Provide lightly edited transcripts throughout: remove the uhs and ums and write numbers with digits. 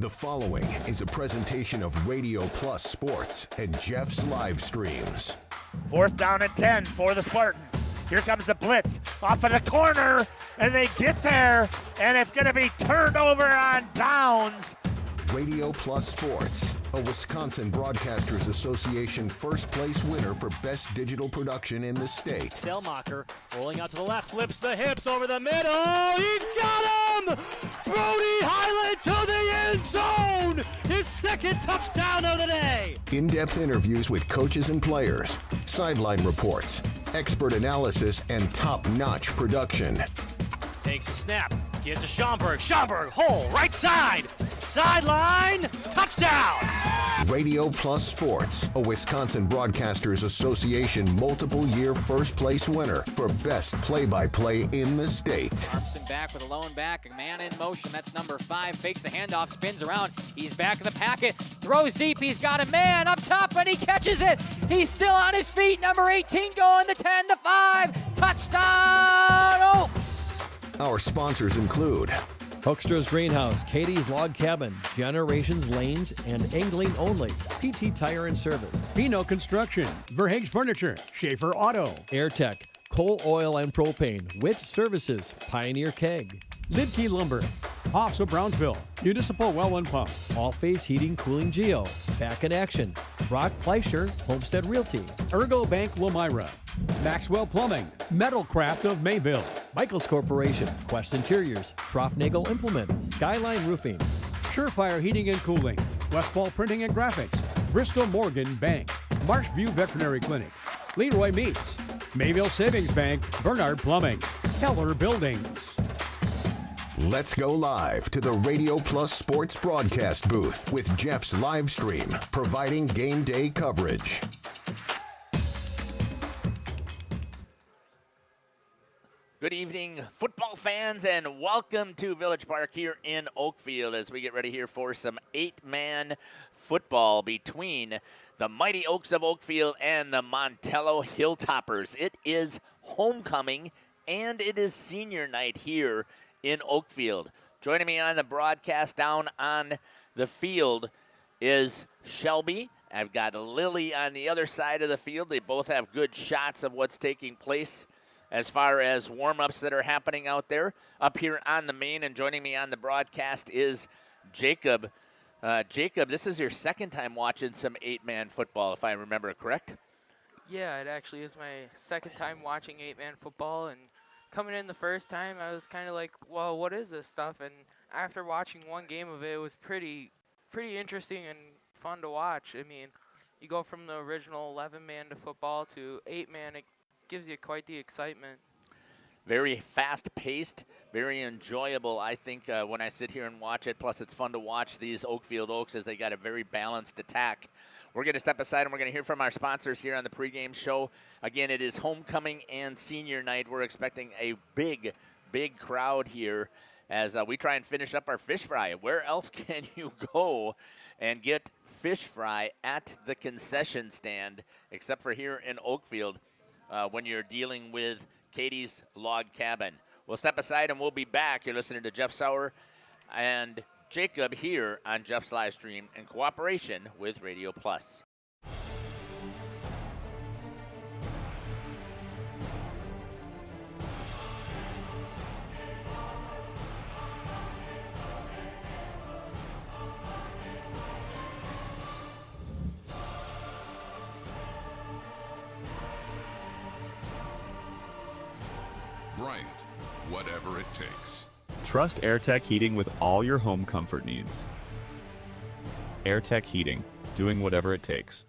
The following is a presentation of Radio Plus Sports and Jeff's Livestreams. 4th down and 10 for the Spartans. Here comes the blitz off of the corner, and they get there, and it's going to be turned over on downs. Radio Plus Sports, a Wisconsin Broadcasters Association first place winner for best digital production in the state. Delmacher rolling out to the left, flips the hips over the middle. He's got him! Brody Highland to the end zone! His second touchdown of the day! In-depth interviews with coaches and players, sideline reports, expert analysis, and top-notch production. Takes a snap, gives to Schomburg. Schomburg, hole, right side! Sideline, touchdown! Radio Plus Sports, a Wisconsin Broadcasters Association multiple-year first-place winner for best play-by-play in the state. Armson back with a lone back, a man in motion, that's number 5, fakes the handoff, spins around, he's back in the packet, throws deep, he's got a man up top, and he catches it! He's still on his feet, number 18 going, the 10, the 5, touchdown Oaks! Our sponsors include Hoekstra's Greenhouse, Katie's Log Cabin, Generations Lanes, and Angling Only, PT Tire and Service, Pino Construction, Verhaeg's Furniture, Schaefer Auto, AirTech, Coal Oil and Propane, Witt Services, Pioneer Keg, Lidkey Lumber, Hoffs of Brownsville, Municipal Well and Pump, All Face Heating Cooling Geo, Back in Action, Brock Fleischer, Homestead Realty, Ergo Bank Lomira, Maxwell Plumbing, Metalcraft of Mayville, Michaels Corporation, Quest Interiors, Schroffnagel Implement, Skyline Roofing, Surefire Heating and Cooling, Westfall Printing and Graphics, Bristol Morgan Bank, Marshview Veterinary Clinic, Leroy Meats, Mayville Savings Bank, Bernard Plumbing, Keller Buildings. Let's go live to the Radio Plus Sports broadcast booth with Jeff's Livestream, providing game day coverage. Good evening, football fans, and welcome to Village Park here in Oakfield as we get ready here for some 8-man football between the Mighty Oaks of Oakfield and the Montello Hilltoppers. It is homecoming, and it is senior night here in Oakfield. Joining me on the broadcast down on the field is Shelby. I've got Lily on the other side of the field. They both have good shots of what's taking place as far as warm-ups that are happening out there. Up here on the main and joining me on the broadcast is Jacob. Jacob, this is your second time watching some 8-man football, if I remember correct. Yeah, it actually is my second time watching 8-man football, and coming in the first time, I was kind of like, well, what is this stuff? And after watching one game of it, it was pretty interesting and fun to watch. I mean, you go from the original 11-man to football to 8-man. It gives you quite the excitement. Very fast-paced, very enjoyable, I think, when I sit here and watch it. Plus, it's fun to watch these Oakfield Oaks as they got a very balanced attack. We're going to step aside, and we're going to hear from our sponsors here on the pregame show. Again, it is homecoming and senior night. We're expecting a big, big crowd here as we try and finish up our fish fry. Where else can you go and get fish fry at the concession stand except for here in Oakfield when you're dealing with Katie's Log Cabin? We'll step aside, and we'll be back. You're listening to Jeff Sauer and Jacob here on Jeff's Livestream in cooperation with Radio Plus. Bryant, whatever it takes. Trust AirTech Heating with all your home comfort needs. AirTech Heating, doing whatever it takes.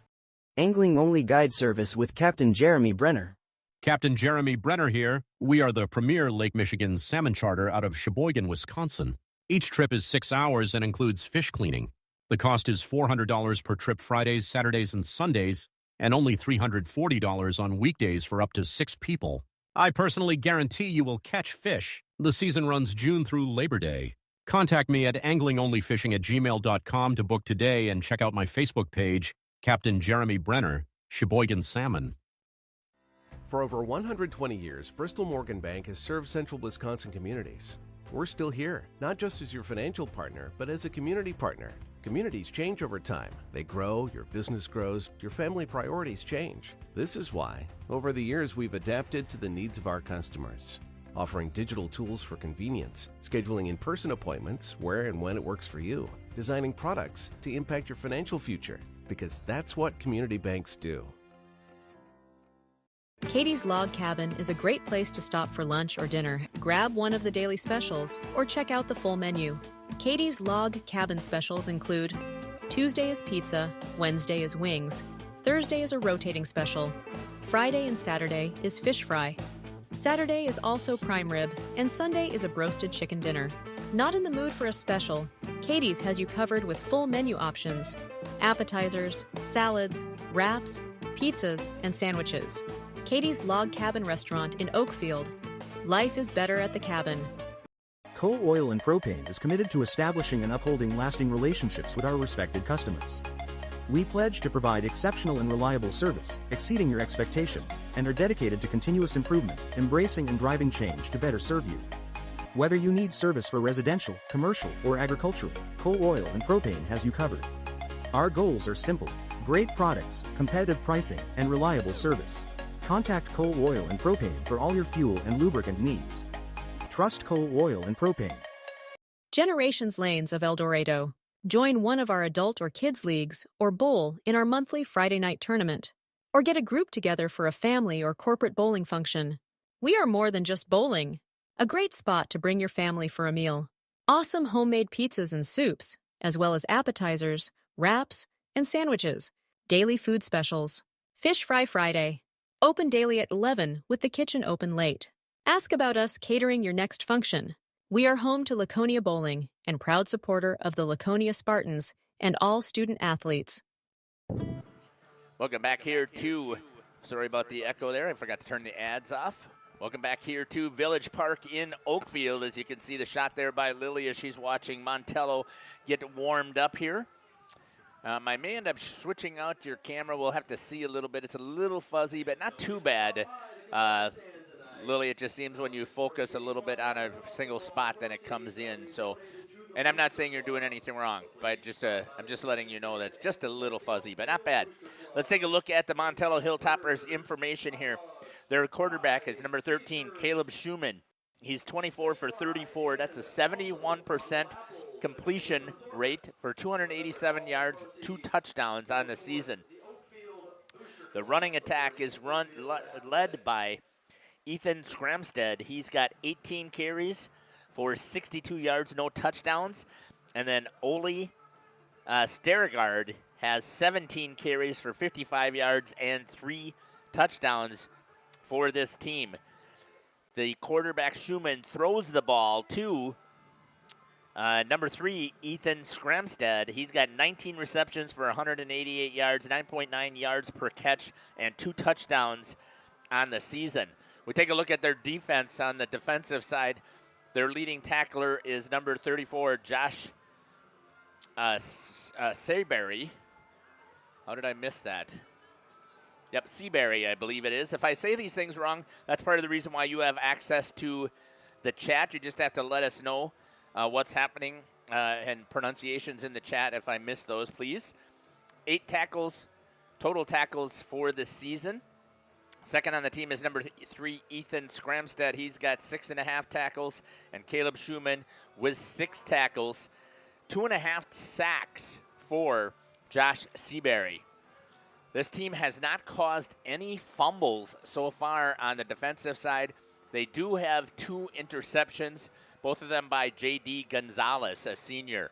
Angling-only guide service with Captain Jeremy Brenner. Captain Jeremy Brenner here. We are the premier Lake Michigan salmon charter out of Sheboygan, Wisconsin. Each trip is 6 hours and includes fish cleaning. The cost is $400 per trip Fridays, Saturdays, and Sundays, and only $340 on weekdays for up to 6 people. I personally guarantee you will catch fish. The season runs June through Labor Day. Contact me at anglingonlyfishing@gmail.com to book today and check out my Facebook page, Captain Jeremy Brenner, Sheboygan Salmon. For over 120 years, Bristol Morgan Bank has served central Wisconsin communities. we're still here, not just as your financial partner, but as a community partner. Communities change over time. They grow, your business grows, your family priorities change. This is why, over the years, we've adapted to the needs of our customers, offering digital tools for convenience, scheduling in-person appointments where and when it works for you, designing products to impact your financial future, because that's what community banks do. Katie's Log Cabin is a great place to stop for lunch or dinner, grab one of the daily specials, or check out the full menu. Katie's Log Cabin specials include Tuesday is pizza, Wednesday is wings, Thursday is a rotating special, Friday and Saturday is fish fry, Saturday is also prime rib, and Sunday is a broasted chicken dinner. Not in the mood for a special? Katie's has you covered with full menu options, appetizers, salads, wraps, pizzas, and sandwiches. Katie's Log Cabin Restaurant in Oakfield. Life is better at the cabin. Coal Oil and Propane is committed to establishing and upholding lasting relationships with our respected customers. We pledge to provide exceptional and reliable service, exceeding your expectations, and are dedicated to continuous improvement, embracing and driving change to better serve you. Whether you need service for residential, commercial, or agricultural, Coal Oil and Propane has you covered. Our goals are simple: great products, competitive pricing, and reliable service. Contact Coal Oil and Propane for all your fuel and lubricant needs. Trust Coal Oil and Propane. Generations Lanes of El Dorado. Join one of our adult or kids leagues or bowl in our monthly Friday night tournament. Or get a group together for a family or corporate bowling function. We are more than just bowling. A great spot to bring your family for a meal. Awesome homemade pizzas and soups, as well as appetizers, wraps, and sandwiches. Daily food specials. Fish Fry Friday. Open daily at 11 with the kitchen open late. Ask about us catering your next function. We are home to Laconia Bowling and proud supporter of the Laconia Spartans and all student athletes. Welcome back here to, sorry about the echo there, I forgot to turn the ads off. Welcome back here to Village Park in Oakfield. As you can see the shot there by Lily as she's watching Montello get warmed up here. I may end up switching out your camera. We'll have to see a little bit. It's a little fuzzy, but not too bad. Lily, it just seems when you focus a little bit on a single spot, then it comes in. So, and I'm not saying you're doing anything wrong, but just I'm just letting you know that's just a little fuzzy, but not bad. Let's take a look at the Montello Hilltoppers information here. Their quarterback is number 13, Caleb Schumann. He's 24 for 34. That's a 71% completion rate for 287 yards, 2 touchdowns on the season. The running attack is led by Ethan Scramstead. He's got 18 carries for 62 yards, no touchdowns. And then Oli Sterregard has 17 carries for 55 yards and 3 touchdowns for this team. The quarterback, Schumann, throws the ball to number 3, Ethan Scramstead. He's got 19 receptions for 188 yards, 9.9 yards per catch, and 2 touchdowns on the season. We take a look at their defense on the defensive side. Their leading tackler is number 34, Josh Seabury. How did I miss that? Yep, Seabury, I believe it is. If I say these things wrong, that's part of the reason why you have access to the chat. You just have to let us know what's happening and pronunciations in the chat. If I miss those, please. 8 tackles, total tackles for the season. Second on the team is number 3, Ethan Scramstead. He's got 6.5 tackles. And Caleb Schumann with 6 tackles. 2.5 sacks for Josh Seabury. This team has not caused any fumbles so far on the defensive side. They do have 2 interceptions, both of them by J.D. Gonzalez, a senior.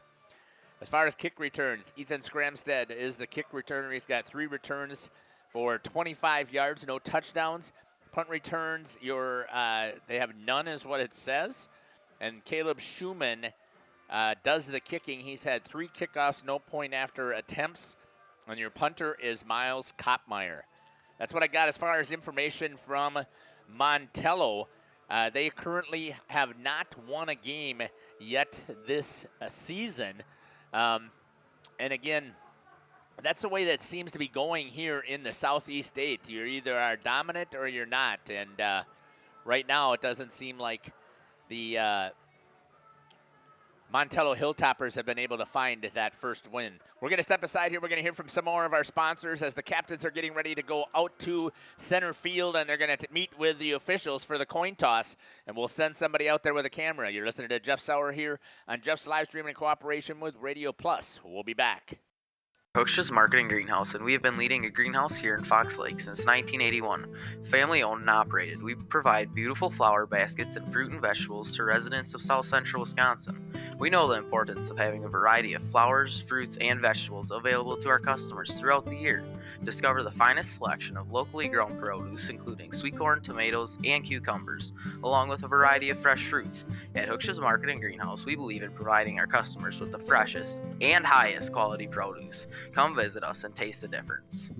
As far as kick returns, Ethan Scramstead is the kick returner. He's got 3 returns for 25 yards, no touchdowns. Punt returns, they have none is what it says. And Caleb Schumann does the kicking. He's had 3 kickoffs, no point after attempts. And your punter is Miles Kopmeyer. That's what I got as far as information from Montello. They currently have not won a game yet this season. And again, that's the way that seems to be going here in the Southeast State. You either are dominant or you're not. And right now it doesn't seem like the Montello Hilltoppers have been able to find that first win. We're going to step aside here. We're going to hear from some more of our sponsors as the captains are getting ready to go out to center field, and they're going to meet with the officials for the coin toss, and we'll send somebody out there with a camera. You're listening to Jeff Sauer here on Jeff's live stream in cooperation with Radio Plus. We'll be back. Hoeksches Marketing Greenhouse, and we have been leading a greenhouse here in Fox Lake since 1981. Family owned and operated, we provide beautiful flower baskets and fruit and vegetables to residents of South Central Wisconsin. We know the importance of having a variety of flowers, fruits, and vegetables available to our customers throughout the year. Discover the finest selection of locally grown produce, including sweet corn, tomatoes, and cucumbers, along with a variety of fresh fruits. At Hoeksches Marketing Greenhouse, we believe in providing our customers with the freshest and highest quality produce. Come visit us and taste the difference.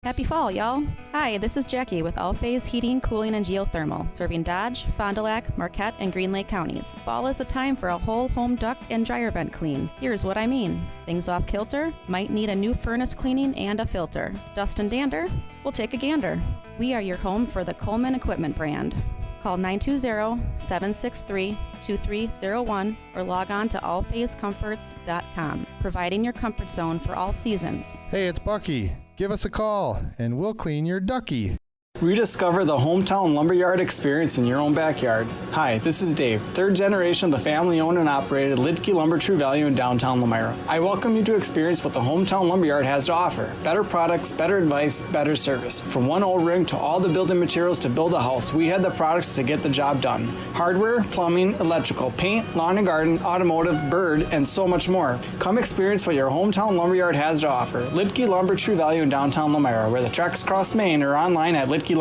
Happy fall, y'all. Hi, this is Jackie with All Phase Heating, Cooling, and Geothermal, serving Dodge, Fond du Lac, Marquette, and Green Lake counties. Fall is a time for a whole home duct and dryer vent clean. Here's what I mean. Things off kilter, might need a new furnace cleaning and a filter. Dust and dander? We'll take a gander. We are your home for the Coleman Equipment brand. Call 920-763-2301 or log on to allphasecomforts.com, providing your comfort zone for all seasons. Hey, it's Bucky. Give us a call, and we'll clean your ducky. Rediscover the hometown lumberyard experience in your own backyard. Hi, this is Dave, third generation of the family-owned and operated Lidke Lumber True Value in downtown Lamira. I welcome you to experience what the hometown lumberyard has to offer. Better products, better advice, better service. From one old ring to all the building materials to build a house, we have the products to get the job done. Hardware, plumbing, electrical, paint, lawn and garden, automotive, bird, and so much more. Come experience what your hometown lumberyard has to offer. Lidke Lumber True Value in downtown Lamira, where the tracks cross Main, or online at lidkelumber.com.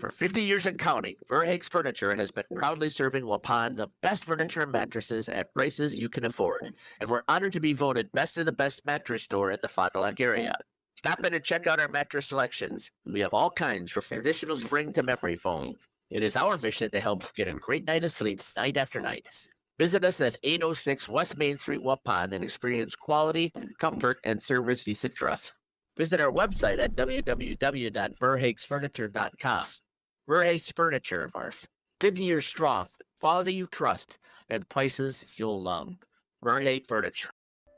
For 50 years and counting, Verhaeg's Furniture has been proudly serving Waupun the best furniture and mattresses at prices you can afford. And we're honored to be voted best of the best mattress store in the Fond du Lac area. Stop in and check out our mattress selections. We have all kinds from traditional spring to memory foam. It is our mission to help you get a great night of sleep night after night. Visit us at 806 West Main Street, Waupun, and experience quality, comfort, and service you should trust. Visit our website at www.verhaegsfurniture.com. Verhaeg's Furniture, 50 years strong, quality you trust, and prices you'll love. Verhaeg Furniture.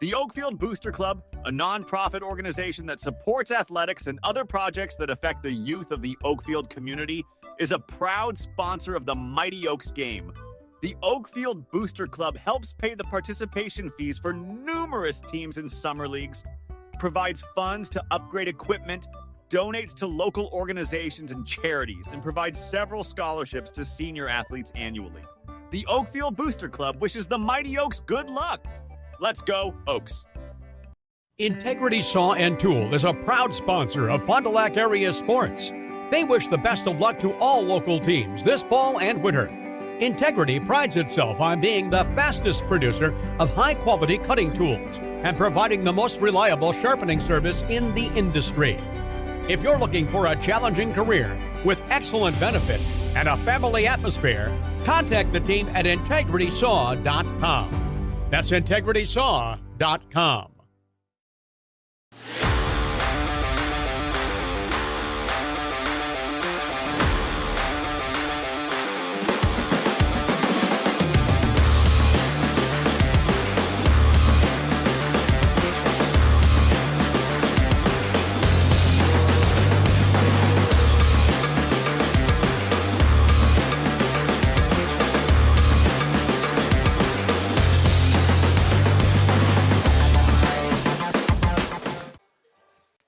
The Oakfield Booster Club, a nonprofit organization that supports athletics and other projects that affect the youth of the Oakfield community, is a proud sponsor of the Mighty Oaks game. The Oakfield Booster Club helps pay the participation fees for numerous teams in summer leagues, provides funds to upgrade equipment, donates to local organizations and charities, and provides several scholarships to senior athletes annually. The Oakfield Booster Club wishes the Mighty Oaks good luck. Let's go, Oaks. Integrity Saw and Tool is a proud sponsor of Fond du Lac area sports. They wish the best of luck to all local teams this fall and winter. Integrity prides itself on being the fastest producer of high-quality cutting tools and providing the most reliable sharpening service in the industry. If you're looking for a challenging career with excellent benefits and a family atmosphere, contact the team at integritysaw.com. That's integritysaw.com.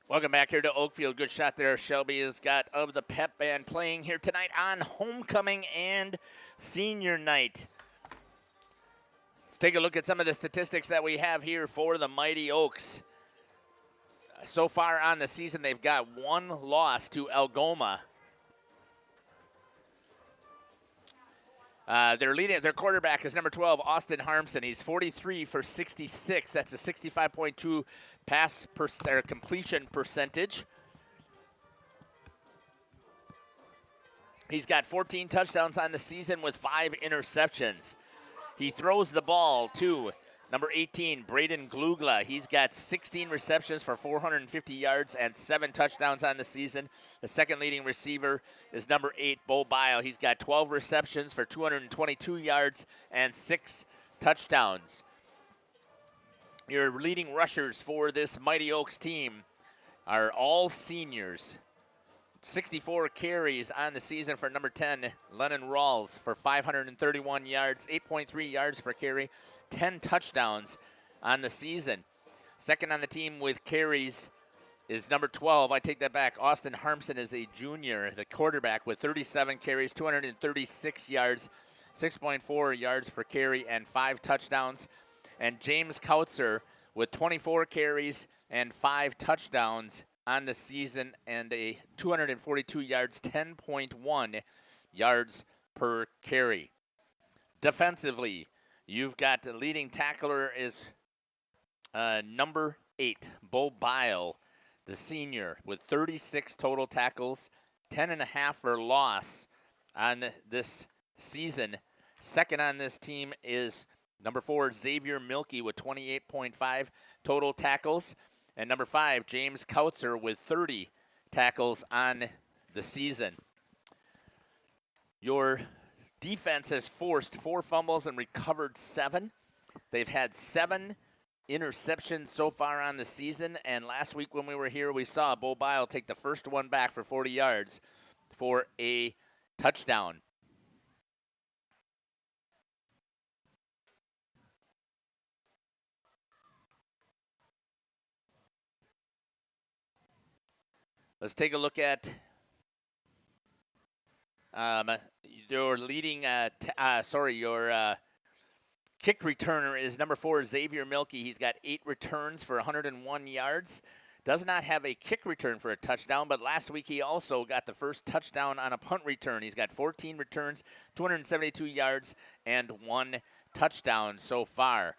Welcome back here to Oakfield. Good shot there. Shelby has got of the pep band playing here tonight on homecoming and senior night. Let's take a look at some of the statistics that we have here for the Mighty Oaks. So far on the season, they've got one loss to Algoma. Their quarterback is number 12, Austin Harmson. He's 43 for 66. That's a 65.2 completion percentage. He's got 14 touchdowns on the season with 5 interceptions. He throws the ball to Number 18, Braden Glugla. He's got 16 receptions for 450 yards and 7 touchdowns on the season. The second leading receiver is number 8, Bo Bile. He's got 12 receptions for 222 yards and 6 touchdowns. Your leading rushers for this Mighty Oaks team are all seniors. 64 carries on the season for number 10, Lennon Rawls, for 531 yards, 8.3 yards per carry, 10 touchdowns on the season. Second on the team with carries is number 12. I take that back. Austin Harmson is a junior, the quarterback, with 37 carries, 236 yards, 6.4 yards per carry, and 5 touchdowns. And James Kautzer with 24 carries and 5 touchdowns on the season and a 242 yards, 10.1 yards per carry. Defensively, you've got the leading tackler is number 8, Bo Bile, the senior, with 36 total tackles, 10.5 for loss on this season. Second on this team is number 4, Xavier Milkey, with 28.5 total tackles. And number 5, James Kautzer, with 30 tackles on the season. Your defense has forced 4 fumbles and recovered 7. They've had 7 interceptions so far on the season. And last week when we were here, we saw Bo Bile take the first one back for 40 yards for a touchdown. Let's take a look at your leading, your kick returner is number 4, Xavier Milkey. He's got 8 returns for 101 yards. Does not have a kick return for a touchdown, but last week he also got the first touchdown on a punt return. He's got 14 returns, 272 yards, and 1 touchdown so far.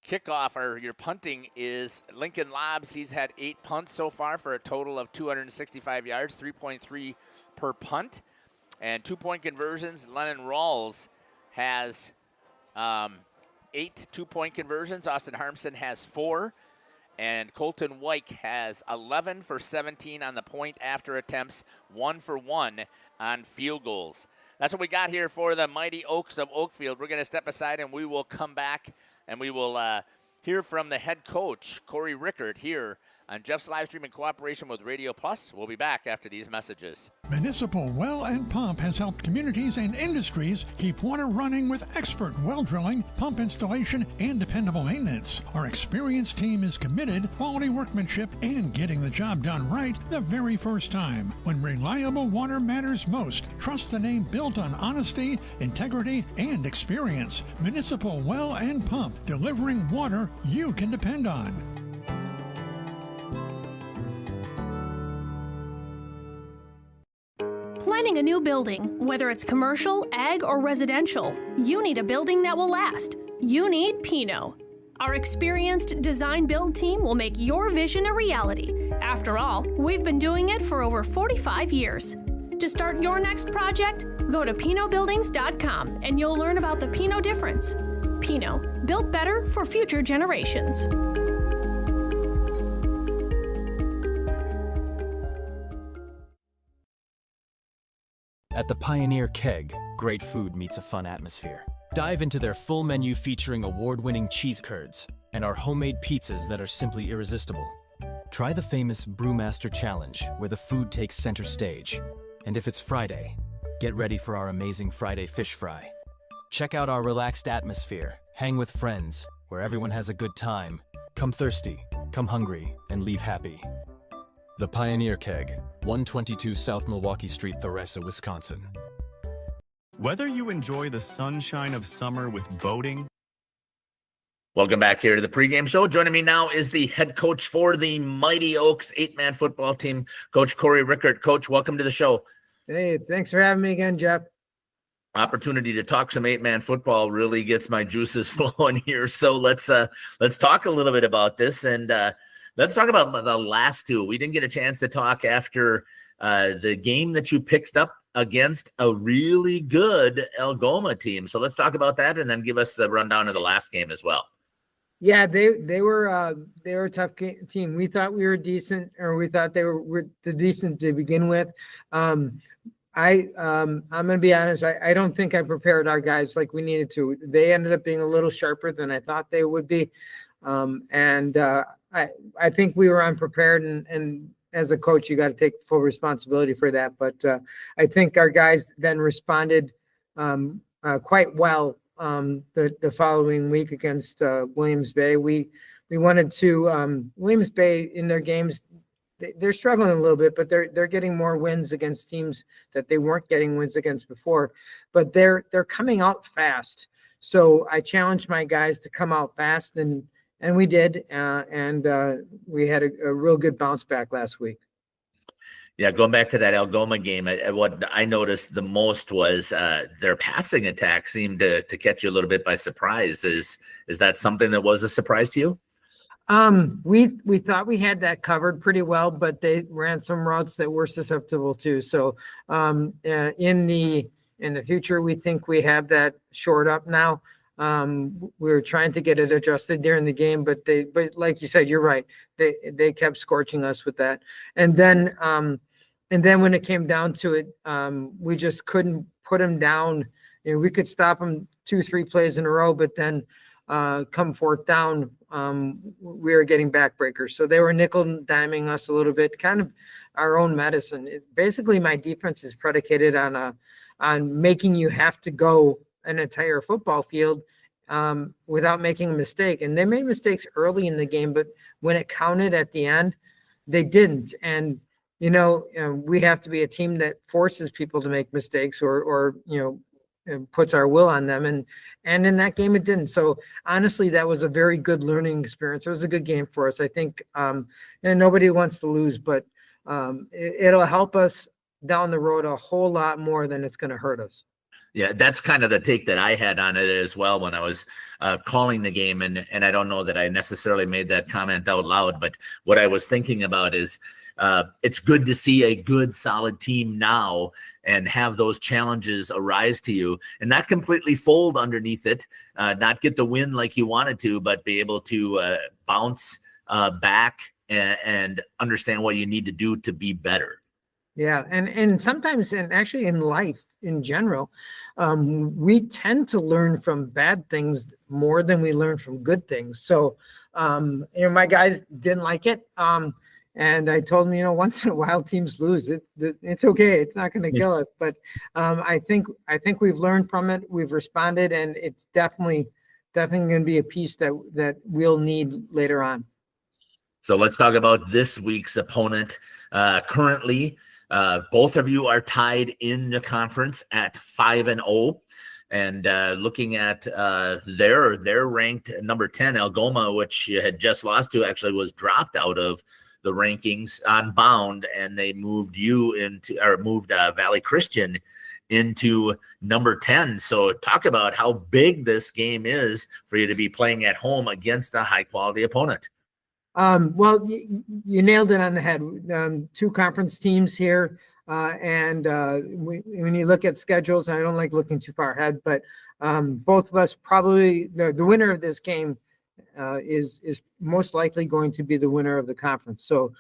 Kickoff, or your punting, is Lincoln Lobbs. He's had 8 punts so far for a total of 265 yards, 3.3 per punt. And 2-point conversions, Lennon Rawls has 8 2-point conversions. Austin Harmson has 4. And Colton Wyke has 11 for 17 on the point after attempts, 1 for 1 on field goals. That's what we got here for the Mighty Oaks of Oakfield. We're going to step aside and we will come back and we will hear from the head coach, Corey Rickert, here on Jeff's Livestream in cooperation with Radio Plus. We'll be back after these messages. Municipal Well and Pump has helped communities and industries keep water running with expert well drilling, pump installation, and dependable maintenance. Our experienced team is committed, quality workmanship, and getting the job done right the very first time. When reliable water matters most, trust the name built on honesty, integrity, and experience. Municipal Well and Pump, delivering water you can depend on. Planning a new building, whether it's commercial, ag, or residential, you need a building that will last. You need Pino. Our experienced design-build team will make your vision a reality. After all, we've been doing it for over 45 years. To start your next project, go to pinobuildings.com and you'll learn about the Pino difference. Pino, built better for future generations. At the Pioneer Keg, great food meets a fun atmosphere. Dive into their full menu featuring award-winning cheese curds and our homemade pizzas that are simply irresistible. Try the famous Brewmaster Challenge, where the food takes center stage. And if it's Friday, get ready for our amazing Friday fish fry. Check out our relaxed atmosphere, hang with friends, where everyone has a good time. Come thirsty, come hungry, and leave happy. The Pioneer Keg, 122 South Milwaukee Street, Theresa, Wisconsin. Whether you enjoy the sunshine of summer with boating. Welcome back here to the pregame show. Joining me now is the head coach for the Mighty Oaks 8-man football team, Coach Corey Rickert. Coach, welcome to the show. Hey, thanks for having me again, Jeff. Opportunity to talk some 8-man football really gets my juices flowing here. So let's talk a little bit about this, and let's talk about the last two. We didn't get a chance to talk after the game that you picked up against a really good Algoma team. So let's talk about that and then give us the rundown of the last game as well. Yeah, they were a tough team. We thought we were decent, or we thought they were the decent to begin with. I'm gonna be honest. I don't think I prepared our guys like we needed to. They ended up being a little sharper than I thought they would be, and I think we were unprepared. And as a coach, you got to take full responsibility for that. But I think our guys then responded quite well the following week against Williams Bay. We wanted to Williams Bay in their games. They're struggling a little bit, but they're getting more wins against teams that they weren't getting wins against before. But they're coming out fast. So I challenged my guys to come out fast, and we did. And we had a real good bounce back last week. Yeah, going back to that Algoma game, what I noticed the most was their passing attack seemed to catch you a little bit by surprise. Is that something that was a surprise to you? We thought we had that covered pretty well, but they ran some routes that were susceptible too. So in the future, we think we have that shored up now. We're trying to get it adjusted during the game, but like you said, you're right. They kept scorching us with that. And then when it came down to it, we just couldn't put them down. You know, we could stop them 2-3 plays in a row, but then come fourth down, we were getting backbreakers. So they were nickel and diming us a little bit, kind of our own medicine. Basically, my defense is predicated on making you have to go an entire football field without making a mistake. And they made mistakes early in the game, but when it counted at the end, they didn't. And, we have to be a team that forces people to make mistakes or puts our will on them. And in that game, it didn't. So honestly, that was a very good learning experience. It was a good game for us. I think, and nobody wants to lose, but it'll help us down the road a whole lot more than it's going to hurt us. Yeah, that's kind of the take that I had on it as well when I was calling the game. And I don't know that I necessarily made that comment out loud, but what I was thinking about is it's good to see a good, solid team now and have those challenges arise to you and not completely fold underneath it, not get the win like you wanted to, but be able to bounce back and understand what you need to do to be better. Yeah, and sometimes, and actually in life in general, we tend to learn from bad things more than we learn from good things. So, my guys didn't like it. And I told them, once in a while teams lose. It's okay. It's not going to kill us. But I think we've learned from it. We've responded, and it's definitely going to be a piece that we'll need later on. So let's talk about this week's opponent. Currently, both of you are tied in the conference at 5-0. And looking at they're ranked number 10. Algoma, which you had just lost to, actually was dropped out of the rankings on bound, and they moved Valley Christian into number 10. So talk about how big this game is for you to be playing at home against a high quality opponent. Well, you nailed it on the head. 2 conference teams here. And when you look at schedules, I don't like looking too far ahead, but both of us probably the winner of this game is most likely going to be the winner of the conference. So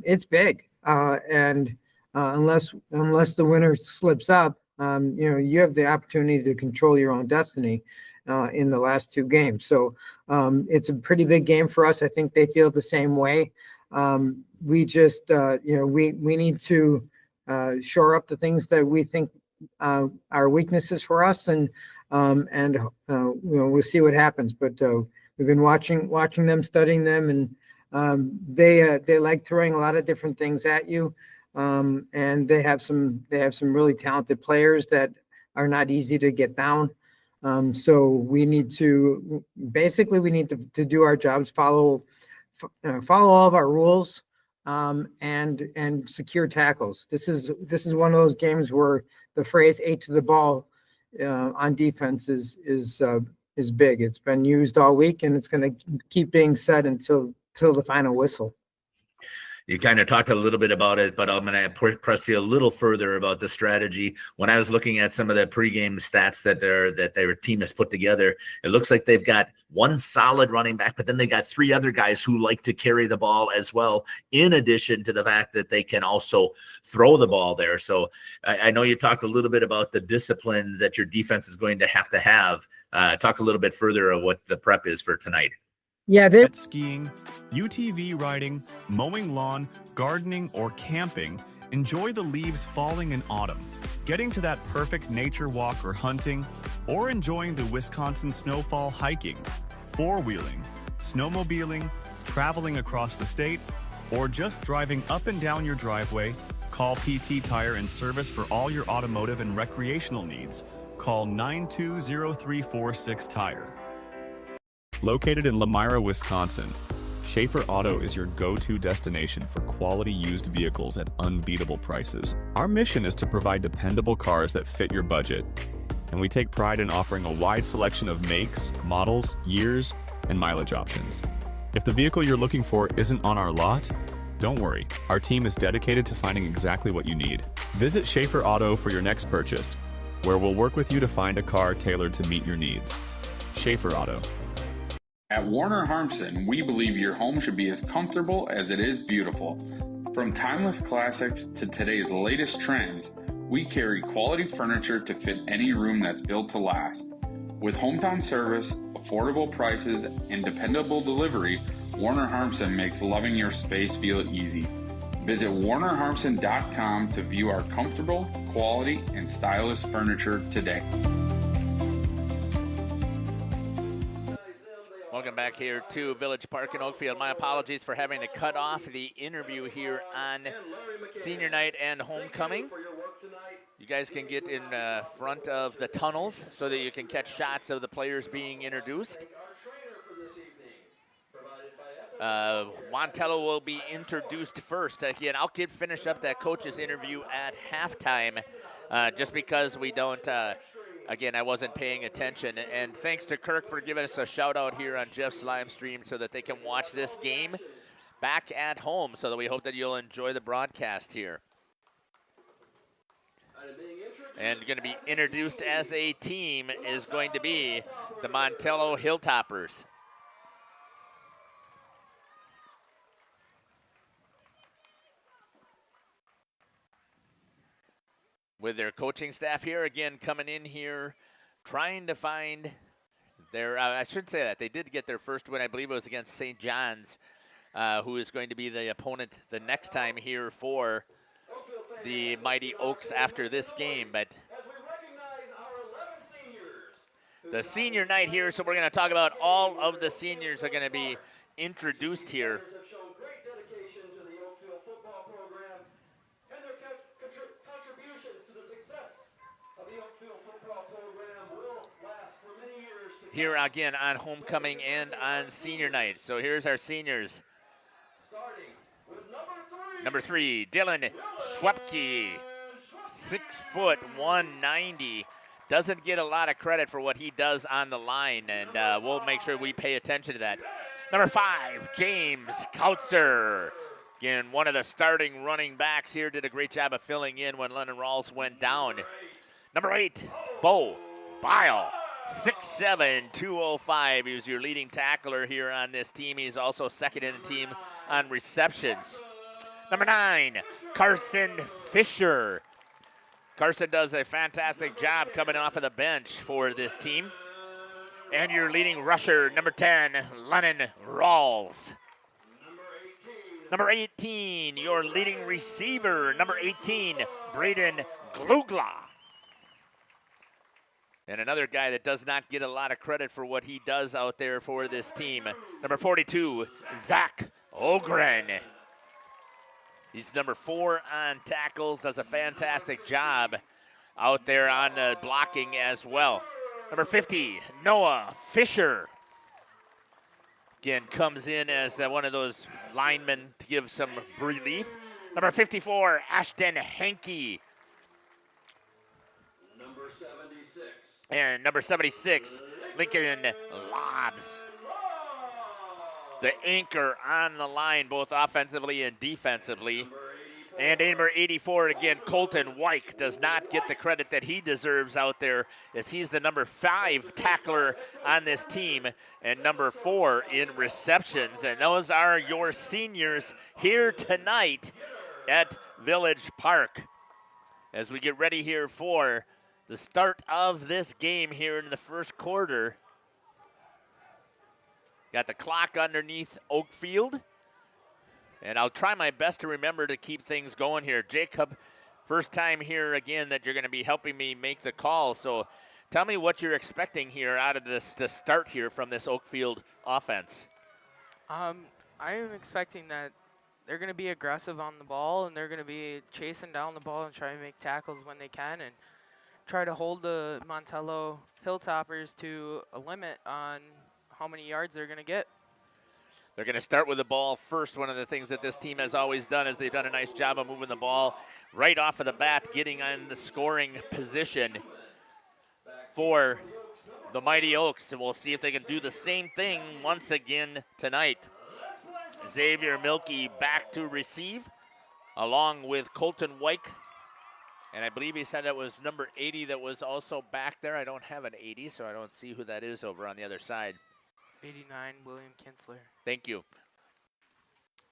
it's big, and unless the winner slips up, you have the opportunity to control your own destiny in the last 2 games. So it's a pretty big game for us. I think they feel the same way. We just we need to shore up the things that we think are weaknesses for us, and we'll see what happens. But we've been watching them, studying them, and they like throwing a lot of different things at you. And they have some really talented players that are not easy to get down. So we need to do our jobs, follow all of our rules, and secure tackles. This is one of those games where the phrase 8 to the ball on defense is big. It's been used all week, and it's going to keep being said until the final whistle. You kind of talked a little bit about it, but I'm going to press you a little further about the strategy. When I was looking at some of the pregame stats that their team has put together, it looks like they've got one solid running back, but then they got 3 other guys who like to carry the ball as well, in addition to the fact that they can also throw the ball there. So I know you talked a little bit about the discipline that your defense is going to have. Talk a little bit further of what the prep is for tonight. Yeah, skiing, UTV riding, mowing lawn, gardening, or camping, enjoy the leaves falling in autumn, getting to that perfect nature walk or hunting, or enjoying the Wisconsin snowfall hiking, four-wheeling, snowmobiling, traveling across the state, or just driving up and down your driveway, call PT Tire and Service for all your automotive and recreational needs. Call 920-346-TIRE. Located in Lamira, Wisconsin, Schaefer Auto is your go-to destination for quality used vehicles at unbeatable prices. Our mission is to provide dependable cars that fit your budget, and we take pride in offering a wide selection of makes, models, years, and mileage options. If the vehicle you're looking for isn't on our lot, don't worry. Our team is dedicated to finding exactly what you need. Visit Schaefer Auto for your next purchase, where we'll work with you to find a car tailored to meet your needs. Schaefer Auto. At Warner Harmson, we believe your home should be as comfortable as it is beautiful. From timeless classics to today's latest trends, we carry quality furniture to fit any room that's built to last. With hometown service, affordable prices, and dependable delivery, Warner Harmson makes loving your space feel easy. Visit warnerharmson.com to view our comfortable, quality, and stylish furniture today. Welcome back here to Village Park in Oakfield. My apologies for having to cut off the interview here on senior night and homecoming. You guys can get in front of the tunnels so that you can catch shots of the players being introduced. Montello will be introduced first. Again, I'll finish up that coach's interview at halftime just because we don't... Again, I wasn't paying attention. And thanks to Kirk for giving us a shout out here on Jeff's live stream so that they can watch this game back at home, so that we hope that you'll enjoy the broadcast here. And going to be introduced as a team is going to be the Montello Hilltoppers. With their coaching staff here, again, coming in here, trying to find their, I shouldn't say that. They did get their first win. I believe it was against St. John's, who is going to be the opponent the next time here for the Mighty Oaks after this game. But the senior night here, so we're going to talk about all of the seniors are going to be introduced here. Here again on homecoming and on senior night. So here's our seniors. Number 3, Dylan Schwepke, 6 foot 190. Doesn't get a lot of credit for what he does on the line, and we'll make sure we pay attention to that. Number 5, James Kautzer. Again, one of the starting running backs here, did a great job of filling in when Lennon Rawls went down. Number 8, Bo Bile. 6'7", 205. He was your leading tackler here on this team. He's also second in the team on receptions. Number 9, Carson Fisher. Carson does a fantastic job coming off of the bench for this team. And your leading rusher, number 10, Lennon Rawls. Number 18, your leading receiver, number 18, Braden Glugla. And another guy that does not get a lot of credit for what he does out there for this team. Number 42, Zach Ogren. He's number 4 on tackles, does a fantastic job out there on blocking as well. Number 50, Noah Fisher. Again, comes in as one of those linemen to give some relief. Number 54, Ashton Henke. And number 76, Lincoln Lobbs. the anchor on the line, both offensively and defensively. And number 84, again, Colton Wyke does not get the credit that he deserves out there, as he's the number 5 tackler on this team and number 4 in receptions. And those are your seniors here tonight at Village Park as we get ready here for the start of this game here in the first quarter. Got the clock underneath Oakfield. And I'll try my best to remember to keep things going here. Jacob, first time here again that you're going to be helping me make the call. So tell me what you're expecting here out of this to start here from this Oakfield offense. I am expecting that they're going to be aggressive on the ball, and they're going to be chasing down the ball and trying to make tackles when they can and try to hold the Montello Hilltoppers to a limit on how many yards they're going to get. They're going to start with the ball first. One of the things that this team has always done is they've done a nice job of moving the ball right off of the bat, getting on the scoring position for the Mighty Oaks. And we'll see if they can do the same thing once again tonight. Xavier Milkey back to receive, along with Colton Wyke. And I believe he said it was number 80 that was also back there. I don't have an 80, so I don't see who that is over on the other side. 89, William Kinsler. Thank you.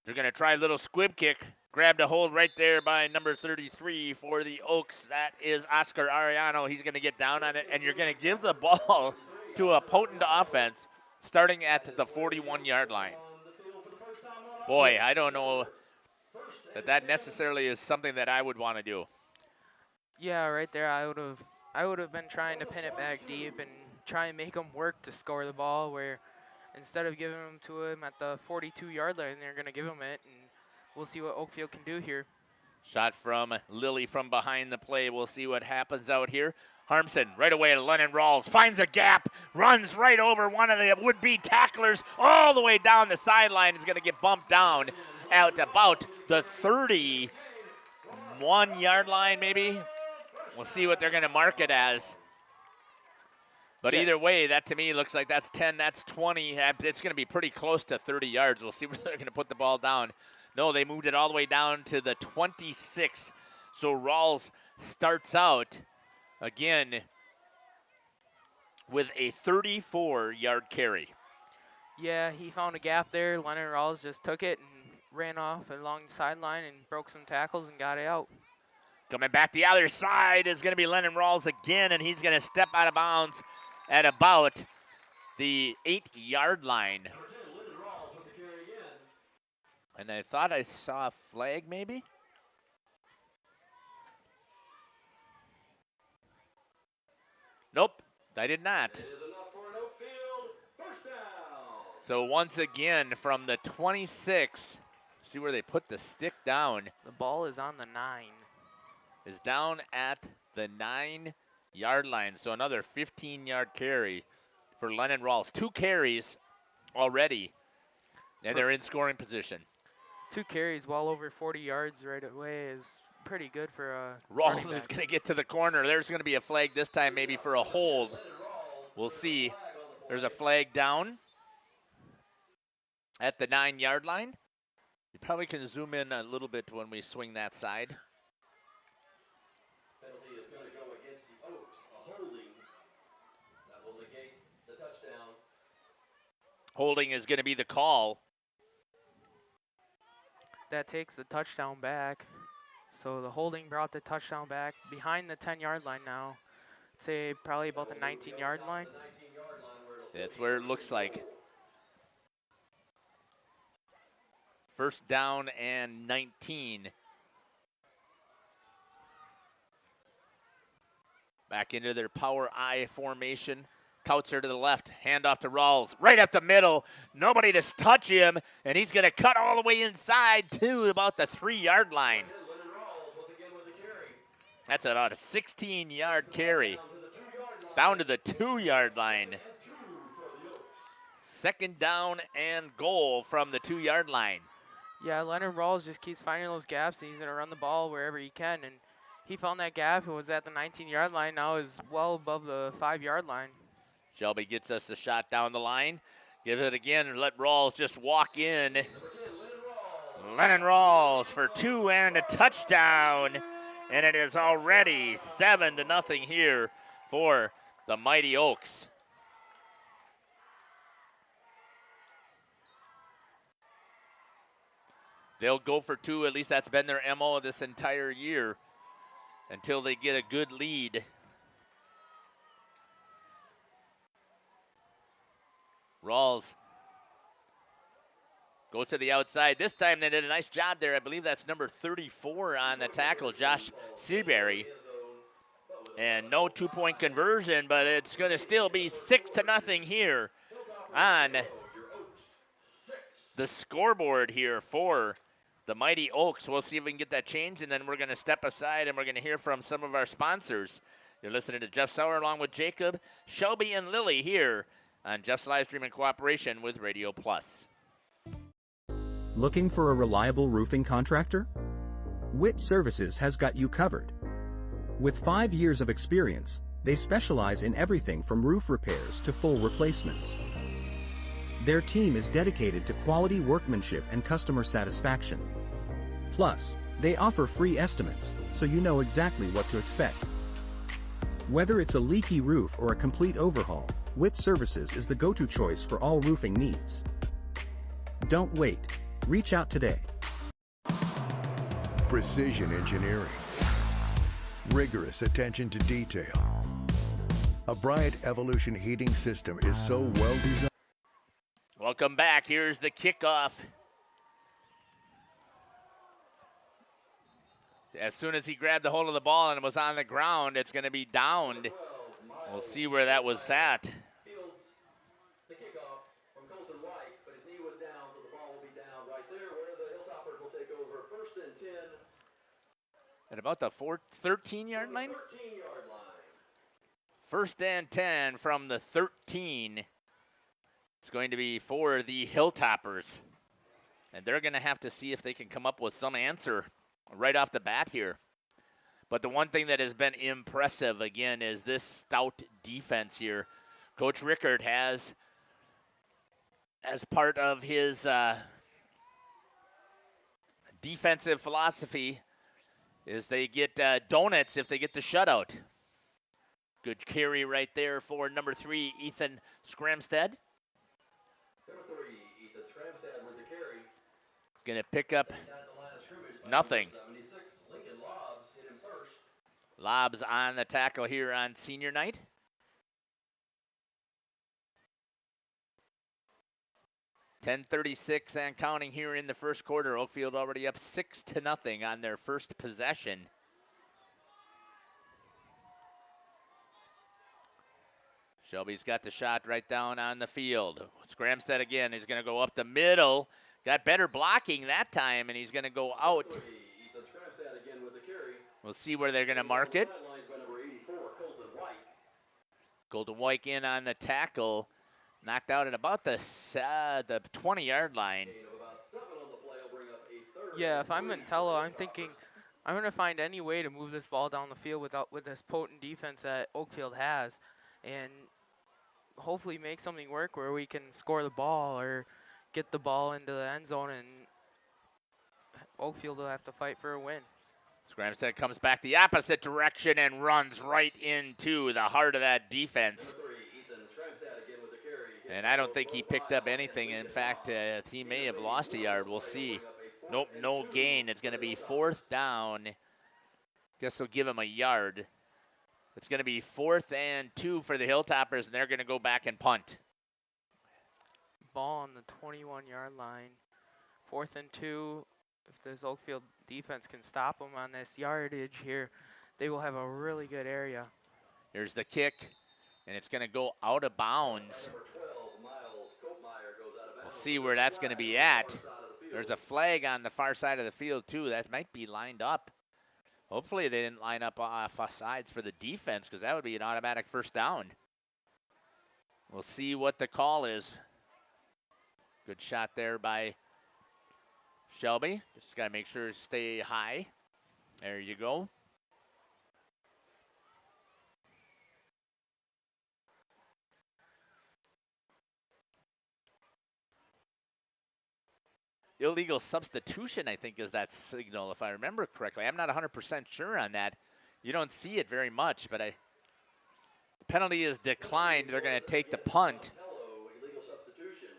They're going to try a little squib kick. Grabbed a hold right there by number 33 for the Oaks. That is Oscar Ariano. He's going to get down on it, and you're going to give the ball to a potent offense starting at the 41-yard line. Boy, I don't know that necessarily is something that I would want to do. Yeah, right there, I would have been trying to pin it back deep and try and make them work to score the ball, where instead of giving them to him at the 42-yard line, they're going to give him it, and we'll see what Oakfield can do here. Shot from Lilly from behind the play. We'll see what happens out here. Harmson right away to Lennon Rawls, finds a gap, runs right over one of the would-be tacklers all the way down the sideline. Is going to get bumped down at about the 31-yard line maybe. We'll see what they're going to mark it as. But either way, that to me looks like that's 10, that's 20. It's going to be pretty close to 30 yards. We'll see where they're going to put the ball down. No, they moved it all the way down to the 26. So Rawls starts out again with a 34-yard carry. Yeah, he found a gap there. Leonard Rawls just took it and ran off along the sideline and broke some tackles and got it out. Coming back the other side is going to be Lennon Rawls again, and he's going to step out of bounds at about the 8-yard line. And I thought I saw a flag maybe. Nope, I did not. So once again from the 26, see where they put the stick down. The ball is on the 9. Is down at the 9-yard line. So another 15-yard carry for Lennon Rawls. 2 carries already, and they're in scoring position. 2 carries well over 40 yards right away is pretty good for a Rawls is going to get to the corner. There's going to be a flag this time maybe for a hold. We'll see. There's a flag down at the 9-yard line. You probably can zoom in a little bit when we swing that side. Penalty is going to go against the Oaks, a holding that will negate the touchdown. Holding is going to be the call. That takes the touchdown back. So the holding brought the touchdown back behind the 10-yard line now. I'd say probably about the 19-yard line. That's where it looks like. First down and 19. Back into their power I formation. Kautzer to the left, handoff to Rawls, right up the middle. Nobody to touch him, and he's going to cut all the way inside to about the 3-yard line. That's about a 16-yard carry. Down to the 2-yard line. Second down and goal from the 2-yard line. Yeah, Leonard Rawls just keeps finding those gaps, and he's going to run the ball wherever he can. And he found that gap. It was at the 19-yard line. Now is well above the 5-yard line. Shelby gets us a shot down the line. Give it again and let Rawls just walk in. Lennon Rawls for 2 and a touchdown. And it is already 7-0 here for the Mighty Oaks. They'll go for 2. At least that's been their MO this entire year until they get a good lead. Rawls goes to the outside. This time they did a nice job there. I believe that's number 34 on the tackle, Josh Seabury. And no 2-point conversion, but it's going to still be 6-0 here on the scoreboard here for the Mighty Oaks. We'll see if we can get that changed, and then we're going to step aside and we're going to hear from some of our sponsors. You're listening to Jeff Sauer along with Jacob, Shelby, and Lily here on Jeff's live stream in cooperation with Radio Plus. Looking for a reliable roofing contractor? Witt Services has got you covered. With 5 years of experience, they specialize in everything from roof repairs to full replacements. Their team is dedicated to quality workmanship and customer satisfaction. Plus, they offer free estimates, so you know exactly what to expect. Whether it's a leaky roof or a complete overhaul, Witt Services is the go-to choice for all roofing needs. Don't wait. Reach out today. Precision engineering. Rigorous attention to detail. A Bryant Evolution heating system is so well designed. Welcome back. Here's the kickoff. As soon as he grabbed the hold of the ball and was on the ground, it's going to be downed. We'll see where that was at. The kickoff from Colton White, but his knee was down, so the ball will be down right there where the Hilltoppers will take over 1st and 10. At about the 13-yard line? 13-yard line. 1st and 10 from the 13. It's going to be for the Hilltoppers. And they're going to have to see if they can come up with some answer right off the bat here. But the one thing that has been impressive, again, is this stout defense here. Coach Rickard has, as part of his defensive philosophy, is they get donuts if they get the shutout. Good carry right there for number 3, Ethan Scramstead. Number 3, Ethan Scramstead with the carry. He's going to pick up nothing. 76, Lincoln Lobbs hit him first. Lobbs on the tackle here on senior night. .10:36 and counting here in the first quarter. Oakfield already up 6-0 on their first possession. Shelby's got the shot right down on the field. Scramstead again. He's going to go up the middle. Got better blocking that time, and he's going to go out. Ethan Scramstead again with the carry. We'll see where they're going to mark it. Colton White in on the tackle. Knocked out at about the 20-yard line. Yeah, if I'm Montello, I'm thinking I'm going to find any way to move this ball down the field with this potent defense that Oakfield has, and hopefully make something work where we can score the ball or get the ball into the end zone, and Oakfield will have to fight for a win. Scramstead comes back the opposite direction and runs right into the heart of that defense. And I don't think he picked up anything. In fact, he may have lost a yard. We'll see. Nope, no gain. It's going to be 4th down. Guess they'll give him a yard. It's going to be 4th and 2 for the Hilltoppers, and they're going to go back and punt. Ball on the 21-yard line. 4th and 2. If this Oakfield defense can stop them on this yardage here, they will have a really good area. Here's the kick, and it's going to go out of bounds. We'll see where that's going to be at. There's a flag on the far side of the field, too. That might be lined up. Hopefully they didn't line up off sides for the defense, because that would be an automatic 1st down. We'll see what the call is. Good shot there by Shelby. Just got to make sure to stay high. There you go. illegal substitution, I think, is that signal, if I remember correctly. I'm not 100% sure on that. You don't see it very much, but the penalty is declined. They're going to take the punt. Montello, illegal substitution,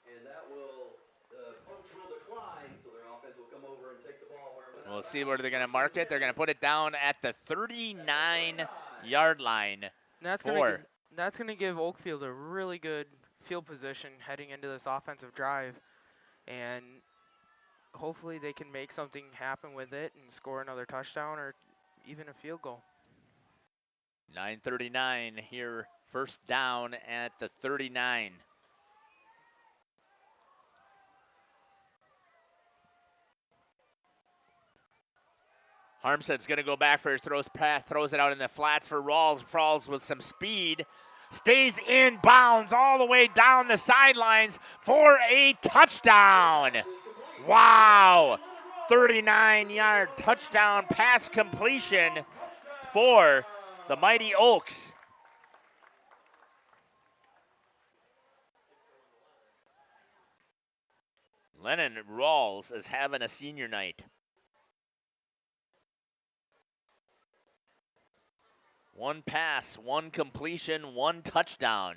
and that will, the Oaks will decline, so their offense will come over and take the ball wherever. We'll see where they're going to mark it. They're going to put it down at the 39-yard line. And that's going to give Oakfield a really good field position heading into this offensive drive, and hopefully they can make something happen with it and score another touchdown or even a field goal. 9:39 here, first down at the 39. Harmstead's going to go back for his throws it out in the flats for Rawls. Rawls with some speed. Stays in bounds all the way down the sidelines for a touchdown. Wow. 39-yard touchdown pass completion for the Mighty Oaks. Lennon Rawls is having a senior night. One pass, one completion, one touchdown.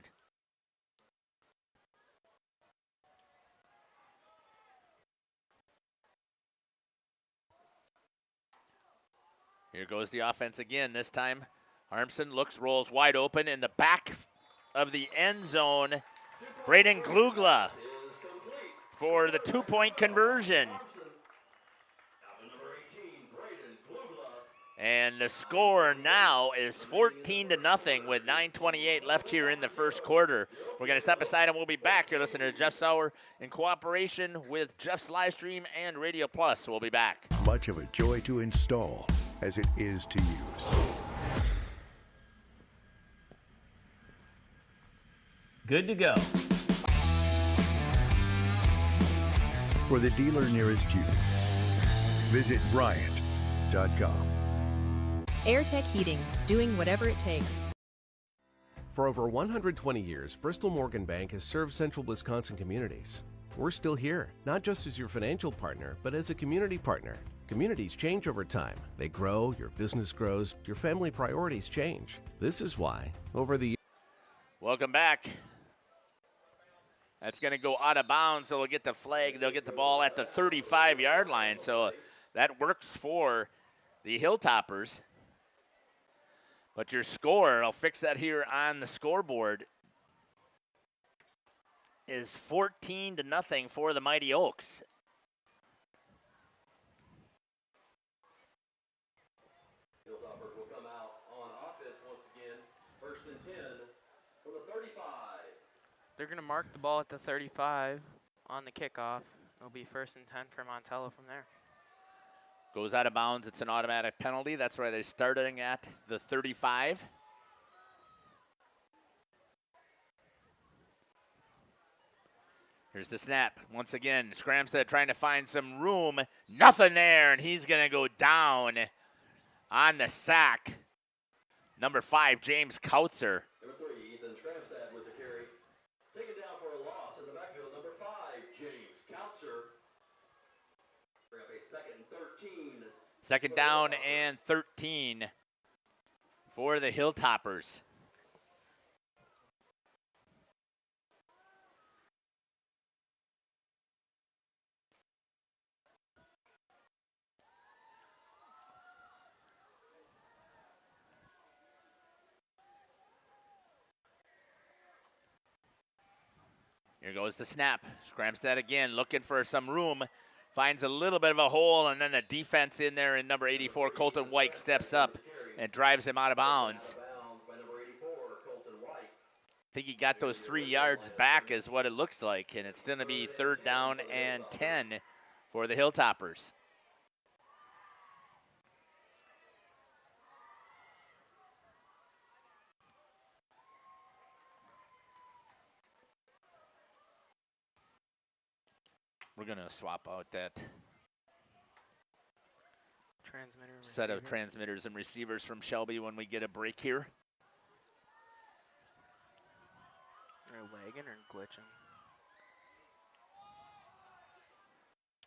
Here goes the offense again. This time, Armson looks, rolls wide open in the back of the end zone. Braden Glugla for the two-point conversion. And the score now is 14-0 with 9:28 left here in the first quarter. We're going to step aside and we'll be back. You're listening to Jeff Sauer in cooperation with Jeff's Livestream and Radio Plus. We'll be back. Much of a joy to install as it is to use. Good to go. For the dealer nearest you, visit Bryant.com. AirTech Heating, doing whatever it takes. For over 120 years, Bristol Morgan Bank has served central Wisconsin communities. We're still here, not just as your financial partner, but as a community partner. Communities change over time. They grow, your business grows, your family priorities change. This is why, over the years. Welcome back. That's going to go out of bounds, so they'll get the flag. They'll get the ball at the 35-yard line, so that works for the Hilltoppers. But your score, I'll fix that here on the scoreboard, is 14-0 for the Mighty Oaks. Hilltoppers will come out on offense once again. 1st and 10 from the 35. They're going to mark the ball at the 35 on the kickoff. It'll be 1st and 10 for Montello from there. Goes out of bounds. It's an automatic penalty. That's why they're starting at the 35. Here's the snap. Once again, Scramstead trying to find some room. Nothing there, and he's going to go down on the sack. Number 5, James Kautzer. Number 3, Ethan Scramstad with the carry. Taken down for a loss in the backfield. Number 5, James Kautzer. Bring up a 2nd and 13. Second down and 13 for the Hilltoppers. Here goes the snap. Scramstad again looking for some room. Finds a little bit of a hole, and then the defense in there in number 84, Colton White, steps up and drives him out of bounds. I think he got those 3 yards back is what it looks like, and it's going to be 3rd down and 10 for the Hilltoppers. We're going to swap out that set of transmitters and receivers from Shelby when we get a break here. They're lagging or glitching?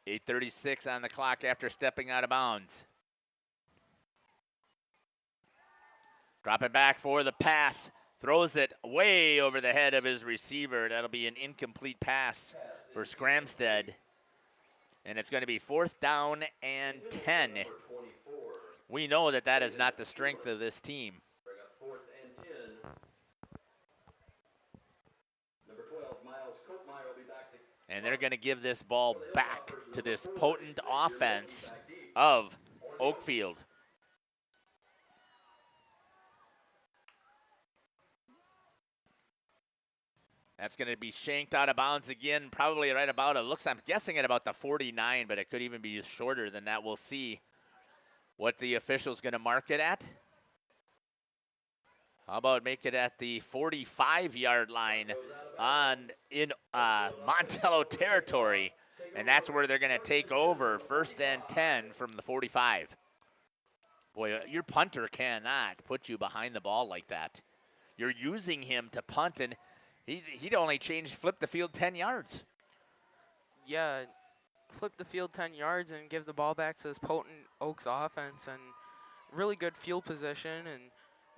8:36 on the clock after stepping out of bounds. Drop it back for the pass. Throws it way over the head of his receiver. That'll be an incomplete pass for Scramstead. And it's going to be 4th down and 10. We know that that is not the strength of this team. And they're going to give this ball back to this potent offense of Oakfield. That's going to be shanked out of bounds again, probably right about, I'm guessing at about the 49, but it could even be shorter than that. We'll see what the official's going to mark it at. How about make it at the 45-yard line in Montello territory, and that's where they're going to take over, 1st and 10 from the 45. Boy, your punter cannot put you behind the ball like that. You're using him to punt, and he'd only flip the field 10 yards. Yeah, flip the field 10 yards and give the ball back to this potent Oaks offense, and really good field position. And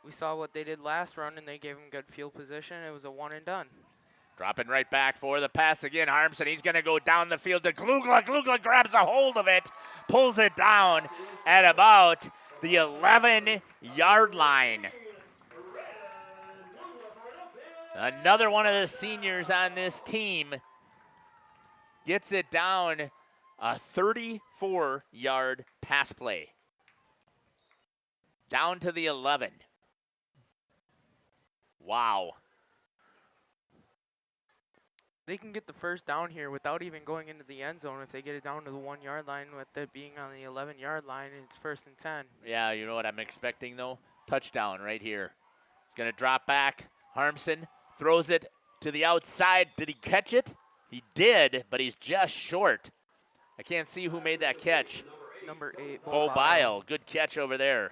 we saw what they did last run, and they gave him good field position. It was a one and done. Dropping right back for the pass again, Harmson. He's going to go down the field to Glugla. Glugla grabs a hold of it, pulls it down at about the 11-yard line. Another one of the seniors on this team gets it down, a 34-yard pass play. Down to the 11. Wow. They can get the first down here without even going into the end zone if they get it down to the 1-yard line with it being on the 11-yard line, and it's 1st and 10. Yeah, you know what I'm expecting, though? Touchdown right here. He's going to drop back. Harmson throws it to the outside. Did he catch it? He did, but he's just short. I can't see who made that catch. Number 8, Bo Bile. Good catch over there.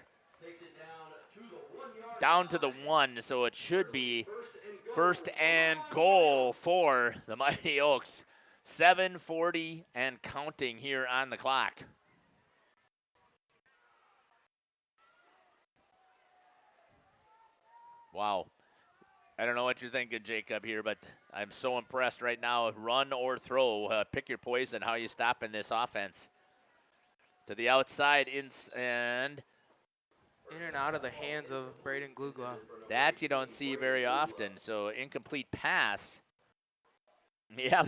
Down to the 1, so it should be 1st and goal for the Mighty Oaks. 7:40 and counting here on the clock. Wow. I don't know what you're thinking, Jacob, here, but I'm so impressed right now. Run or throw. Pick your poison. How you stopping this offense? To the outside, and in and out of the hands of Braden Glugla. That you don't see very often. So incomplete pass. Yeah,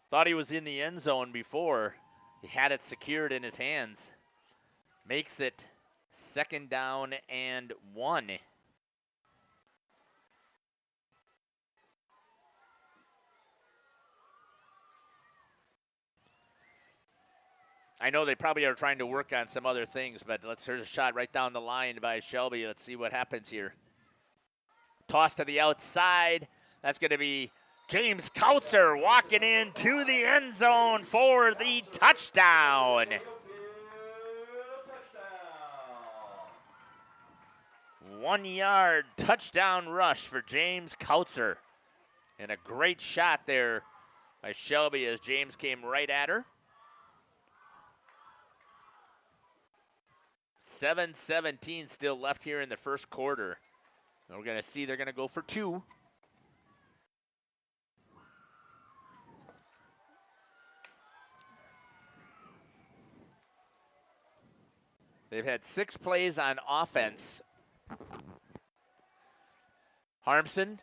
thought he was in the end zone before. He had it secured in his hands. Makes it 2nd down and 1. I know they probably are trying to work on some other things, but here's a shot right down the line by Shelby. Let's see what happens here. Toss to the outside. That's going to be James Kautzer walking into the end zone for the touchdown. One-yard touchdown rush for James Kautzer. And a great shot there by Shelby as James came right at her. 7:17 still left here in the first quarter. And we're going to see they're going to go for 2. They've had 6 plays on offense. Harmson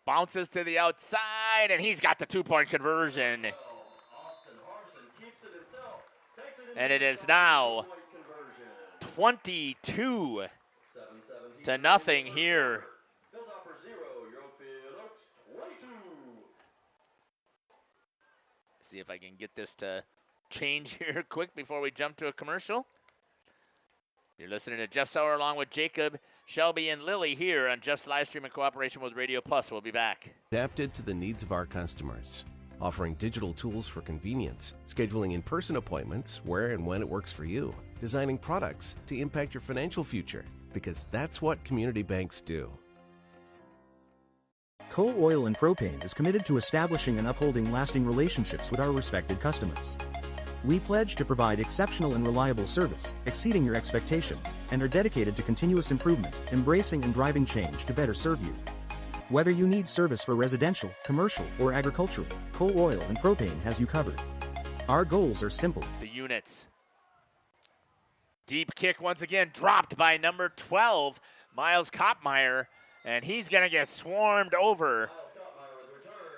bounces to the outside, and he's got the 2-point conversion. And it is now 22-0 here. See if I can get this to change here quick before we jump to a commercial. You're listening to Jeff Sauer along with Jacob, Shelby, and Lily here on Jeff's Livestream in cooperation with Radio Plus. We'll be back. Adapted to the needs of our customers, offering digital tools for convenience, scheduling in-person appointments where and when it works for you, designing products to impact your financial future, because that's what community banks do. Coal Oil and Propane is committed to establishing and upholding lasting relationships with our respected customers. We pledge to provide exceptional and reliable service, exceeding your expectations, and are dedicated to continuous improvement, embracing and driving change to better serve you. Whether you need service for residential, commercial, or agricultural, coal, oil, and propane has you covered. Our goals are simple. The units. Deep kick once again, dropped by number 12, Miles Kopmeyer, and he's going to get swarmed over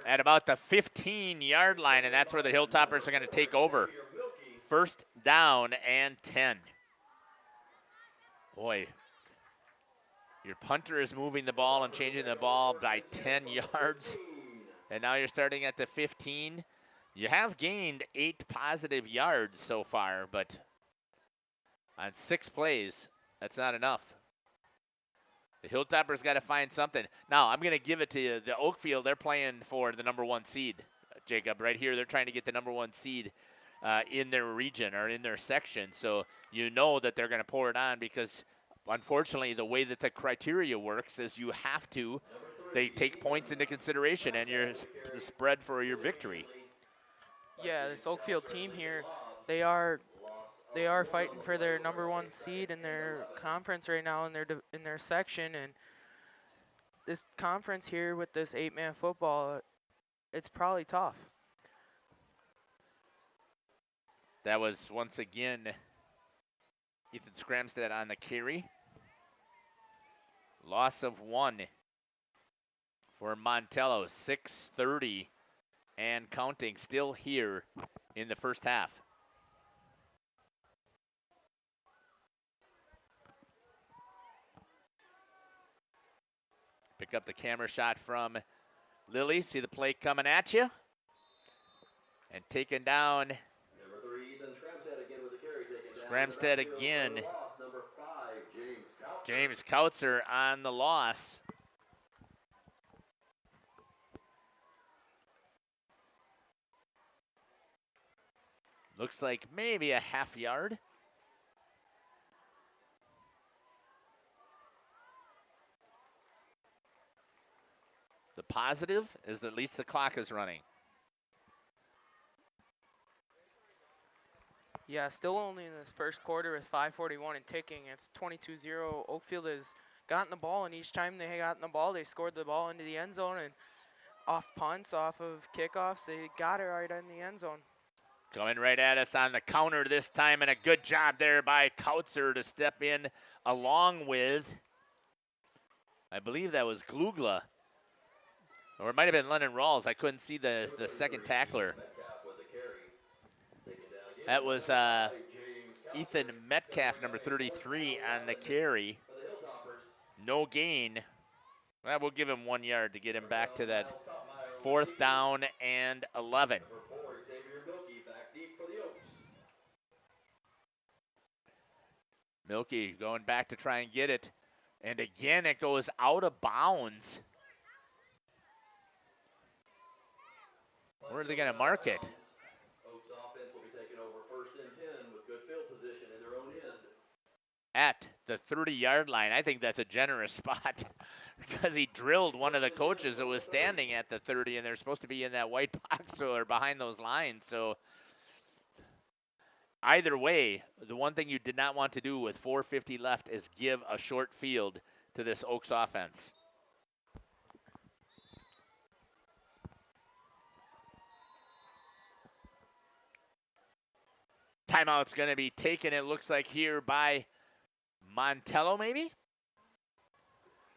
at about the 15-yard line, and that's where the Hilltoppers are going to take over. First down and 10. Boy, your punter is moving the ball and changing the ball by 10 yards, and now you're starting at the 15. You have gained 8 positive yards so far, but on 6 plays, that's not enough. The Hilltoppers got to find something. Now, I'm going to give it to you. The Oakfield, they're playing for the number 1 seed, Jacob. Right here, they're trying to get the number 1 seed in their region or in their section. So you know that they're going to pour it on because, unfortunately, the way that the criteria works is you have to. They take points into consideration and the spread for your victory. Yeah, this Oakfield team here, they are fighting for their number 1 seed in their conference right now in their section, and this conference here with this 8-man football, it's probably tough. That was once again Ethan Scramstead on the carry. Loss of 1 for Montello. 6:30 and counting still here in the first half. Pick up the camera shot from Lilly. See the play coming at you. And taken down. Number 3, Ethan Scramstead again with the carry. Scramstead again. Number 5, James Kautzer on the loss. Looks like maybe a half yard. The positive is that at least the clock is running. Yeah, still only in this first quarter with 5:41 and ticking. It's 22-0. Oakfield has gotten the ball, and each time they got the ball, they scored the ball into the end zone. And off punts, off of kickoffs, they got it right in the end zone. Coming right at us on the counter this time, and a good job there by Kautzer to step in along with, I believe that was Glugla. Or it might have been Lennon Rawls. I couldn't see the second tackler. That was Ethan Metcalf, number 33, on the carry. No gain. Well, we'll give him 1 yard to get him back to that 4th down and 11. Milky going back to try and get it. And again, it goes out of bounds. Where are they going to mark it? Oaks offense will be taking over 1st and 10 with good field position in their own end. At the 30-yard line. I think that's a generous spot because he drilled one of the coaches that was standing at the 30, and they're supposed to be in that white box or behind those lines. So either way, the one thing you did not want to do with 4:50 left is give a short field to this Oaks offense. Timeout's going to be taken, it looks like, here by Montello, maybe?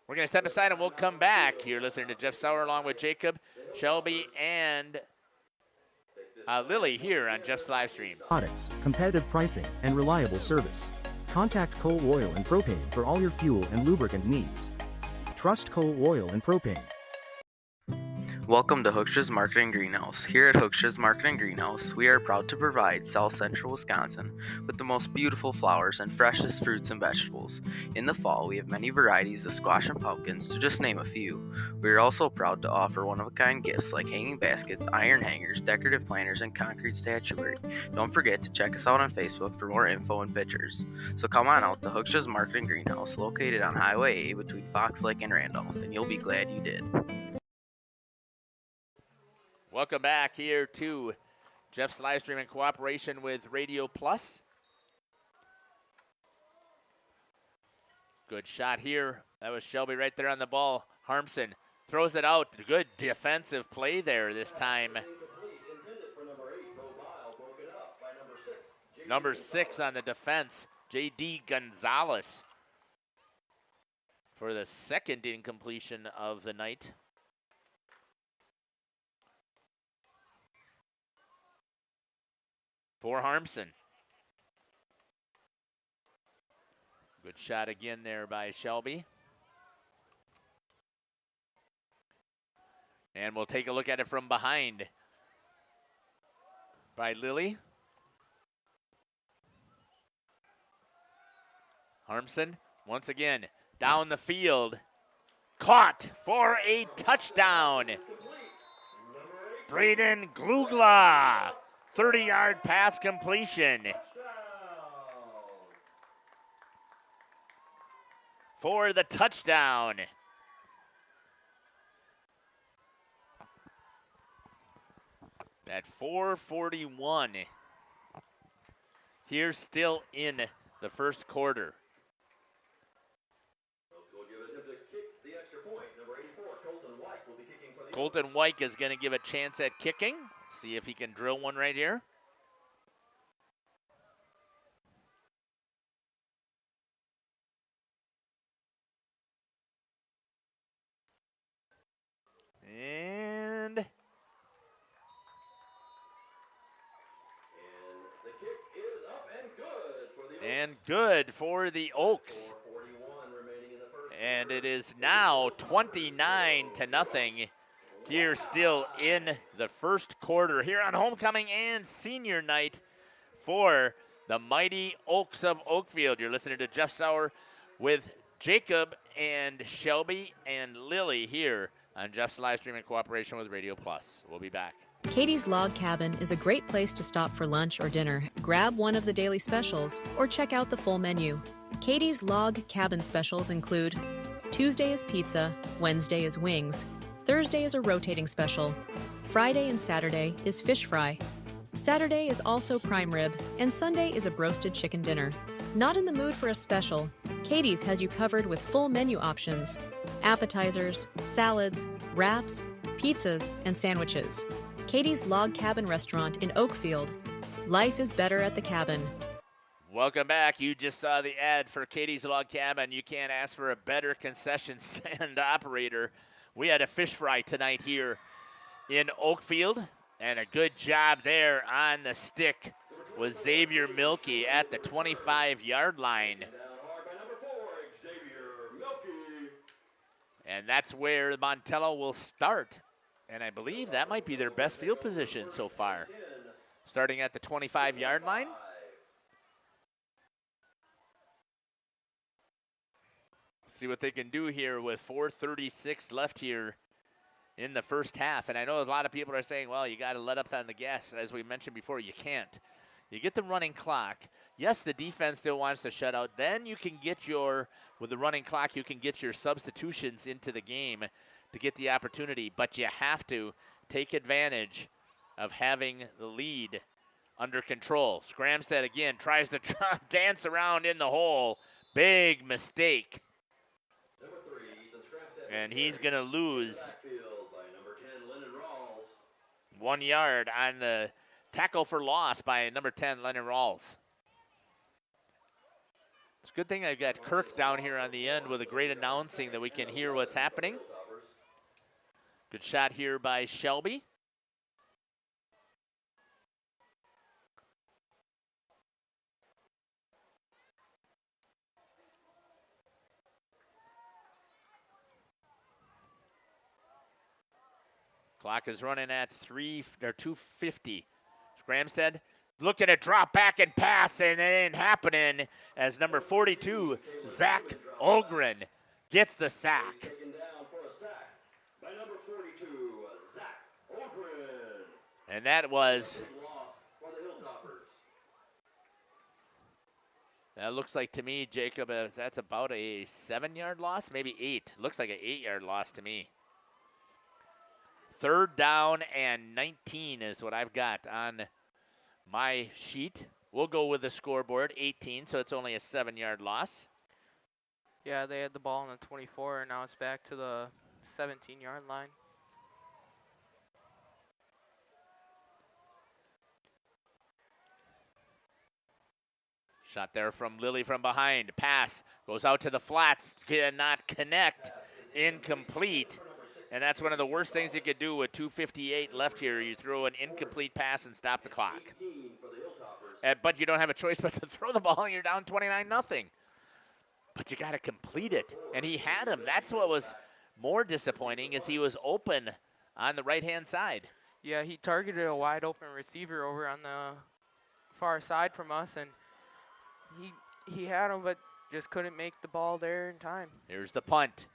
We're going to step aside and we'll come back. You're listening to Jeff Sauer along with Jacob, Shelby, and Lily here on Jeff's Livestream. Products, competitive pricing, and reliable service. Contact Coal Oil and Propane for all your fuel and lubricant needs. Trust Coal Oil and Propane. Welcome to Hookstra's Marketing Greenhouse. Here at Hookstra's Marketing Greenhouse, we are proud to provide South Central Wisconsin with the most beautiful flowers and freshest fruits and vegetables. In the fall, we have many varieties of squash and pumpkins, to just name a few. We are also proud to offer one-of-a-kind gifts like hanging baskets, iron hangers, decorative planters, and concrete statuary. Don't forget to check us out on Facebook for more info and pictures. So come on out to Hookstra's Marketing Greenhouse, located on Highway A between Fox Lake and Randolph, and you'll be glad you did. Welcome back here to Jeff's live stream in cooperation with Radio Plus. Good shot here. That was Shelby right there on the ball. Harmson throws it out. Good defensive play there this time. Number 6 on the defense, J.D. Gonzalez, for the second incompletion of the night. For Harmson. Good shot again there by Shelby. And we'll take a look at it from behind by Lilly. Harmson, once again, down the field. Caught for a touchdown. Braden Glugla, 30-yard pass completion. For the touchdown. At 4:41. Here still in the first quarter. Colton White is going to give a chance at kicking. See if he can drill one right here. And the kick is up and good for the Oaks. And good for the Oaks. And it is now 29-0 here still in the first quarter here on homecoming and senior night for the mighty Oaks of Oakfield. You're listening to Jeff Sauer with Jacob and Shelby and Lily here on Jeff's live stream in cooperation with Radio Plus. We'll be back. Katie's Log Cabin is a great place to stop for lunch or dinner. Grab one of the daily specials or check out the full menu. Katie's Log Cabin specials include Tuesday is pizza, Wednesday is wings, Thursday is a rotating special, Friday and Saturday is fish fry, Saturday is also prime rib, and Sunday is a broasted chicken dinner. Not in the mood for a special? Katie's has you covered with full menu options, appetizers, salads, wraps, pizzas, and sandwiches. Katie's Log Cabin Restaurant in Oakfield. Life is better at the cabin. Welcome back. You just saw the ad for Katie's Log Cabin. You can't ask for a better concession stand operator. We had a fish fry tonight here in Oakfield, and a good job there on the stick was Xavier Milkey at the 25-yard line. And that's where Montello will start. And I believe that might be their best field position so far. Starting at the 25-yard line. See what they can do here with 4:36 left here in the first half. And I know a lot of people are saying, well, you got to let up on the gas. As we mentioned before, you can't. You get the running clock. Yes, the defense still wants to shut out. Then you can get with the running clock, you can get your substitutions into the game to get the opportunity. But you have to take advantage of having the lead under control. Scramstead again tries to dance around in the hole. Big mistake. And he's going to lose 1 yard on the tackle for loss by number 10, Lennon Rawls. It's a good thing I've got Kirk down here on the end with a great announcing that we can hear what's happening. Good shot here by Shelby. Clock is running at 2:50. Scramstead looking to drop back and pass, and it ain't happening as number 42, Zach Ogren, gets the sack. Taken down for a sack by number 42, Zach Ogren. And that was, Loss for the Hilltoppers. that looks like to me, Jacob, that's about a 7-yard loss, maybe 8. Looks like an 8-yard loss to me. 3rd down and 19 is what I've got on my sheet. We'll go with the scoreboard, 18, so it's only a 7-yard loss. Yeah, they had the ball on the 24, and now it's back to the 17-yard line. Shot there from Lilly from behind. Pass goes out to the flats. Cannot connect. Incomplete. And that's one of the worst things you could do with 2:58 left here. You throw an incomplete pass and stop the clock. But you don't have a choice but to throw the ball, and you're down 29-0. But you got to complete it. And he had him. That's what was more disappointing, is he was open on the right-hand side. Yeah, he targeted a wide open receiver over on the far side from us, and he had him, but just couldn't make the ball there in time. Here's the punt.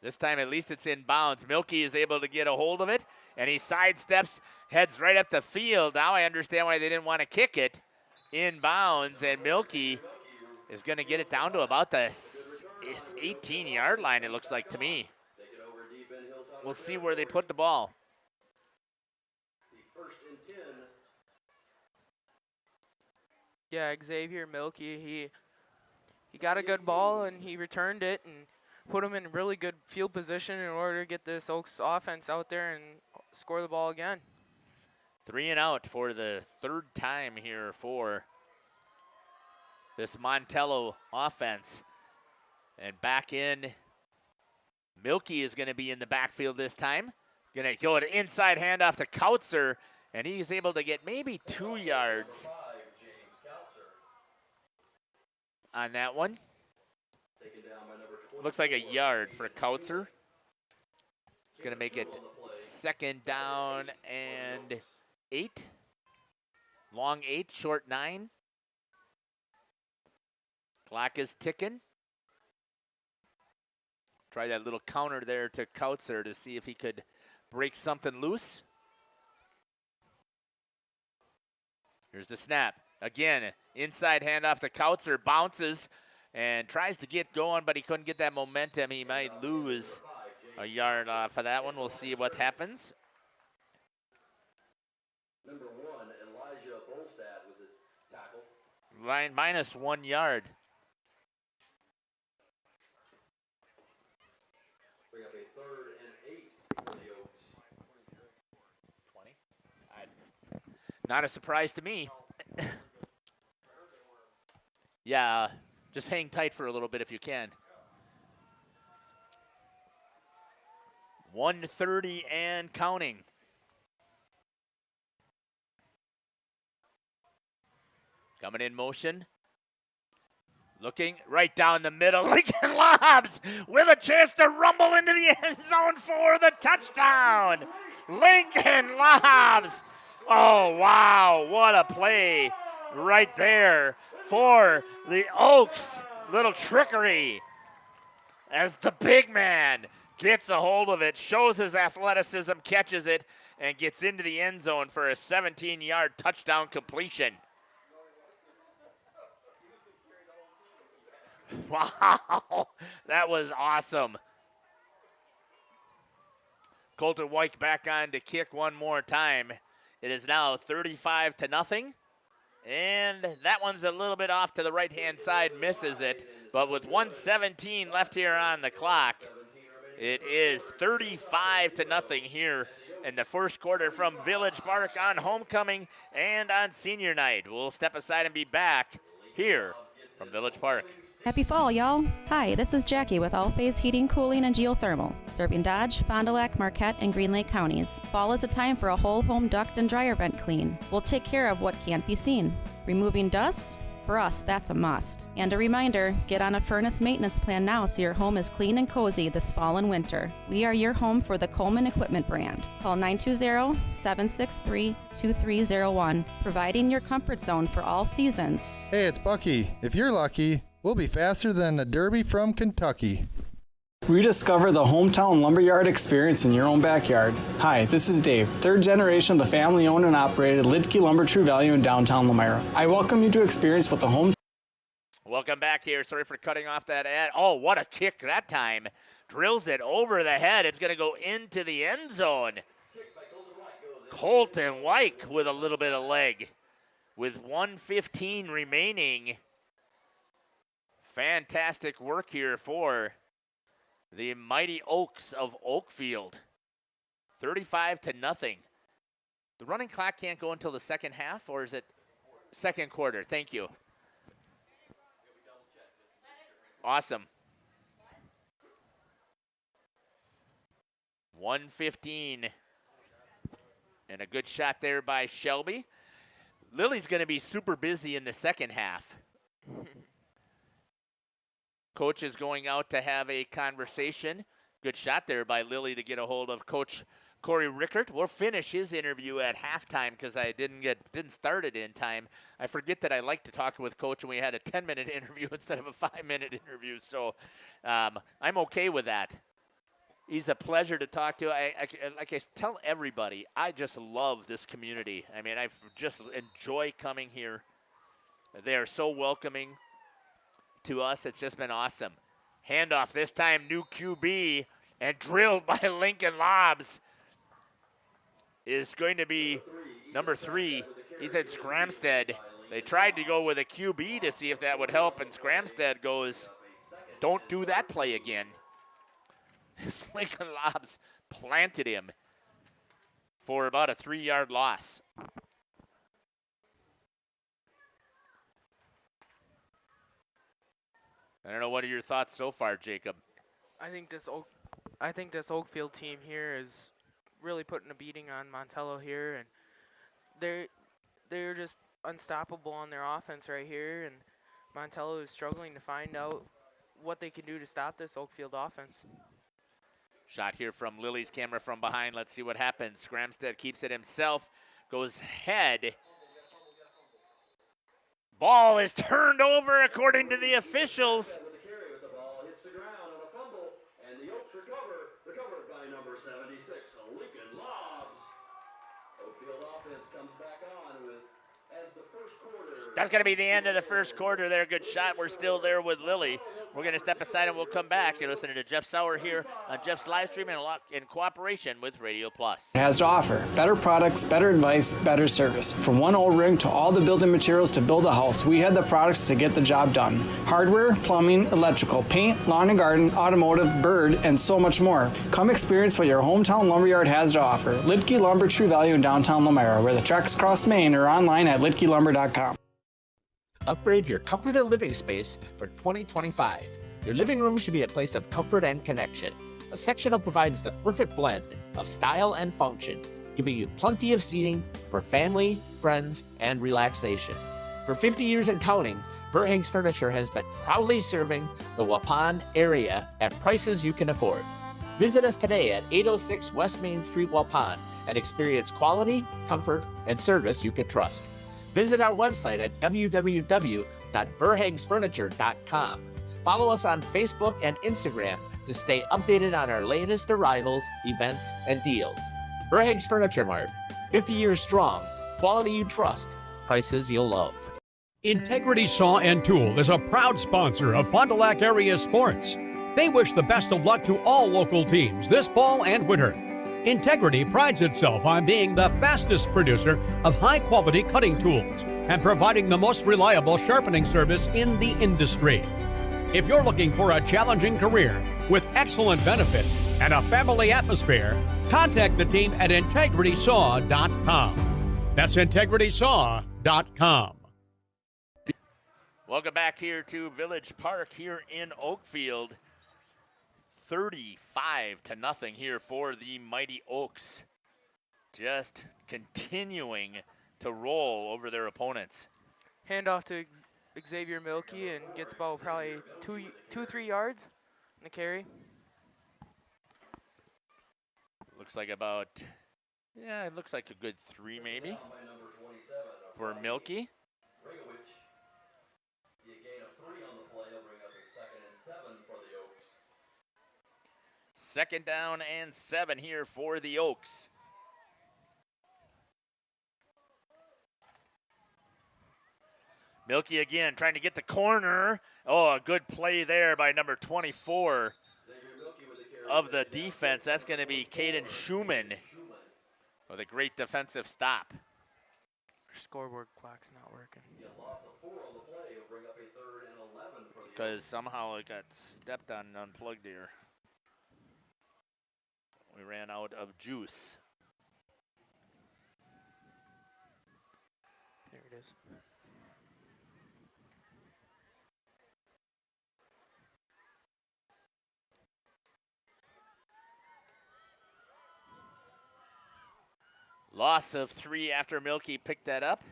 This time, at least it's in bounds. Milky is able to get a hold of it, and he sidesteps, heads right up the field. Now I understand why they didn't want to kick it in bounds, and Milky is going to get it down to about the 18-yard line, it looks like to me. We'll see where they put the ball. Yeah, Xavier Milky, he got a good ball, and he returned it and put him in really good field position in order to get this Oaks offense out there and score the ball again. 3 and out for the third time here for this Montello offense. And back in, Milky is going to be in the backfield this time. Going to go an inside handoff to Kautzer, and he's able to get maybe 2 yards on that one. Looks like a yard for Kautzer. It's going to make it 2nd down and 8. Long 8, short 9. Clock is ticking. Try that little counter there to Kautzer to see if he could break something loose. Here's the snap. Again, inside handoff to Kautzer, bounces and tries to get going, but he couldn't get that momentum. He might lose a yard off of that one. We'll see what happens. Number 1, Elijah Bolstad with the tackle. Line minus 1 yard. Bring up a 3rd and 8 for the Oaks. 20. Not a surprise to me. Yeah, just hang tight for a little bit if you can. 1:30 and counting. Coming in motion. Looking right down the middle. Lincoln Lobs with a chance to rumble into the end zone for the touchdown. Lincoln Lobs. Oh, wow. What a play right there for the Oaks. Little trickery as the big man gets a hold of it, shows his athleticism, catches it, and gets into the end zone for a 17-yard touchdown completion. Wow, that was awesome. Colton White back on to kick one more time. It is now 35-0. And that one's a little bit off to the right-hand side, misses it. But with 1:17 left here on the clock, it is 35-0 here in the first quarter from Village Park on homecoming and on senior night. We'll step aside and be back here from Village Park. Happy fall, y'all. Hi, this is Jackie with All Phase Heating, Cooling, and Geothermal, serving Dodge, Fond du Lac, Marquette, and Green Lake counties. Fall is a time for a whole home duct and dryer vent clean. We'll take care of what can't be seen. Removing dust? For us, that's a must. And a reminder, get on a furnace maintenance plan now so your home is clean and cozy this fall and winter. We are your home for the Coleman Equipment brand. Call 920-763-2301, providing your comfort zone for all seasons. Hey, it's Bucky. If you're lucky, we'll be faster than the Derby from Kentucky. Rediscover the hometown lumberyard experience in your own backyard. Hi, this is Dave, 3rd generation of the family-owned and operated Lidke Lumber True Value in downtown Lamira. I welcome you to experience what the home... Welcome back here. Sorry for cutting off that ad. Oh, what a kick that time. Drills it over the head. It's going to go into the end zone. Colton White with a little bit of leg. with 1:15 remaining. Fantastic work here for the Mighty Oaks of Oakfield. 35-0. The running clock can't go until the second half, or is it second quarter? Thank you. Awesome. 1:15. And a good shot there by Shelby. Lily's going to be super busy in the second half. Coach is going out to have a conversation. Good shot there by Lily to get a hold of Coach Corey Rickert. We'll finish his interview at halftime because I didn't start it in time. I forget that I like to talk with Coach, and we had a 10-minute interview instead of a 5-minute interview. So I'm okay with that. He's a pleasure to talk to. Like I tell everybody, I just love this community. I mean, I just enjoy coming here. They are so welcoming to us. It's just been awesome. Handoff this time, new QB, and drilled by Lincoln Lobbs is going to be number 3, Ethan Scramstead. They tried to go with a QB to see if that would help, and Scramstead goes, don't do that play again. Lincoln Lobbs planted him for about a 3-yard loss. I don't know, what are your thoughts so far, Jacob? I think this Oakfield team here is really putting a beating on Montello here, and they're just unstoppable on their offense right here, and Montello is struggling to find out what they can do to stop this Oakfield offense. Shot here from Lily's camera from behind. Let's see what happens. Scramstead keeps it himself, goes head. Ball is turned over according to the officials. Recovered by number 76, Lincoln Lobbs. Oakfield offense comes back on with as the first quarter. That's going to be the end of the first quarter there. Good shot. We're still there with Lily. We're going to step aside and we'll come back. You're listening to Jeff Sauer here on Jeff's live stream in cooperation with Radio Plus. Has to offer better products, better advice, better service. From one O-ring to all the building materials to build a house, we had the products to get the job done. Hardware, plumbing, electrical, paint, lawn and garden, automotive, bird, and so much more. Come experience what your hometown lumberyard has to offer. Lidke Lumber, True Value in downtown Lamera, where the tracks cross Main, or online at lidkelumber.com. Upgrade your comfortable living space for 2025. Your living room should be a place of comfort and connection. A sectional provides the perfect blend of style and function, giving you plenty of seating for family, friends, and relaxation. For 50 years and counting, Verhaeg's Furniture has been proudly serving the Waupun area at prices you can afford. Visit us today at 806 West Main Street, Waupun, and experience quality, comfort, and service you can trust. Visit our website at www.verhaegsfurniture.com. Follow us on Facebook and Instagram to stay updated on our latest arrivals, events, and deals. Verhaeg's Furniture Mart, 50 years strong, quality you trust, prices you'll love. Integrity Saw and Tool is a proud sponsor of Fond du Lac area sports. They wish the best of luck to all local teams this fall and winter. Integrity prides itself on being the fastest producer of high-quality cutting tools and providing the most reliable sharpening service in the industry. If you're looking for a challenging career with excellent benefits and a family atmosphere, contact the team at integritysaw.com. That's integritysaw.com. Welcome back here to Village Park here in Oakfield. 35-0 here for the Mighty Oaks. Just continuing to roll over their opponents. Handoff to Xavier Milkey and gets about probably 2-3 yards in the carry. Looks like about, it looks like a good 3 maybe for Milkey. Second down and 7 here for the Oaks. Milkey again trying to get the corner. Oh, a good play there by number 24 of the defense. That's going to be Caden Schumann with a great defensive stop. scoreboard clock's not working. Loss of 4 on the play will bring up a 3rd and 11 for the Because somehow it got stepped on and unplugged here. We ran out of juice. There it is. Loss of 3 after Milky picked that up.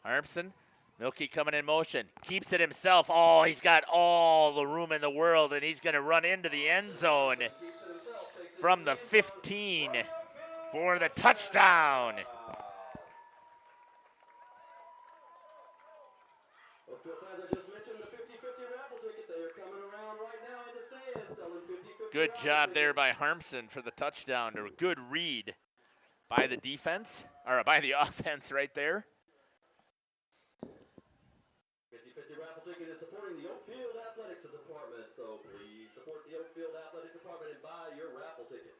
Harmson, Milky coming in motion, keeps it himself. Oh, he's got all the room in the world, and he's going to run into the end zone from the 15 for the touchdown. Oakfield fans, I just mentioned the 50-50 raffle ticket. They are coming around right now in the stands selling 50-50. Good job there by Harmson for the touchdown, or a good read by the defense, or by the offense right there. 50-50 raffle ticket is supporting the Oakfield Athletics Department, so please support the Oakfield Athletic Department and buy your raffle tickets.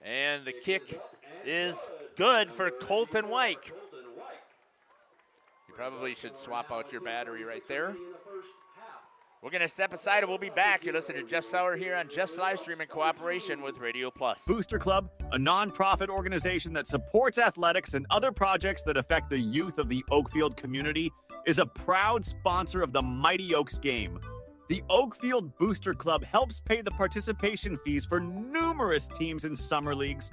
And the kick is good for Colton Wyke. You probably should swap out your battery right there. We're going to step aside and we'll be back. You're listening to Jeff Sauer here on Jeff's Livestream in cooperation with Radio Plus. Booster Club, a nonprofit organization that supports athletics and other projects that affect the youth of the Oakfield community, is a proud sponsor of the Mighty Oaks game. The Oakfield Booster Club helps pay the participation fees for numerous teams in summer leagues,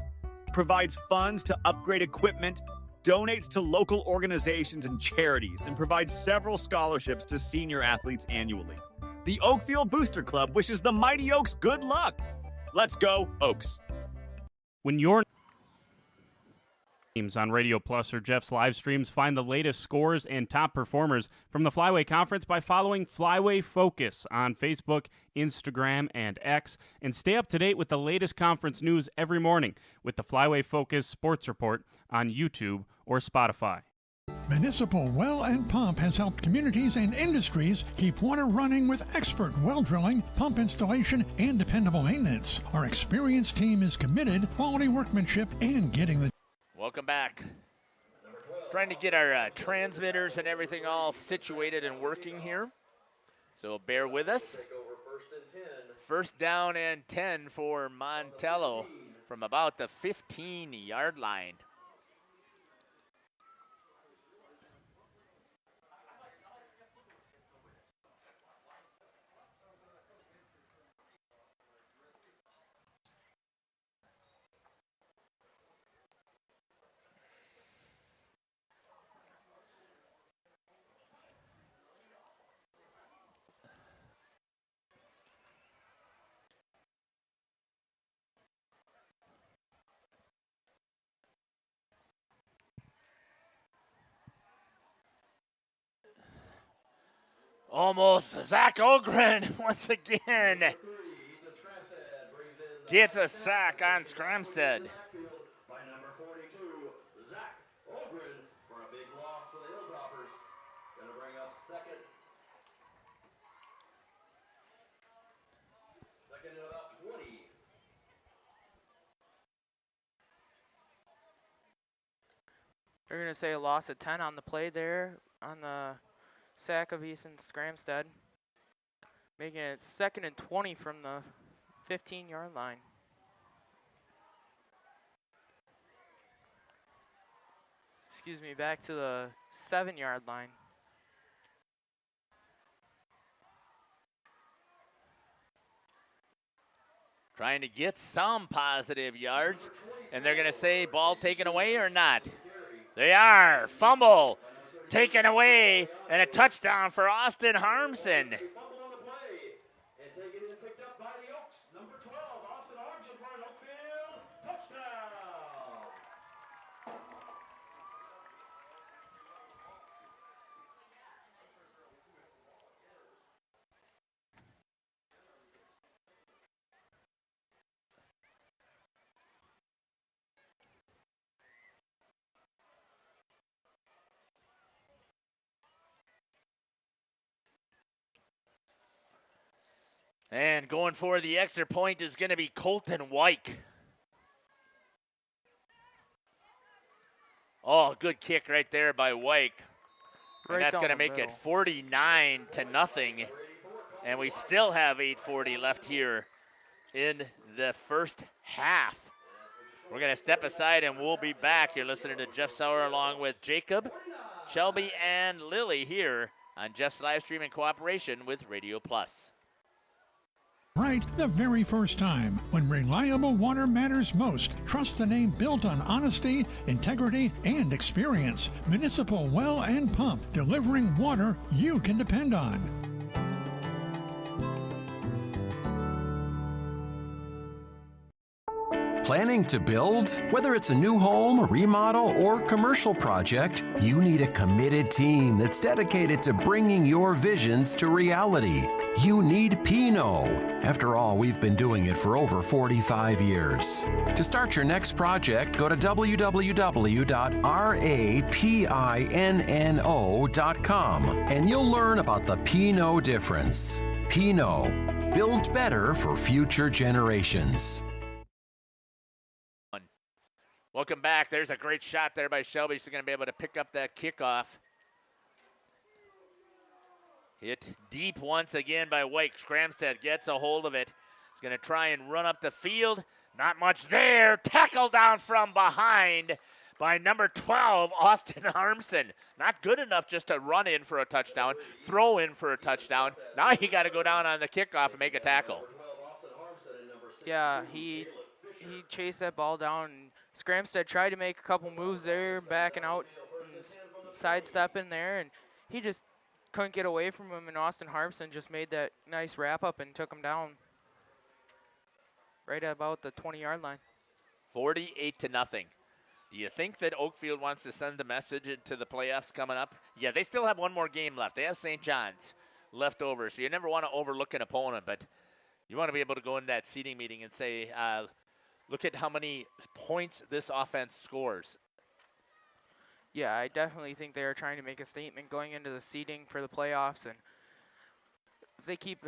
provides funds to upgrade equipment, donates to local organizations and charities, and provides several scholarships to senior athletes annually. The Oakfield Booster Club wishes the Mighty Oaks good luck. Let's go, Oaks. When you're on Radio Plus or Jeff's live streams, find the latest scores and top performers from the Flyway Conference by following Flyway Focus on Facebook, Instagram, and X, and stay up to date with the latest conference news every morning with the Flyway Focus Sports Report on YouTube or Spotify. Municipal Well and Pump has helped communities and industries keep water running with expert well drilling, pump installation, and dependable maintenance. Our experienced team is committed, quality workmanship, and getting the Welcome back. Trying to get our transmitters and everything all situated and working here. So bear with us. First down and 10 for Montello from about the 15-yard line. Almost Zach Ogren once again gets a sack on Scramstead. By number 42, Zach Ogren for a big loss for the Hilltoppers. Going to bring up second and about 20. They're going to say a loss of 10 on the play there on the sack of Ethan Scramstead, making it 2nd and 20 from the 15-yard line. Excuse me, back to the 7-yard line. Trying to get some positive yards, and they're going to say ball taken away or not. They are. Fumble taken away, and a touchdown for Austin Harmson. Fumble on the play, and taken and picked up by the Oaks. Number 12, Austin Harmson for an Oakfield touchdown. And going for the extra point is going to be Colton Wyke. Oh, good kick right there by Wyke. And Right that's down going to the make it middle. 49-0. And we still have 8:40 left here in the first half. We're going to step aside and we'll be back. You're listening to Jeff Sauer along with Jacob, Shelby, and Lily here on Jeff's live stream in cooperation with Radio Plus. Right the very first time. When reliable water matters most, trust the name built on honesty, integrity, and experience. Municipal Well and Pump, delivering water you can depend on. Planning to build? Whether it's a new home, remodel, or commercial project, you need a committed team that's dedicated to bringing your visions to reality. You need Pinot. After all, we've been doing it for over 45 years. To start your next project, go to www.rapinno.com and you'll learn about the Pinot difference. Pinot, build better for future generations. Welcome back. There's a great shot there by Shelby. She's going to be able to pick up that kickoff. Hit deep once again by Wake. Scramstead gets a hold of it. He's going to try and run up the field. Not much there. Tackle down from behind by number 12, Austin Harmson. Not good enough just to run in for a touchdown, throw in for a touchdown. Now you got to go down on the kickoff and make a tackle. Yeah, he chased that ball down. And Scramstead tried to make a couple moves there, backing out and sidestepping there, and he just couldn't get away from him, and Austin Harmson just made that nice wrap-up and took him down right at about the 20-yard line. 48-0. Do you think that Oakfield wants to send a message into the playoffs coming up? Yeah, they still have one more game left. They have St. John's left over, so you never want to overlook an opponent, but you want to be able to go in that seating meeting and say, look at how many points this offense scores. Yeah, I definitely think they are trying to make a statement going into the seeding for the playoffs, and if they keep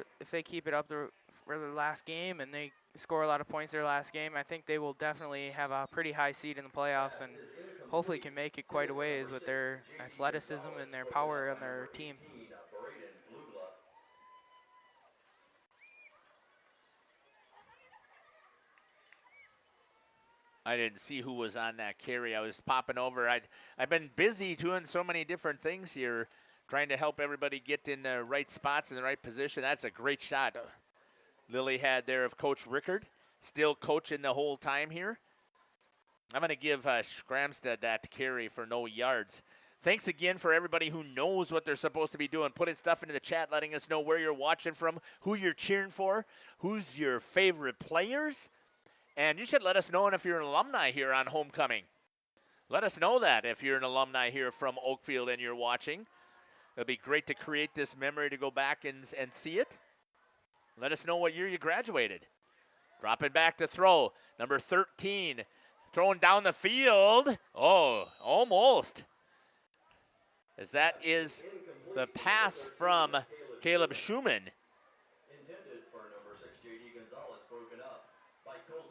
it up for their last game and they score a lot of points their last game, I think they will definitely have a pretty high seed in the playoffs and hopefully can make it quite a ways with their athleticism and their power on their team. I didn't see who was on that carry. I was popping over. I've been busy doing so many different things here, trying to help everybody get in the right spots in the right position. That's a great shot Lily had there of Coach Rickard, still coaching the whole time here. I'm going to give Scramstead that carry for no yards. Thanks again for everybody who knows what they're supposed to be doing. Putting stuff into the chat, letting us know where you're watching from, who you're cheering for, who's your favorite players. And you should let us know if you're an alumni here on Homecoming. Let us know that if you're an alumni here from Oakfield and you're watching. It'll be great to create this memory to go back and see it. Let us know what year you graduated. Dropping back to throw. Number 13, throwing down the field. Oh, almost. As that is the pass from Caleb Schumann.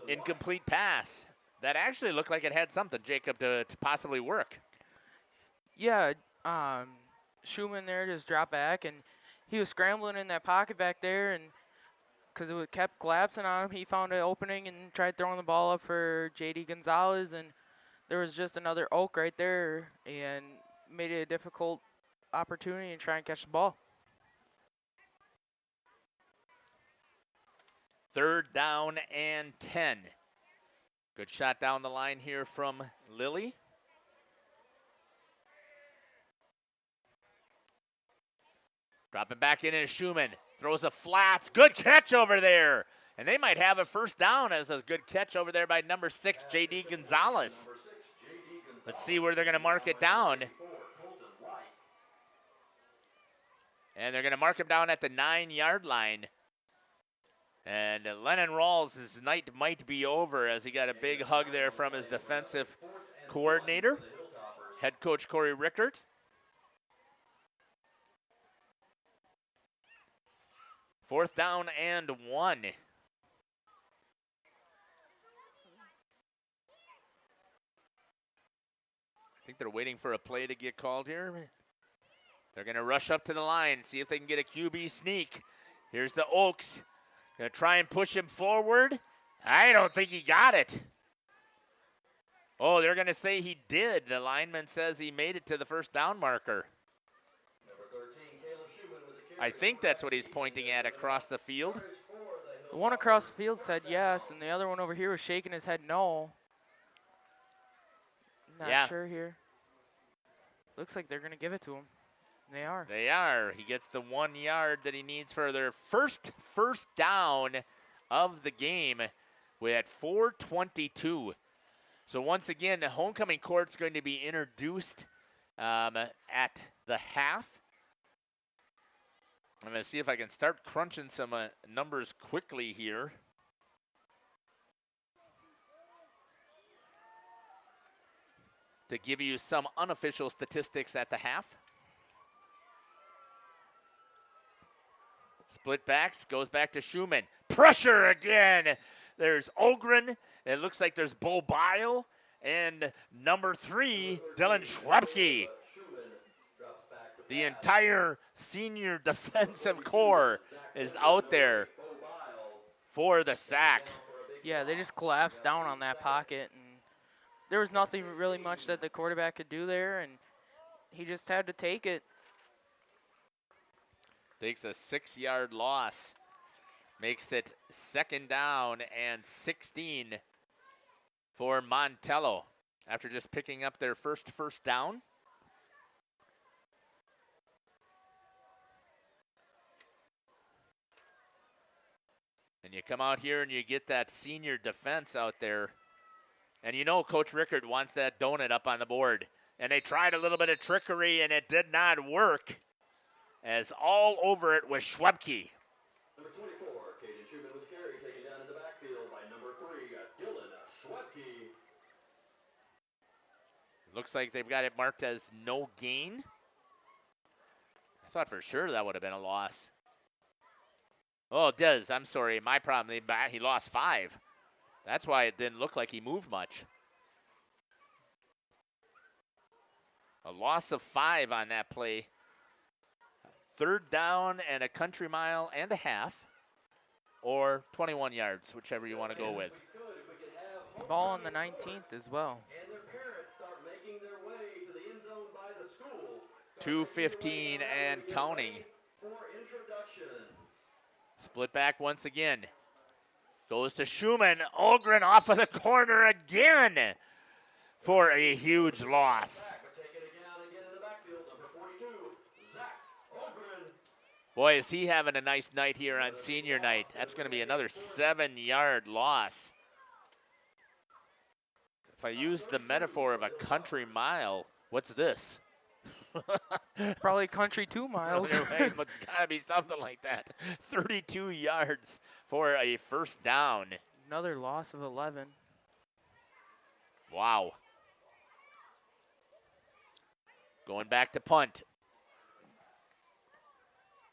Incomplete pass. That actually looked like it had something, Jacob, to possibly work. Yeah, Schumann there just dropped back, and he was scrambling in that pocket back there, and because it kept collapsing on him, he found an opening and tried throwing the ball up for J.D. Gonzalez, and there was just another Oak right there, and made it a difficult opportunity to try and catch the ball. Third down and 10. Good shot down the line here from Lily. Dropping back in is Schumann. Throws the flats. Good catch over there. And they might have a first down as a good catch over there by number 6, J.D. Gonzalez. Let's see where they're going to mark it down. And they're going to mark him down at the 9-yard line. And Lennon Rawls' night might be over as he got a big hug there from his defensive coordinator, head coach Corey Rickard. 4th down and 1. I think they're waiting for a play to get called here. They're going to rush up to the line, see if they can get a QB sneak. Here's the Oaks. Going to try and push him forward. I don't think he got it. Oh, they're going to say he did. The lineman says he made it to the 1st down marker. I think that's what he's pointing at across the field. The one across the field said yes, and the other one over here was shaking his head no. Not sure here. Looks like they're going to give it to him. They are. They are. He gets the 1 yard that he needs for their first down of the game. We're at 4:22. So once again, the homecoming court's going to be introduced at the half. I'm going to see if I can start crunching some numbers quickly here. To give you some unofficial statistics at the half. Split backs, goes back to Schumann. Pressure again. There's Ogren. It looks like there's Bo Bile. And number 3, Dylan Schwebke. The entire senior defensive core is out there for the sack. Yeah, they just collapsed down on that pocket, and there was nothing really much that the quarterback could do there, and he just had to take it. Takes a 6-yard loss. Makes it 2nd down and 16 for Montello after just picking up their first down. And you come out here and you get that senior defense out there. And you know Coach Rickard wants that donut up on the board. And they tried a little bit of trickery and it did not work. As all over it was Schwebke. Number 24, Caden Schumann with the carry, taken down in the backfield by number 3, Dylan Schwebke. Looks like they've got it marked as no gain. I thought for sure that would have been a loss. Oh, it does. I'm sorry. My problem. He lost 5. That's why it didn't look like he moved much. A loss of 5 on that play. 3rd down and a country mile and a half, or 21 yards, whichever you want to go with. Ball on the 19th as well. And their parents start making their way to the end zone by the school. 2:15 and counting. For introductions. Split back once again. Goes to Schumann. Ogren off of the corner again for a huge loss. Boy, is he having a nice night here on senior night. That's going to be another 7-yard loss. If I use the metaphor of a country mile, what's this? Probably country 2 miles. Right, but it's got to be something like that. 32 yards for a 1st down. Another loss of 11. Wow. Going back to punt.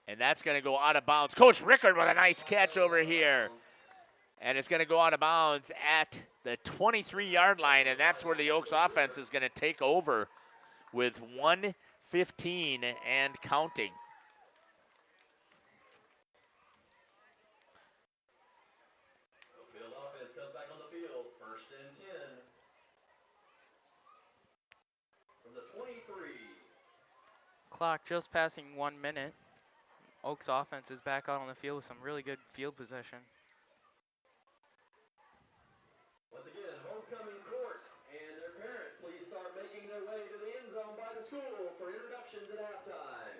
And that's going to go out of bounds. Coach Rickard with a nice catch over here. And it's going to go out of bounds at the 23-yard line, and that's where the Oaks offense is going to take over with 1:15 and counting. Oakfield offense comes back on the field, 1st and 10. From the 23. Clock just passing 1 minute. Oaks offense is back out on the field with some really good field position. Once again, homecoming court and their parents please start making their way to the end zone by the school for introductions at halftime.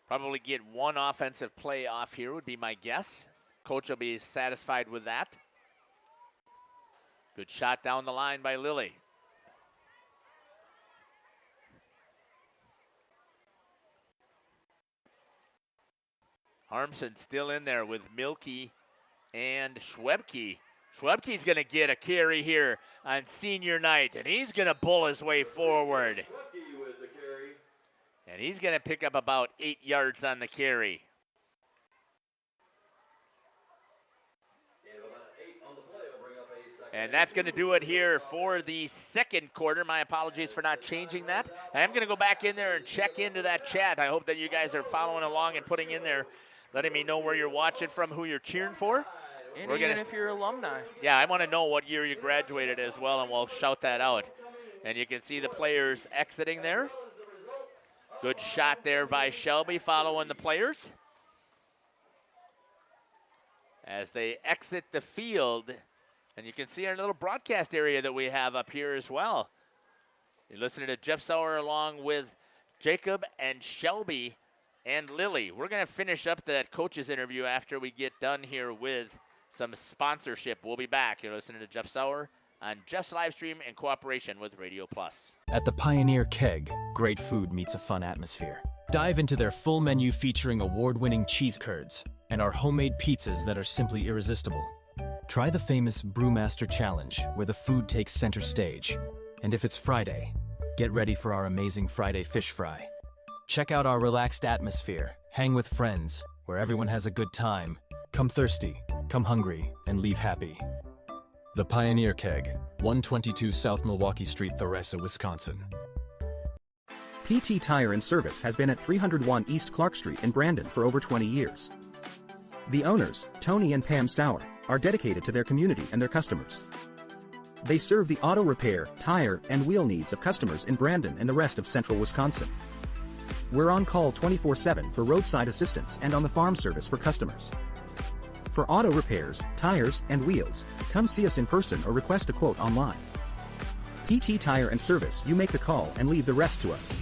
Probably get one offensive play off here would be my guess. Coach will be satisfied with that. Good shot down the line by Lilly. Harmson still in there with Milky and Schwebke. Schwebke's going to get a carry here on senior night, and he's going to bull his way forward. And he's going to pick up about 8 yards on the carry. And that's going to do it here for the second quarter. My apologies for not changing that. I'm going to go back in there and check into that chat. I hope that you guys are following along and putting in there, letting me know where you're watching from, who you're cheering for. And even if you're alumni. Yeah, I want to know what year you graduated as well, and we'll shout that out. And you can see the players exiting there. Good shot there by Shelby following the players. As they exit the field, and you can see our little broadcast area that we have up here as well. You're listening to Jeff Sauer along with Jacob and Shelby and Lily. We're going to finish up that coach's interview after we get done here with some sponsorship. We'll be back. You're listening to Jeff Sauer on Jeff's Livestream in cooperation with Radio Plus. At the Pioneer Keg, great food meets a fun atmosphere. Dive into their full menu featuring award-winning cheese curds and our homemade pizzas that are simply irresistible. Try the famous Brewmaster Challenge, where the food takes center stage. And if it's Friday, get ready for our amazing Friday fish fry. Check out our relaxed atmosphere, hang with friends, where everyone has a good time. Come thirsty, come hungry, and leave happy. The Pioneer Keg, 122 South Milwaukee Street, Theresa, Wisconsin. PT Tire and Service has been at 301 East Clark Street in Brandon for over 20 years. The owners, Tony and Pam Sauer, are dedicated to their community and their customers. They serve the auto repair, tire, and wheel needs of customers in Brandon and the rest of central Wisconsin. We're on call 24/7 for roadside assistance and on the farm service for customers. For auto repairs, tires, and wheels, come see us in person or request a quote online. PT Tire and Service, you make the call and leave the rest to us.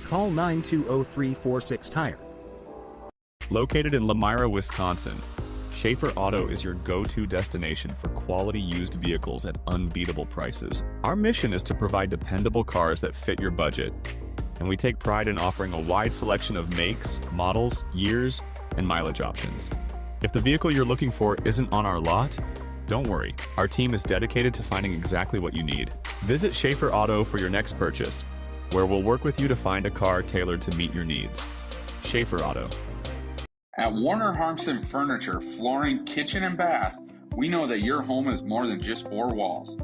Call 920-346-TIRE. Located in Lamira, Wisconsin, Schaefer Auto is your go-to destination for quality used vehicles at unbeatable prices. Our mission is to provide dependable cars that fit your budget, and we take pride in offering a wide selection of makes, models, years, and mileage options. If the vehicle you're looking for isn't on our lot, don't worry. Our team is dedicated to finding exactly what you need. Visit Schaefer Auto for your next purchase, where we'll work with you to find a car tailored to meet your needs. Schaefer Auto. At Warner Harmson Furniture, Flooring, Kitchen, and Bath, we know that your home is more than just four walls.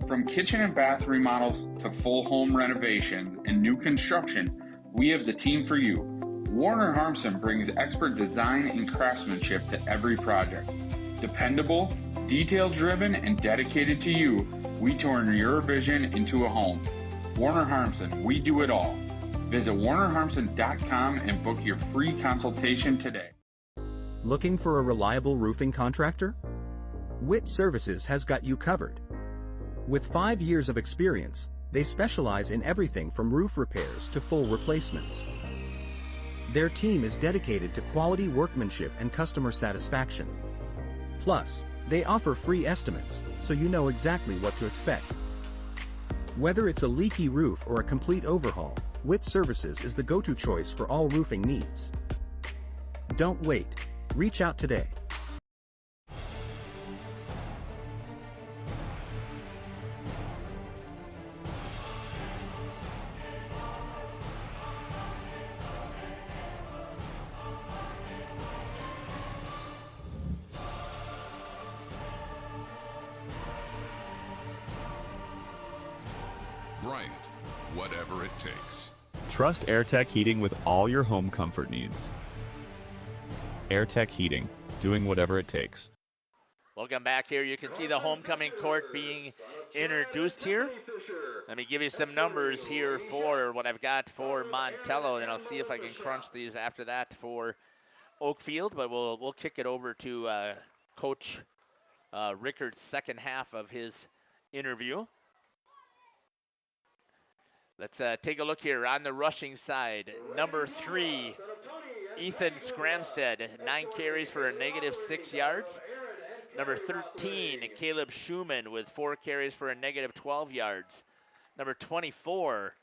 From kitchen and bath remodels to full home renovations and new construction, we have the team for you. Warner Harmson brings expert design and craftsmanship to every project. Dependable, detail-driven, and dedicated to you, we turn your vision into a home. Warner Harmson, we do it all. Visit warnerharmson.com and book your free consultation today. Looking for a reliable roofing contractor? Witt Services has got you covered. With 5 years of experience, they specialize in everything from roof repairs to full replacements. Their team is dedicated to quality workmanship and customer satisfaction. Plus, they offer free estimates, so you know exactly what to expect. Whether it's a leaky roof or a complete overhaul, Witt Services is the go-to choice for all roofing needs. Don't wait. Reach out today. Bryant, whatever it takes. Trust AirTech Heating with all your home comfort needs. AirTech Heating, doing whatever it takes. Welcome back here. You can see the homecoming court being introduced here. Let me give you some numbers here for what I've got for Montello, and then I'll see if I can crunch these after that for Oakfield, but we'll kick it over to Coach Rickard's second half of his interview. Let's take a look here on the rushing side. Number 3, Ethan Scramstead, 9 carries for a -6 yards. Number 13, Caleb Schumann with 4 carries for a -12 yards. Number 24,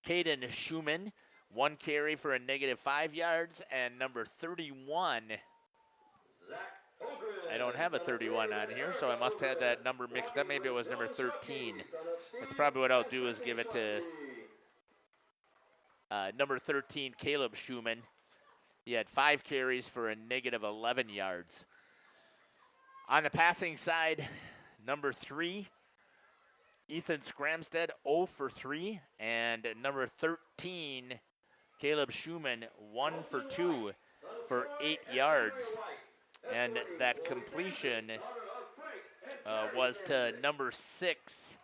Caden Schumann, 1 carry for a -5 yards. And number 31, I don't have a 31 on here, so I must have that number mixed up. Maybe it was number 13. That's probably what I'll do is give it to number 13, Caleb Schumann. He had 5 carries for a negative 11 yards. On the passing side, number 3, Ethan Scramstead, 0 for 3. And number 13, Caleb Schumann, 1 for 2 for 8 yards. And that completion was to number 6,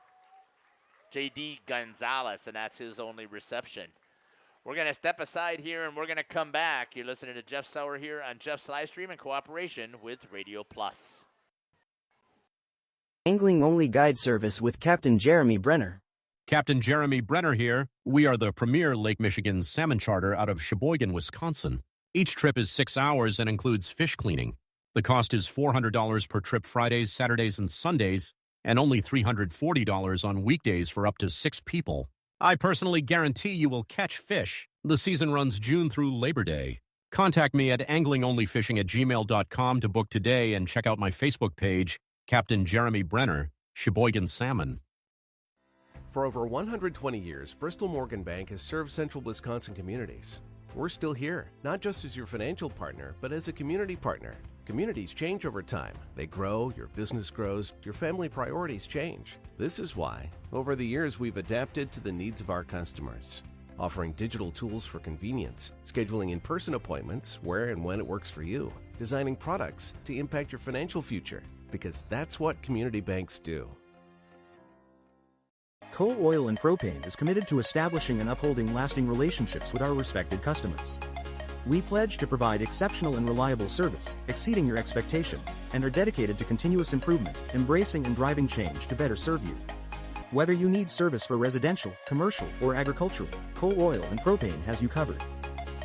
J.D. Gonzalez, and that's his only reception. We're going to step aside here, and we're going to come back. You're listening to Jeff Sauer here on Jeff's Livestream in cooperation with Radio Plus. Angling-only guide service with Captain Jeremy Brenner. Captain Jeremy Brenner here. We are the premier Lake Michigan salmon charter out of Sheboygan, Wisconsin. Each trip is 6 hours and includes fish cleaning. The cost is $400 per trip Fridays, Saturdays, and Sundays, and only $340 on weekdays for up to 6 people. I personally guarantee you will catch fish. The season runs June through Labor Day. Contact me at anglingonlyfishing@gmail.com to book today and check out my Facebook page, Captain Jeremy Brenner, Sheboygan Salmon. For over 120 years, Bristol Morgan Bank has served central Wisconsin communities. We're still here, not just as your financial partner, but as a community partner. Communities change over time. They grow, your business grows, your family priorities change. This is why, over the years, we've adapted to the needs of our customers, offering digital tools for convenience, scheduling in-person appointments where and when it works for you, designing products to impact your financial future, because that's what community banks do. Coal Oil and Propane is committed to establishing and upholding lasting relationships with our respected customers. We pledge to provide exceptional and reliable service, exceeding your expectations, and are dedicated to continuous improvement, embracing and driving change to better serve you. Whether you need service for residential, commercial, or agricultural, Coal Oil and Propane has you covered.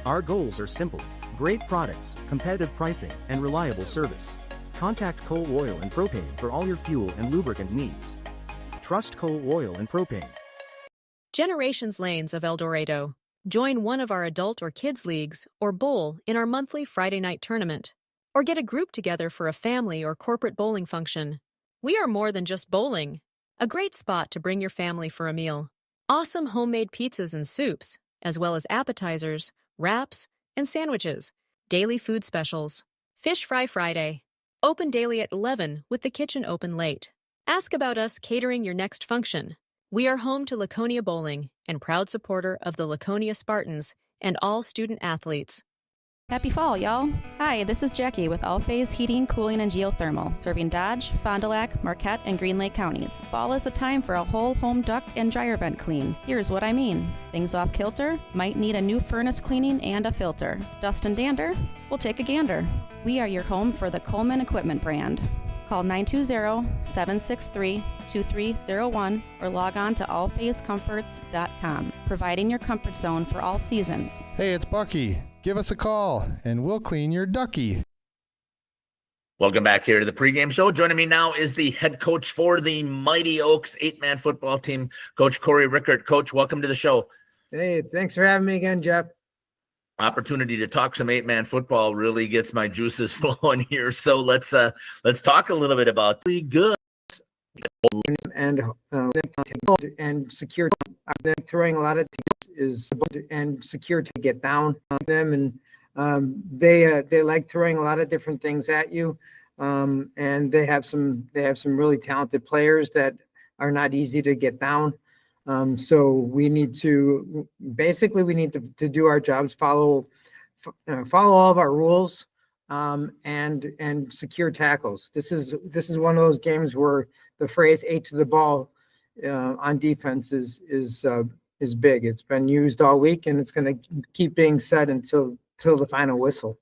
Our goals are simple: great products, competitive pricing, and reliable service. Contact Coal Oil and Propane for all your fuel and lubricant needs. Trust Coal Oil and Propane. Generations Lanes of El Dorado. Join one of our adult or kids leagues or bowl in our monthly Friday night tournament. Or get a group together for a family or corporate bowling function. We are more than just bowling. A great spot to bring your family for a meal. Awesome homemade pizzas and soups, as well as appetizers, wraps, and sandwiches. Daily food specials. Fish Fry Friday. Open daily at 11 with the kitchen open late. Ask about us catering your next function. We are home to Laconia Bowling and proud supporter of the Laconia Spartans and all student athletes. Happy fall, y'all. Hi, this is Jackie with All Phase Heating, Cooling, and Geothermal, serving Dodge, Fond du Lac, Marquette, and Green Lake counties. Fall is a time for a whole home duct and dryer vent clean. Here's what I mean. Things off kilter, might need a new furnace cleaning and a filter. Dust and dander? We'll take a gander. We are your home for the Coleman Equipment brand. Call 920-763-2301 or log on to allphasecomforts.com, providing your comfort zone for all seasons. Hey, it's Bucky. Give us a call, and we'll clean your ducky. Welcome back here to the pregame show. Joining me now is the head coach for the Mighty Oaks 8-man football team, Coach Corey Rickert. Coach, welcome to the show. Hey, thanks for having me again, Jeff. Opportunity to talk some 8-man football really gets my juices flowing here. So let's talk a little bit about the good and secure. They're throwing a lot of is and secure to get down on them, and they like throwing a lot of different things at you, and they have some really talented players that are not easy to get down. So we need to do our jobs, follow all of our rules, and secure tackles. This is one of those games where the phrase "8 to the ball" on defense is big. It's been used all week, and it's going to keep being said until the final whistle.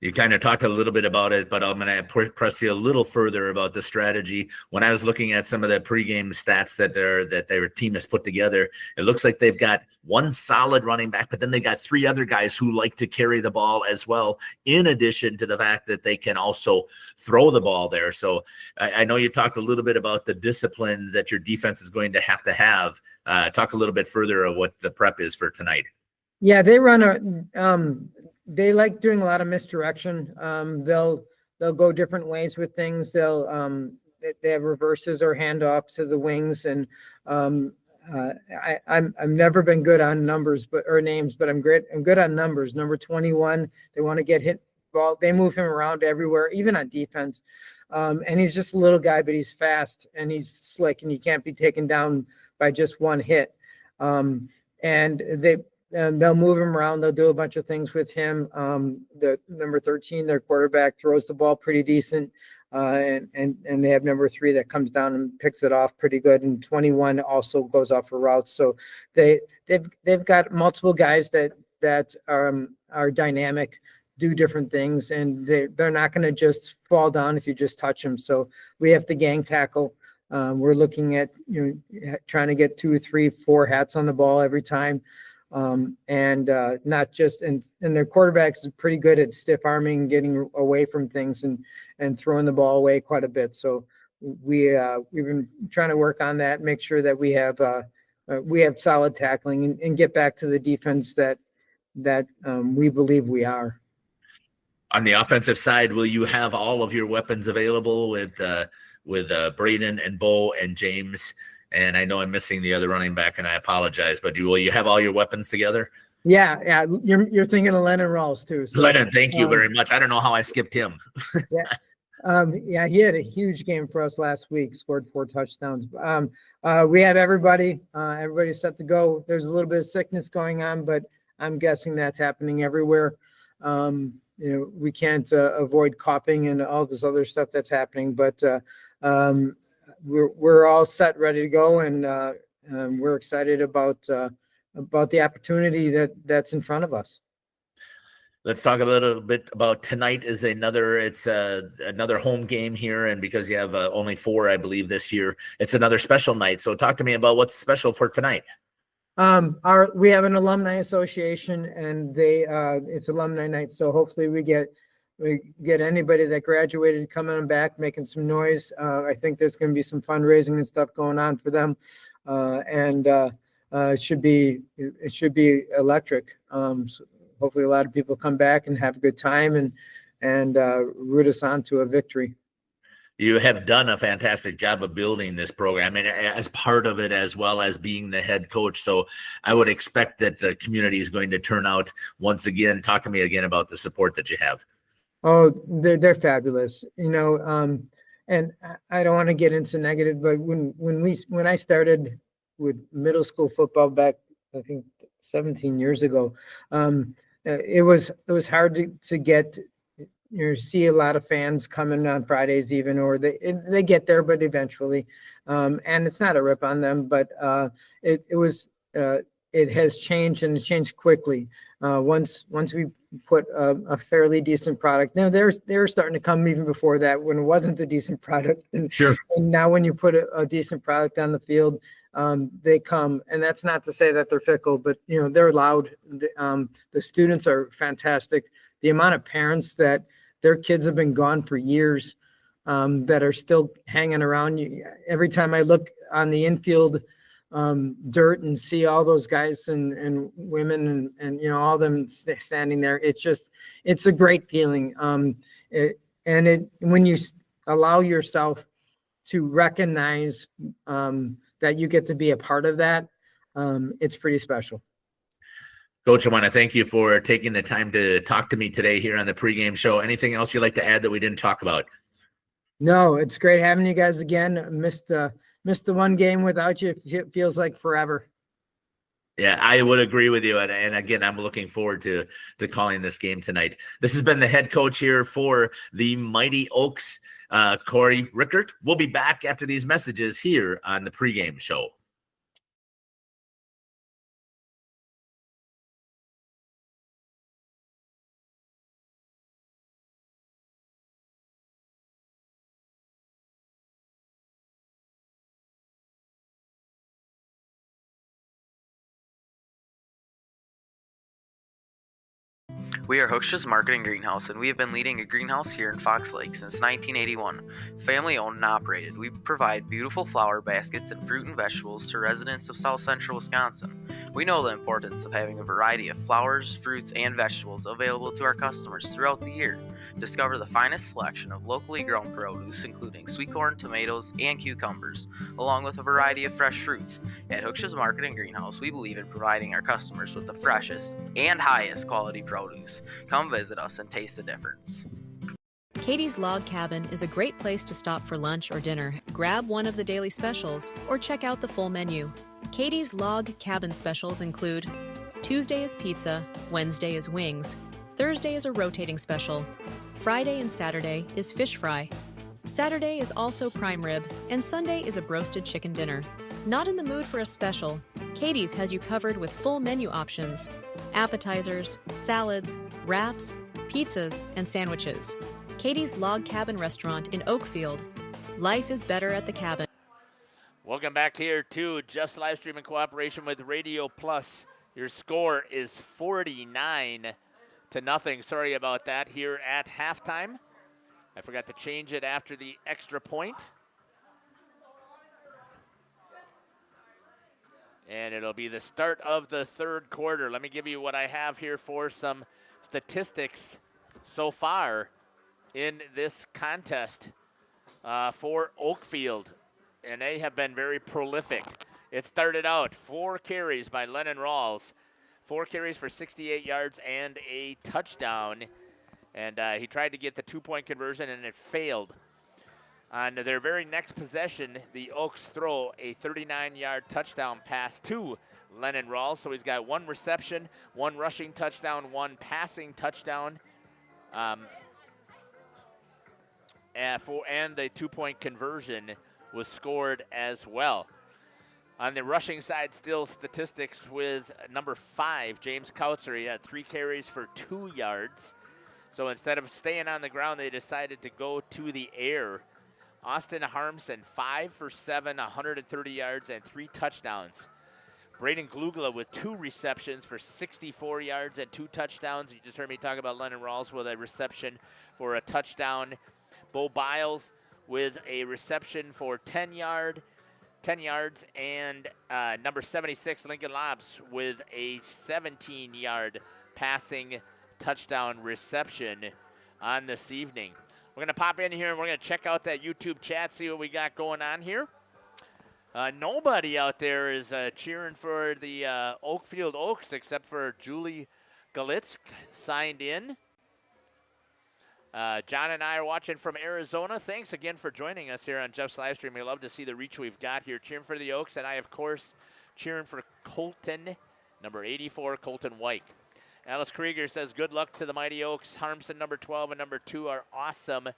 You kind of talked a little bit about it, but I'm going to press you a little further about the strategy. When I was looking at some of the pregame stats that their team has put together, it looks like they've got one solid running back, but then they got 3 other guys who like to carry the ball as well, in addition to the fact that they can also throw the ball there. So I know you talked a little bit about the discipline that your defense is going to have. Talk a little bit further of what the prep is for tonight. Yeah, they run they like doing a lot of misdirection. They'll go different ways with things. They have reverses or handoffs to the wings, and I've never been good on numbers or names, but I'm great. I'm good on numbers. Number 21. They want to get hit ball. They move him around everywhere, even on defense. And he's just a little guy, but he's fast and he's slick, and he can't be taken down by just one hit. And they'll move him around. They'll do a bunch of things with him. The number 13, their quarterback, throws the ball pretty decent. And they have number 3 that comes down and picks it off pretty good. And 21 also goes off for routes. So they've got multiple guys that are dynamic, do different things, and they're not going to just fall down if you just touch them. So we have to gang tackle. We're looking at trying to get 2, 3, 4 hats on the ball every time. And not just and their quarterbacks is pretty good at stiff arming, getting away from things and throwing the ball away quite a bit. So we've been trying to work on that, make sure that we have solid tackling and get back to the defense that we believe we are. On the offensive side, will you have all of your weapons available with Braden and Bo and James? And I know I'm missing the other running back, and I apologize, but will you have all your weapons together? Yeah. You're thinking of Lennon Rawls too. So, Lennon, thank you very much. I don't know how I skipped him. Yeah. He had a huge game for us last week, scored 4 touchdowns. We have everybody. Everybody's set to go. There's a little bit of sickness going on, but I'm guessing that's happening everywhere. We can't avoid coughing and all this other stuff that's happening, but we're all set, ready to go, and we're excited about the opportunity that's in front of us. Let's talk a little bit about tonight. It's another home game here, and because you have only 4, I believe, this year, it's another special night. So talk to me about what's special for tonight. We have an alumni association, and it's alumni night. So hopefully we get anybody that graduated coming back, making some noise. I think there's going to be some fundraising and stuff going on for them. It should be electric. So hopefully a lot of people come back and have a good time and root us on to a victory. You have done a fantastic job of building this program, and as part of it, as well as being the head coach. So I would expect that the community is going to turn out once again. Talk to me again about the support that you have. Oh, they're fabulous, and I don't want to get into negative, but when I started with middle school football back, I think 17 years ago, it was hard to get. See a lot of fans coming on Fridays even, or they get there, but eventually, and it's not a rip on them, but it has changed, and it changed quickly. Once we put a fairly decent product. Now they're starting to come even before that when it wasn't a decent product. And, sure. And now when you put a decent product on the field, they come, and that's not to say that they're fickle, but they're loud. The students are fantastic. The amount of parents that their kids have been gone for years, that are still hanging around. Every time I look on the infield dirt and see all those guys and women and all them standing there, it's a great feeling. When you allow yourself to recognize that you get to be a part of that, it's pretty special. Coach, I want to thank you for taking the time to talk to me today here on the pregame show. Anything else you'd like to add that we didn't talk about? No, it's great having you guys again. Missed the one game without you. It feels like forever. Yeah, I would agree with you. And again, I'm looking forward to calling this game tonight. This has been the head coach here for the Mighty Oaks, Corey Rickert. We'll be back after these messages here on the pregame show. We are Hosha's Marketing Greenhouse, and we have been leading a greenhouse here in Fox Lake since 1981. Family owned and operated, we provide beautiful flower baskets and fruit and vegetables to residents of South Central Wisconsin. We know the importance of having a variety of flowers, fruits, and vegetables available to our customers throughout the year. Discover the finest selection of locally grown produce, including sweet corn, tomatoes, and cucumbers, along with a variety of fresh fruits. At Hooksha's Market and Greenhouse, we believe in providing our customers with the freshest and highest quality produce. Come visit us and taste the difference. Katie's Log Cabin is a great place to stop for lunch or dinner, grab one of the daily specials, or check out the full menu. Katie's Log Cabin specials include Tuesday is pizza, Wednesday is wings, Thursday is a rotating special, Friday and Saturday is fish fry, Saturday is also prime rib, and Sunday is a broasted chicken dinner. Not in the mood for a special? Katie's has you covered with full menu options, appetizers, salads, wraps, pizzas, and sandwiches. Katie's Log Cabin Restaurant in Oakfield. Life is better at the cabin. Welcome back here to Jeff's live stream in cooperation with Radio Plus. Your score is 49-0. Sorry about that here at halftime. I forgot to change it after the extra point. And it'll be the start of the third quarter. Let me give you what I have here for some statistics so far in this contest for Oakfield. And they have been very prolific. It started out 4 carries by Lennon Rawls, 4 carries for 68 yards and a touchdown. And he tried to get the 2-point conversion, and it failed. On their very next possession, the Oaks throw a 39-yard touchdown pass to Lennon Rawls. So he's got 1 reception, 1 rushing touchdown, 1 passing touchdown. And the 2-point conversion was scored as well. On the rushing side, still statistics with number 5, James Kautzer. He had 3 carries for 2 yards. So instead of staying on the ground, they decided to go to the air. Austin Harmson, 5 for 7, 130 yards and 3 touchdowns. Braden Glugla with 2 receptions for 64 yards and 2 touchdowns. You just heard me talk about Lennon Rawls with a reception for a touchdown. Bo Biles with a reception for 10 yards, and number 76, Lincoln Lobs, with a 17-yard passing touchdown reception on this evening. We're going to pop in here and we're going to check out that YouTube chat, see what we got going on here. Nobody out there is cheering for the Oakfield Oaks except for Julie Galitz signed in. John and I are watching from Arizona. Thanks again for joining us here on Jeff's live stream. We love to see the reach we've got here. Cheering for the Oaks, and I, of course, cheering for Colton, number 84, Colton White. Alice Krieger says, good luck to the Mighty Oaks. Harmson, number 12, and number 2 are awesome.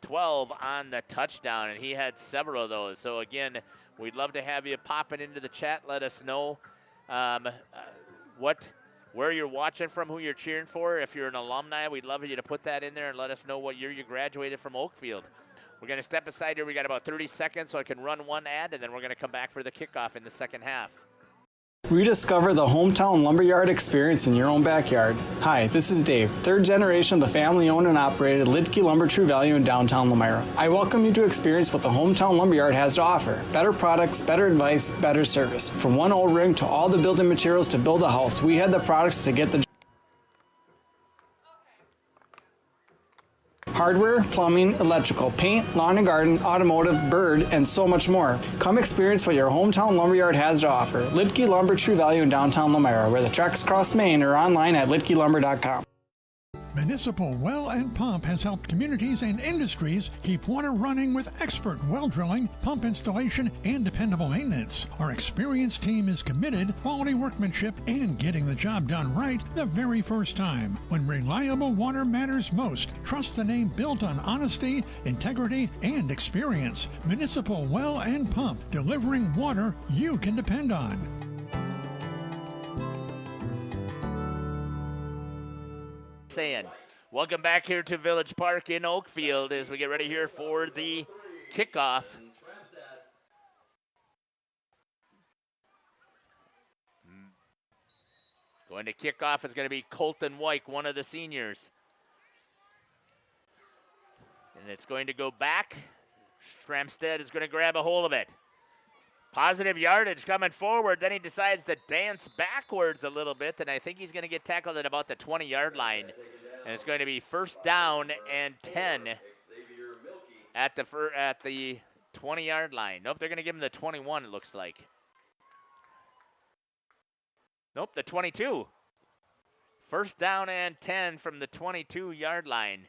12 on the touchdown, and he had several of those. So, again, we'd love to have you popping into the chat. Let us know where you're watching from, who you're cheering for. If you're an alumni, we'd love you to put that in there and let us know what year you graduated from Oakfield. We're going to step aside here. We got about 30 seconds, so I can run one ad, and then we're going to come back for the kickoff in the second half. Rediscover the hometown lumberyard experience in your own backyard. Hi, this is Dave, 3rd generation of the family-owned and operated Lidke Lumber True Value in downtown Lamira. I welcome you to experience what the hometown lumberyard has to offer. Better products, better advice, better service. From one old ring to all the building materials to build a house, we had the products to get the hardware, plumbing, electrical, paint, lawn and garden, automotive, bird, and so much more. Come experience what your hometown lumberyard has to offer. Lidke Lumber True Value in downtown Lamira, where the tracks cross Main, or online at lidkelumber.com. Municipal Well and Pump has helped communities and industries keep water running with expert well drilling, pump installation, and dependable maintenance. Our experienced team is committed, quality workmanship, and getting the job done right the very first time. When reliable water matters most, trust the name built on honesty, integrity, and experience. Municipal Well and Pump, delivering water you can depend on. Welcome back here to Village Park in Oakfield as we get ready here for the kickoff. Going to kick off is going to be Colton White, one of the seniors. And it's going to go back. Stramstead is going to grab a hold of it. Positive yardage coming forward. Then he decides to dance backwards a little bit, and I think he's going to get tackled at about the 20-yard line. And it's going to be first down and 10 at the 20-yard line. Nope, they're going to give him the 21, it looks like. Nope, the 22. First down and 10 from the 22-yard line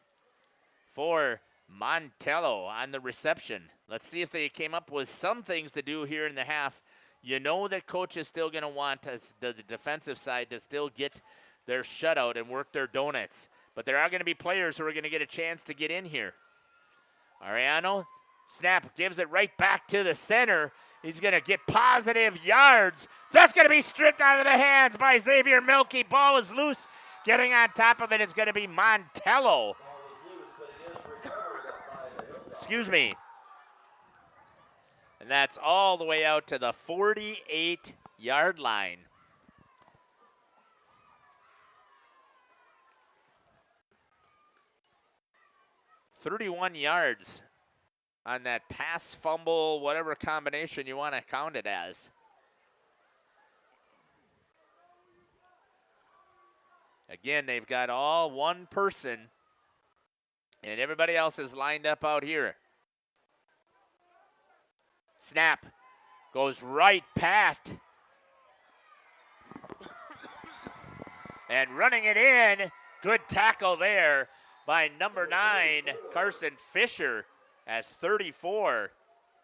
for Montello on the reception. Let's see if they came up with some things to do here in the half. You know that coach is still going to want the defensive side to still get their shutout and work their donuts. But there are going to be players who are going to get a chance to get in here. Ariano, snap, gives it right back to the center. He's going to get positive yards. That's going to be stripped out of the hands by Xavier Milky. Ball is loose. Getting on top of it is going to be Montello. Excuse me. And that's all the way out to the 48-yard line. $31 yards on that pass, fumble, whatever combination you want to count it as. Again, they've got all one person, and everybody else is lined up out here. Snap goes right past. And running it in, good tackle there by number 9, Carson Fisher, as 34.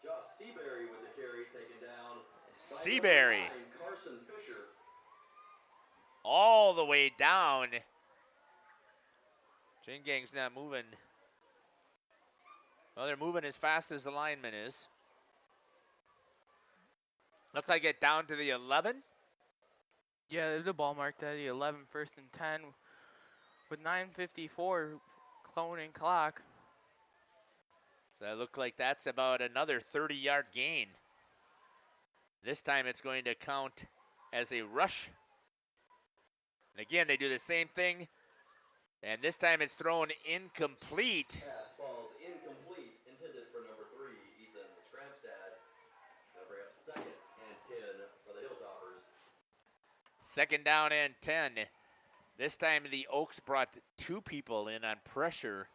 Josh Seabury with the carry taken down. Seabury. Carson Fisher. All the way down. Chain gang's not moving. Well, they're moving as fast as the lineman is. Looks like it down to the 11. Yeah, the ball marked at the 11, first and 10 with 9:54 cloning clock. So it looked like that's about another 30-yard gain. This time it's going to count as a rush. And again, they do the same thing. And this time it's thrown incomplete. Pass falls incomplete, intended for number 3, Ethan Scramstad. Now bring up second and 10 for the Hilltoppers. Second down and 10. This time the Oaks brought 2 people in on pressure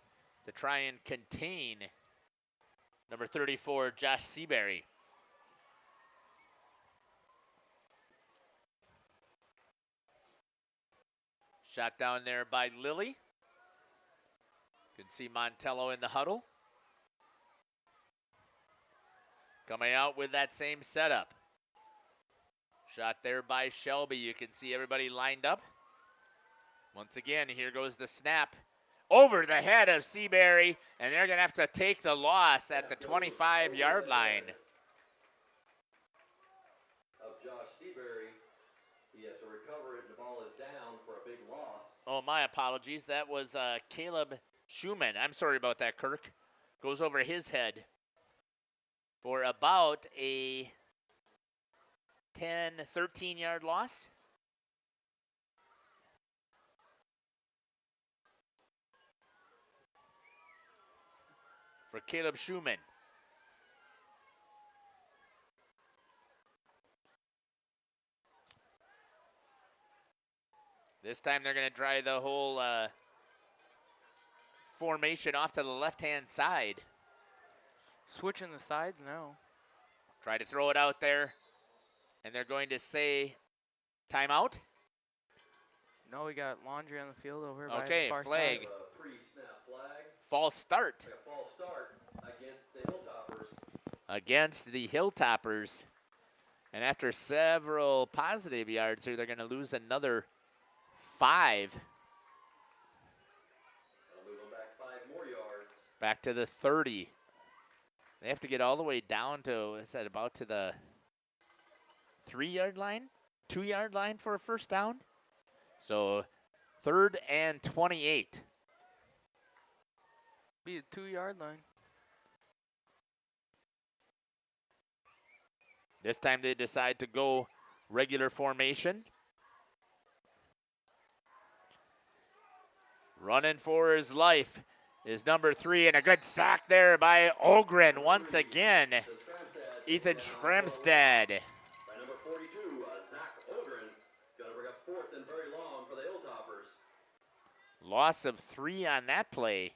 to try and contain number 34, Josh Seabury. Shot down there by Lilly. You can see Montello in the huddle. Coming out with that same setup. Shot there by Shelby. You can see everybody lined up. Once again, here goes the snap. Over the head of Seabury, and they're going to have to take the loss at the 25-yard line. Of Josh Seabury. He has to recover it, and the ball is down for a big loss. Oh, my apologies. That was Caleb Schumann. I'm sorry about that, Kirk. Goes over his head for about a 10, 13-yard loss. For Caleb Schumann. This time they're going to try the whole formation off to the left-hand side. Switching the sides now. Try to throw it out there, and they're going to say timeout. No, we got laundry on the field over okay, by the far flag. side. Pre-snap flag. False start. A false start against the Hilltoppers. Against the Hilltoppers. And after several positive yards here, they're going to lose another 5. They'll move them back 5 more yards. Back to the 30. They have to get all the way down to, is that about to the 3-yard line? 2-yard line for a first down? So 3rd and 28. Be a 2-yard line. This time they decide to go regular formation. Running for his life is number 3, and a good sack there by Ogren once again. Ethan Schremstad. By number 42, Zach Ogren. Gonna bring up 4th and very long for the Hilltoppers. Loss of 3 on that play.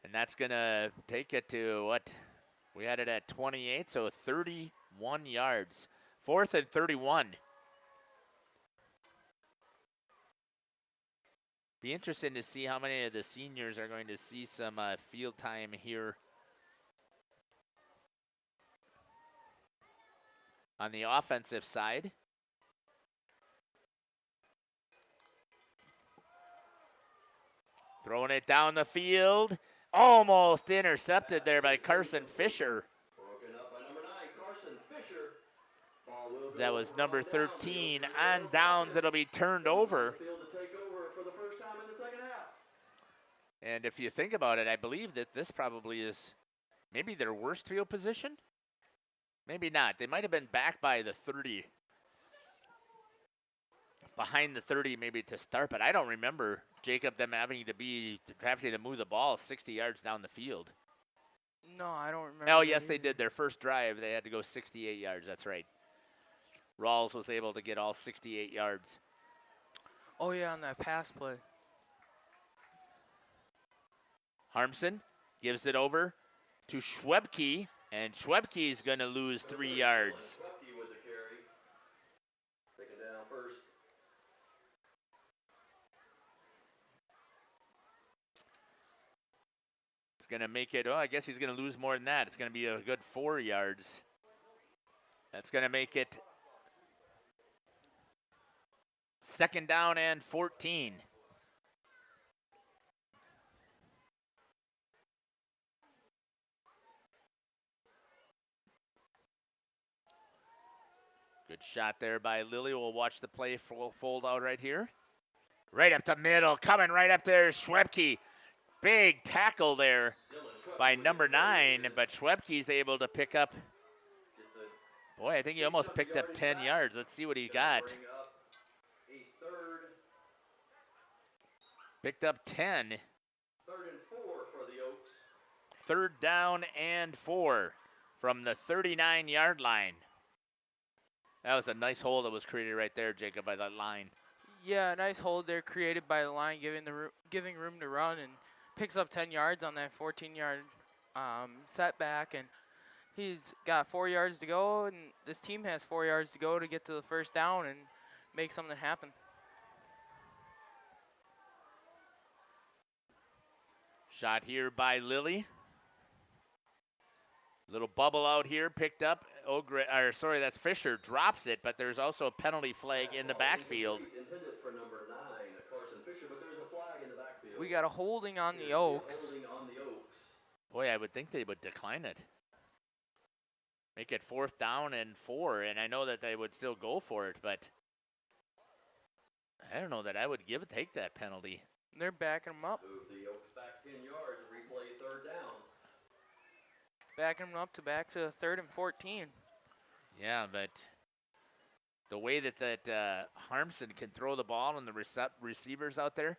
And that's going to take it to what? We had it at 28, so 31 yards. 4th and 31. Be interesting to see how many of the seniors are going to see some field time here on the offensive side. Throwing it down the field. Almost intercepted there by Carson Fisher. Broken up by number 9, Carson Fisher. Ball will That go was number down. 13. On downs, it'll be turned over. Field to take over for the first time in the second half. And if you think about it, I believe that this probably is maybe their worst field position. Maybe not. They might have been back by the 30. Behind the 30 maybe to start, but I don't remember, Jacob, them having to move the ball 60 yards down the field. No, I don't remember. Oh, yes, they did. Their first drive, they had to go 68 yards. That's right. Rawls was able to get all 68 yards. Oh, yeah, on that pass play. Harmson gives it over to Schwebke, and Schwebke's going to lose 3 yards. Schwebke with the carry. Taken down first. It's going to make it, I guess he's going to lose more than that. It's going to be a good 4 yards. That's going to make it 2nd down and 14. Good shot there by Lilly. We'll watch the play fold out right here. Right up the middle, coming right up there, Schwebke. Big tackle there by number 9, but Schwebke's able to pick up. Boy, I think he almost picked up 10 yards. Let's see what he got. Picked up 10. 3rd and 4 for the Oaks. 3rd down and 4 from the 39-yard line. That was a nice hole that was created right there, Jacob, by that line. Yeah, nice hold there created by the line, giving room to run, and picks up 10 yards on that 14-yard setback, and he's got 4 yards to go, and this team has 4 yards to go to get to the 1st down and make something happen. Shot here by Lilly. Little bubble out here, picked up. That's Fisher, drops it, but there's also a penalty flag in the backfield. Intended for number 9, Carson Fisher, but there's a flag in the backfield. We got a holding on the Oaks. Holding on the Oaks. Boy, I would think they would decline it. Make it 4th down and 4, and I know that they would still go for it, but I don't know that I would take that penalty. They're backing them up. Move the Oaks back 10 yards, replay 3rd down. Backing them up to 3rd and 14. Yeah, but the way that Harmson can throw the ball and the receivers out there,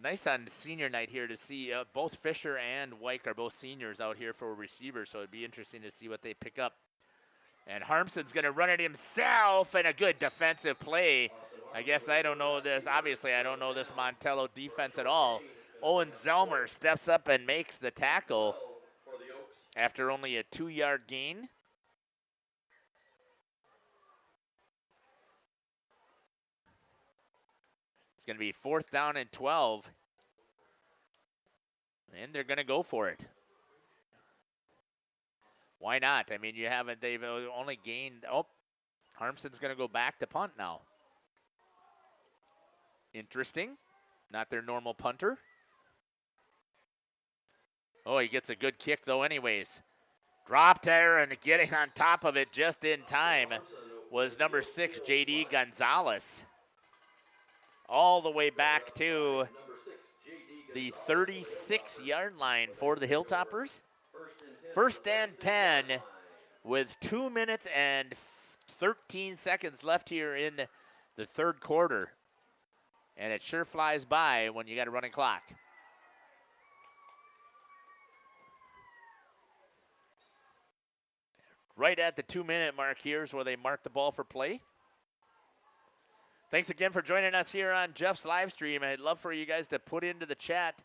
nice on senior night here to see both Fisher and Wyke are both seniors out here for receivers, so it'd be interesting to see what they pick up. And Harmson's going to run it himself, and a good defensive play. I guess I don't know this. Obviously, I don't know this Montello defense at all. Owen Zelmer steps up and makes the tackle after only a 2-yard gain. It's going to be 4th down and 12. And they're going to go for it. Why not? I mean, they've only gained, Harmson's going to go back to punt now. Interesting. Not their normal punter. Oh, he gets a good kick, though, anyways. Dropped there, and getting on top of it just in time was number 6, J.D. Gonzalez. All the way back to the 36-yard line for the Hilltoppers. 1st and 10 with 2 minutes and 13 seconds left here in the 3rd quarter. And it sure flies by when you got a running clock. right at the 2-minute mark here is where they mark the ball for play. Thanks again for joining us here on Jeff's live stream. I'd love for you guys to put into the chat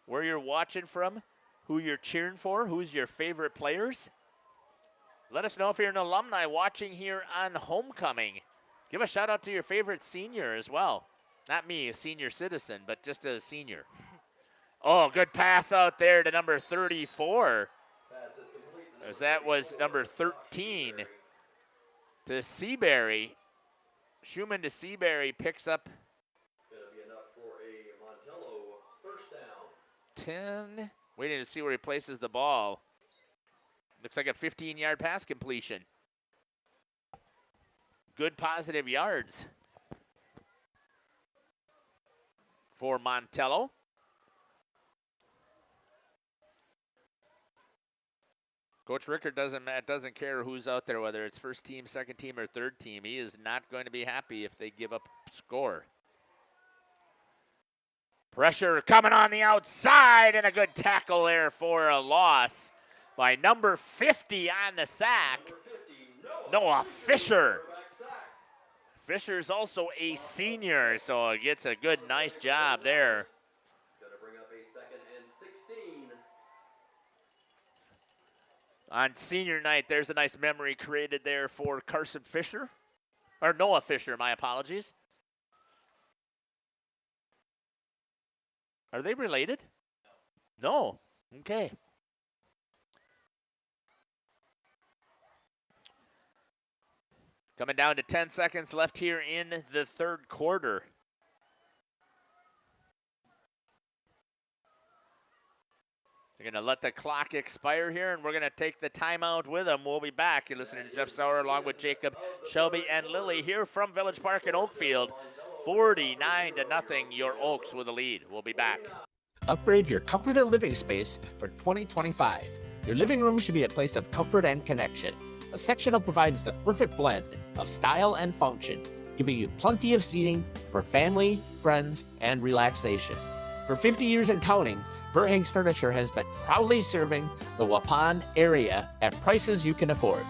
where you're watching from, who you're cheering for, who's your favorite players. Let us know if you're an alumni watching here on Homecoming. Give a shout out to your favorite senior as well. Not me, a senior citizen, but just a senior. Oh, good pass out there to number 34. As that was number 13 to Seabury. Schumann to Seabury picks up Gonna be enough for a Montello first down. 10. Waiting to see where he places the ball. Looks like a 15-yard pass completion. Good positive yards for Montello. Coach Rickard doesn't care who's out there, whether it's first team, second team, or third team. He is not going to be happy if they give up score. Pressure coming on the outside, and a good tackle there for a loss by number 50 on the sack, Noah Fisher. Fisher's also a senior, so it gets a good, nice job there. Gonna bring up a 2nd and 16. On senior night, there's a nice memory created there for Carson Fisher, or Noah Fisher, my apologies. Are they related? No. Okay. Coming down to 10 seconds left here in the third quarter. They're going to let the clock expire here, and we're going to take the timeout with them. We'll be back. You're listening to Jeff Sauer along with Jacob, Shelby, and Lily here from Village Park in Oakfield. 49-0, your Oaks with a lead. We'll be back. Upgrade your comfort and living space for 2025. Your living room should be a place of comfort and connection. A sectional provides the perfect blend of style and function, giving you plenty of seating for family, friends, and relaxation. For 50 years and counting, Verhaeg's Furniture has been proudly serving the Waupun area at prices you can afford.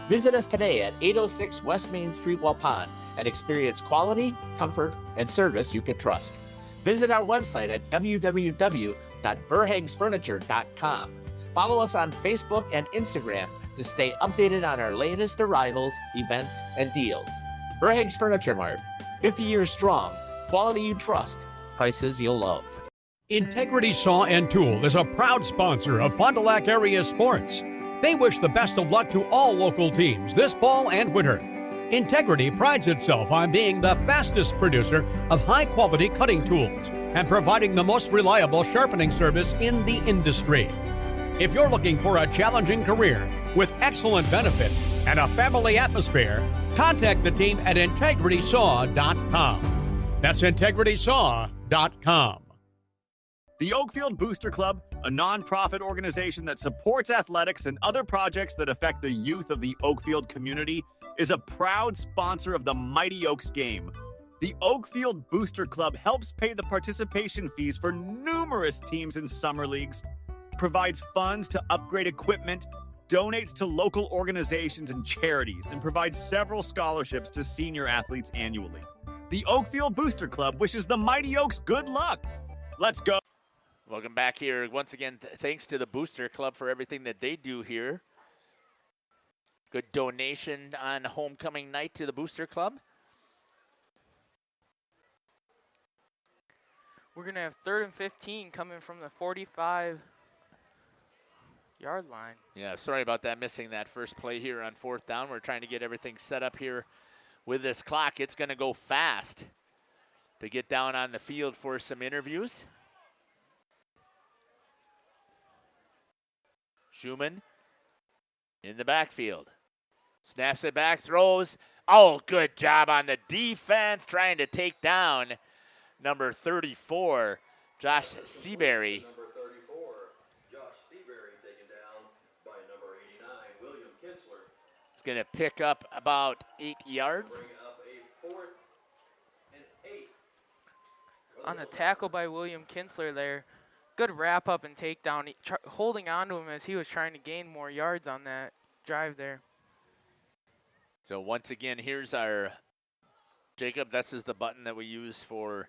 Visit us today at 806 West Main Street, Waupun, and experience quality, comfort, and service you can trust. Visit our website at www.verhaegsfurniture.com. Follow us on Facebook and Instagram to stay updated on our latest arrivals, events, and deals. Verhaeg's Furniture Mart, 50 years strong, quality you trust, prices you'll love. Integrity Saw and Tool is a proud sponsor of Fond du Lac area sports. They wish the best of luck to all local teams this fall and winter. Integrity prides itself on being the fastest producer of high-quality cutting tools and providing the most reliable sharpening service in the industry. If you're looking for a challenging career with excellent benefit and a family atmosphere, contact the team at integritysaw.com. That's integritysaw.com. The Oakfield Booster Club, a nonprofit organization that supports athletics and other projects that affect the youth of the Oakfield community, is a proud sponsor of the Mighty Oaks game. The Oakfield Booster Club helps pay the participation fees for numerous teams in summer leagues, provides funds to upgrade equipment, donates to local organizations and charities, and provides several scholarships to senior athletes annually. The Oakfield Booster Club wishes the Mighty Oaks good luck. Let's go. Welcome back here. Once again, thanks to the Booster Club for everything that they do here. Good donation on homecoming night to the Booster Club. We're going to have 3rd and 15 coming from the 45-yard line. Yeah, sorry about that, missing that first play here on 4th down. We're trying to get everything set up here with this clock. It's going to go fast to get down on the field for some interviews. Schumann in the backfield. Snaps it back, throws. Oh, good job on the defense trying to take down number 34, Josh Seabury. Number 34, Josh Seabury taken down by number 89, William Kinsler. It's going to pick up about 8 yards. Bring up a 4th and 8. On the tackle by William Kinsler there. Good wrap up and takedown, holding on to him as he was trying to gain more yards on that drive there. So once again, here's our, Jacob, this is the button that we use for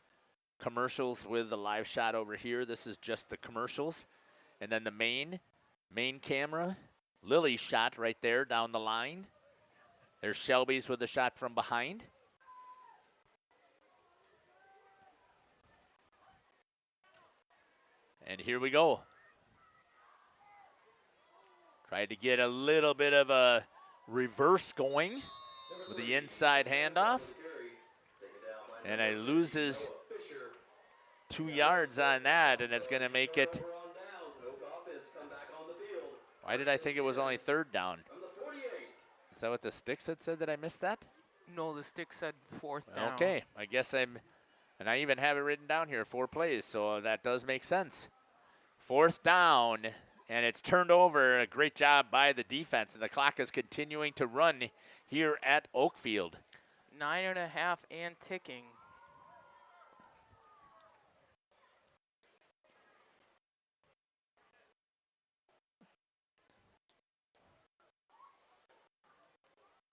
commercials with the live shot over here. This is just the commercials. And then the main camera, Lily's shot right there down the line. There's Shelby's with the shot from behind. And here we go. Tried to get a little bit of a reverse going with the inside handoff. And it loses 2 yards on that, and it's going to make it. Why did I think it was only 3rd down? Is that what the sticks had said? Did I miss that? No, the stick said 4th down. Okay, I guess and I even have it written down here, 4 plays, so that does make sense. 4th down, and it's turned over. A great job by the defense, and the clock is continuing to run here at Oakfield. 9.5 and ticking.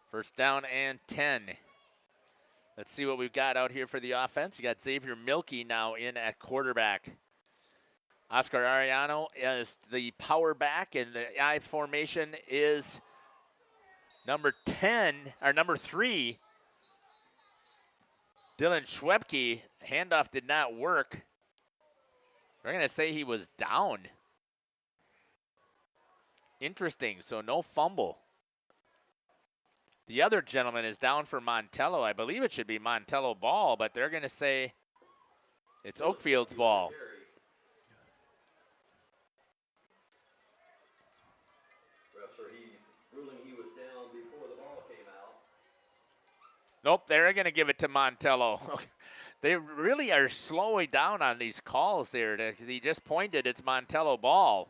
First down and 10. Let's see what we've got out here for the offense. You got Xavier Milkey now in at quarterback. Oscar Ariano is the power back, and the I formation is number 10, or number 3. Dylan Schwebke. Handoff did not work. We're going to say he was down. Interesting, so no fumble. The other gentleman is down for Montello. I believe it should be Montello ball, but they're going to say it's Oakfield's ball. Nope, they're going to give it to Montello. They really are slowing down on these calls there. He just pointed, it's Montello ball.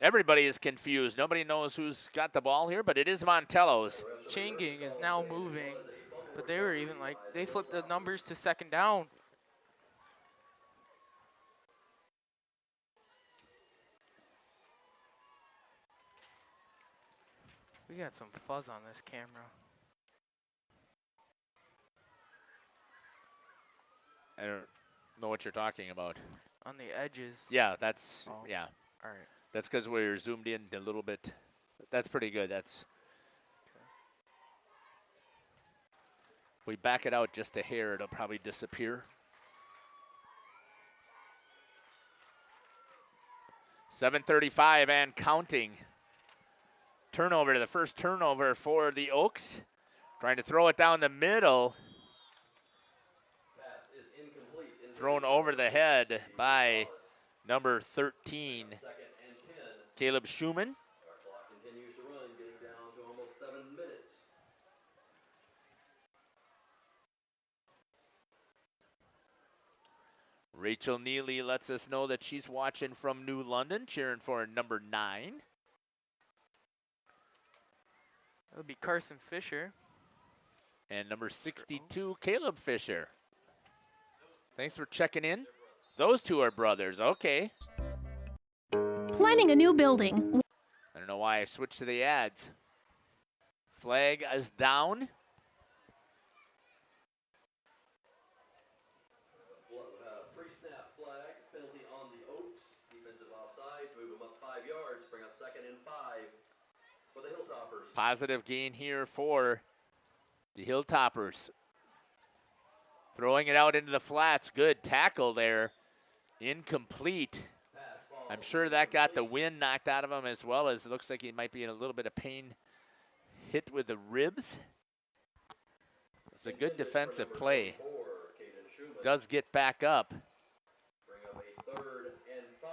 Everybody is confused. Nobody knows who's got the ball here, but it is Montello's. Chain gang is now moving, but they were even like, they flipped the numbers to 2nd down. We got some fuzz on this camera. I don't know what you're talking about. On the edges. Yeah, that's, yeah. All right. That's because we're zoomed in a little bit. That's pretty good. That's. If we back it out just a hair, it'll probably disappear. 7:35 and counting. Turnover, the first turnover for the Oaks. Trying to throw it down the middle. Thrown over the head by number 13, Caleb Schumann. Rachel Neely lets us know that she's watching from New London, cheering for number 9. That would be Carson Fisher. And number 62, Caleb Fisher. Thanks for checking in. Those two are brothers, okay. Planning a new building. I don't know why I switched to the ads. Flag is down. Pre-snap flag, penalty on the Oaks. Defensive offside, move them up 5 yards, bring up 2nd and 5 for the Hilltoppers. Positive gain here for the Hilltoppers. Throwing it out into the flats. Good tackle there. Incomplete. I'm sure that got the wind knocked out of him, as well as it looks like he might be in a little bit of pain. Hit with the ribs. It's a good defensive play. Does get back up. Bring up a 3rd and 5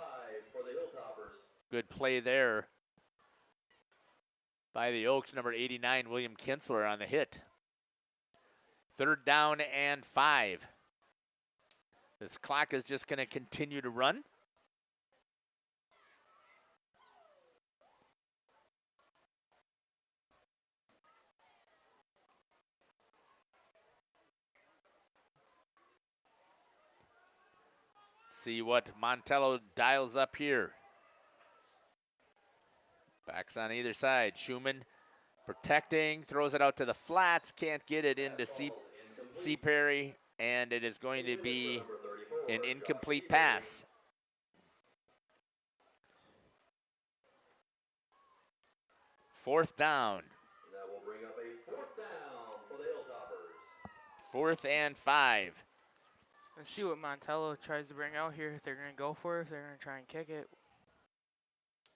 for the Hilltoppers. Good play there by the Oaks. Number 89, William Kinsler on the hit. 3rd down and 5. This clock is just going to continue to run. See what Montello dials up here. Backs on either side. Schumann protecting, throws it out to the flats, can't get it into C. Perry, and it is going to be an incomplete pass. Fourth down. That will bring up a 4th down for the Hilltoppers. 4th and 5. Let's see what Montello tries to bring out here. If they're going to go for it, if they're going to try and kick it.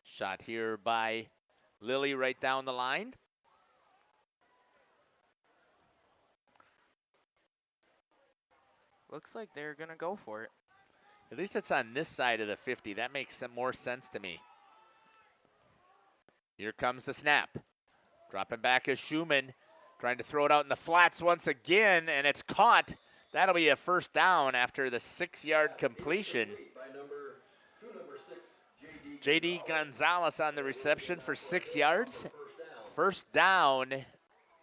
Shot here by Lilly right down the line. Looks like they're going to go for it. At least it's on this side of the 50. That makes some more sense to me. Here comes the snap. Dropping back is Schumann. Trying to throw it out in the flats once again, and it's caught. That'll be a first down after the 6-yard completion. J.D. Gonzalez on the reception for 6 yards. First down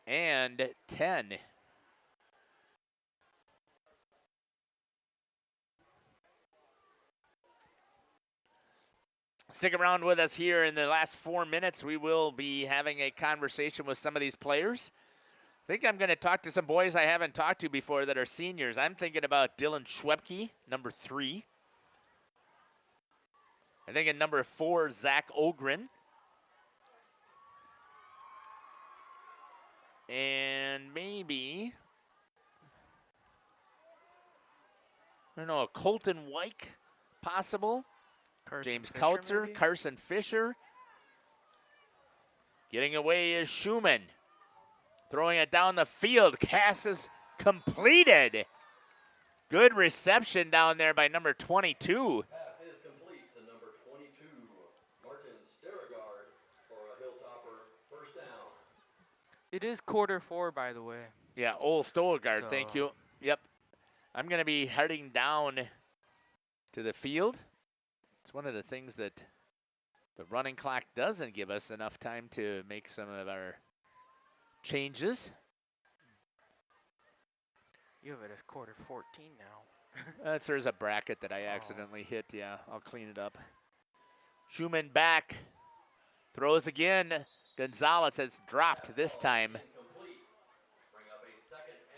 and 10. Stick around with us here in the last 4 minutes. We will be having a conversation with some of these players. I think I'm going to talk to some boys I haven't talked to before that are seniors. I'm thinking about Dylan Schwebke, number 3. I think at number 4, Zach Ogren. And maybe, I don't know, a Colton Wyke, possible. James Kautzer, Carson Fisher. Getting away is Schumann. Throwing it down the field. Pass is completed. Good reception down there by number 22. Pass is complete to number 22, Martin Sterregard for a Hilltopper first down. It is quarter 4, by the way. Yeah, old Stolegard, thank you. Yep. I'm going to be heading down to the field. It's one of the things that the running clock doesn't give us enough time to make some of our changes. You have it as quarter 14 now. There's a bracket that I accidentally hit. Yeah, I'll clean it up. Schumann back. Throws again. Gonzalez has dropped this time.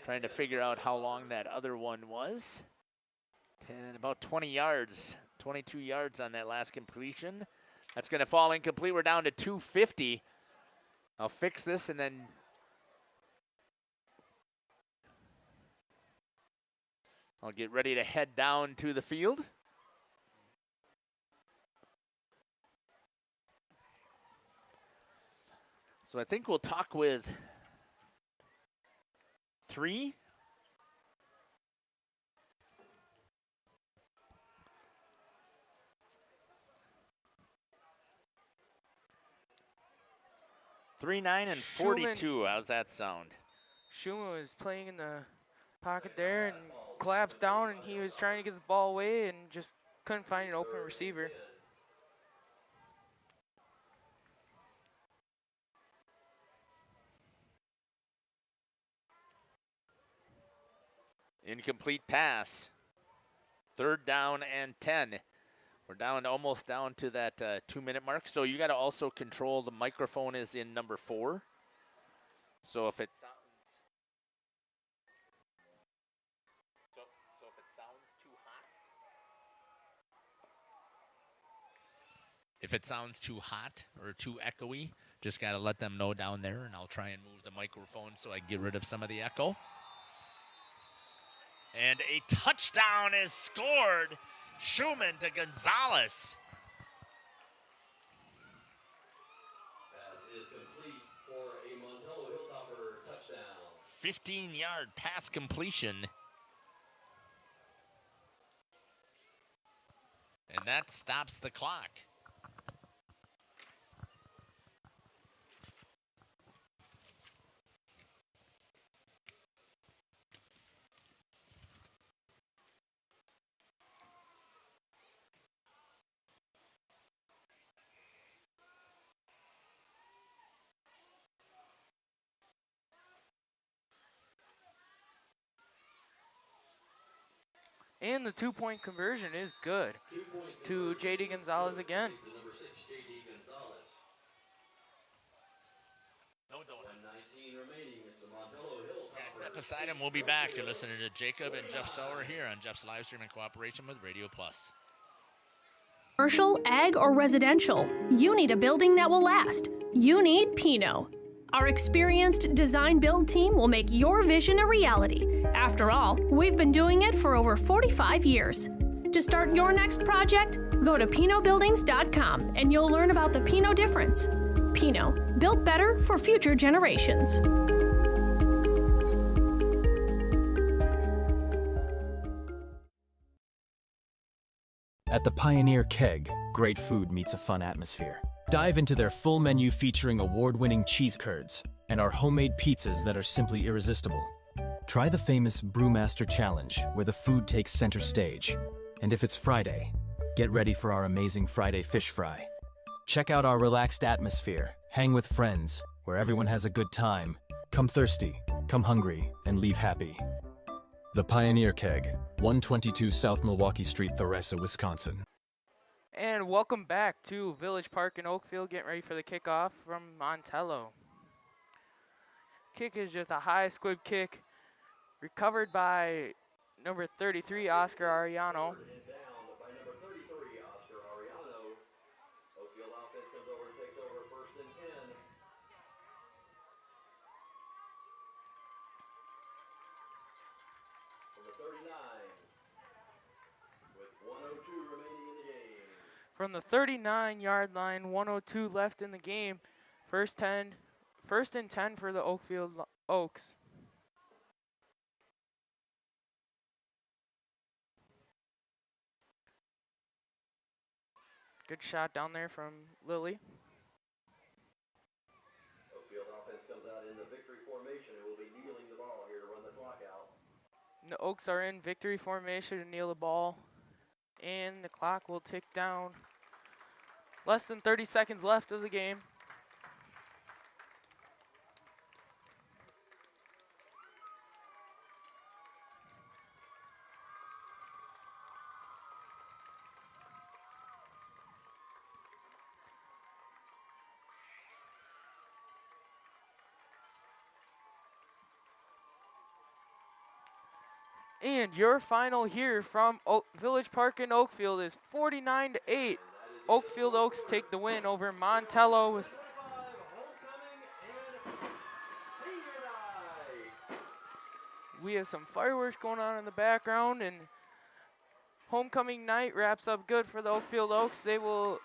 Trying to figure out how long that other one was. About 20 yards. 22 yards on that last completion. That's going to fall incomplete. We're down to 250. I'll fix this and then I'll get ready to head down to the field. So I think we'll talk with 3. Three, 9, and 42. How's that sound? Schumann was playing in the pocket there and collapsed down, and he was trying to get the ball away and just couldn't find an open receiver. Incomplete pass. 3rd down and 10. We're down almost down to that 2-minute mark. So you got to also control the microphone is in number 4. So if it sounds if it sounds too hot or too echoey, just got to let them know down there, and I'll try and move the microphone so I get rid of some of the echo. And a touchdown is scored. Schumann to Gonzalez. Pass is complete for a Montello Hilltopper touchdown. 15-yard pass completion. And that stops the clock. And the 2-point conversion is good to J.D. Gonzalez again. To number 6, J.D. Gonzalez. Step aside and we'll be back. You're listening to Jacob and Jeff Sauer here on Jeff's Livestream in cooperation with Radio Plus. Commercial, ag, or residential, you need a building that will last. You need Pino. Our experienced design build team will make your vision a reality. After all, we've been doing it for over 45 years. To start your next project, go to pinobuildings.com and you'll learn about the Pino difference. Pino, built better for future generations. At the Pioneer Keg, great food meets a fun atmosphere. Dive into their full menu featuring award-winning cheese curds and our homemade pizzas that are simply irresistible. Try the famous Brewmaster Challenge, where the food takes center stage. And if it's Friday, get ready for our amazing Friday fish fry. Check out our relaxed atmosphere, hang with friends, where everyone has a good time. Come thirsty, come hungry, and leave happy. The Pioneer Keg, 122 South Milwaukee Street, Theresa, Wisconsin. And welcome back to Village Park in Oakfield, getting ready for the kickoff from Montello. Kick is just a high squib kick, recovered by number 33, Oscar Ariano. From the 39-yard line, 102 left in the game. First and 10 for the Oakfield Oaks. Good shot down there from Lilly. Oakfield offense comes out in the victory formation and will be kneeling the ball here to run the clock out. The Oaks are in victory formation to kneel the ball, and the clock will tick down. Less than 30 seconds left of the game. And your final here from Village Park in Oakfield is 49-8. Oakfield Oaks take the win over Montello. We have some fireworks going on in the background, and homecoming night wraps up good for the Oakfield Oaks. They will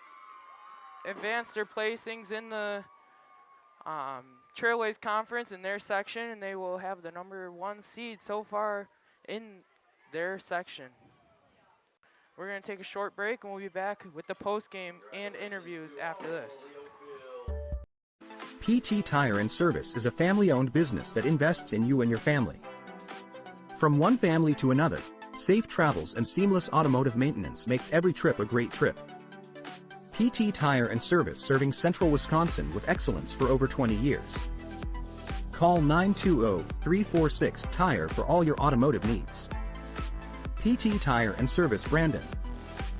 advance their placings in the Trailways Conference in their section, and they will have the number 1 seed so far in their section. We're going to take a short break, and we'll be back with the post-game and interviews after this. PT Tire and Service is a family-owned business that invests in you and your family. From one family to another, safe travels and seamless automotive maintenance makes every trip a great trip. PT Tire and Service, serving Central Wisconsin with excellence for over 20 years. Call 920-346-TIRE for all your automotive needs. PT Tire and Service, Brandon.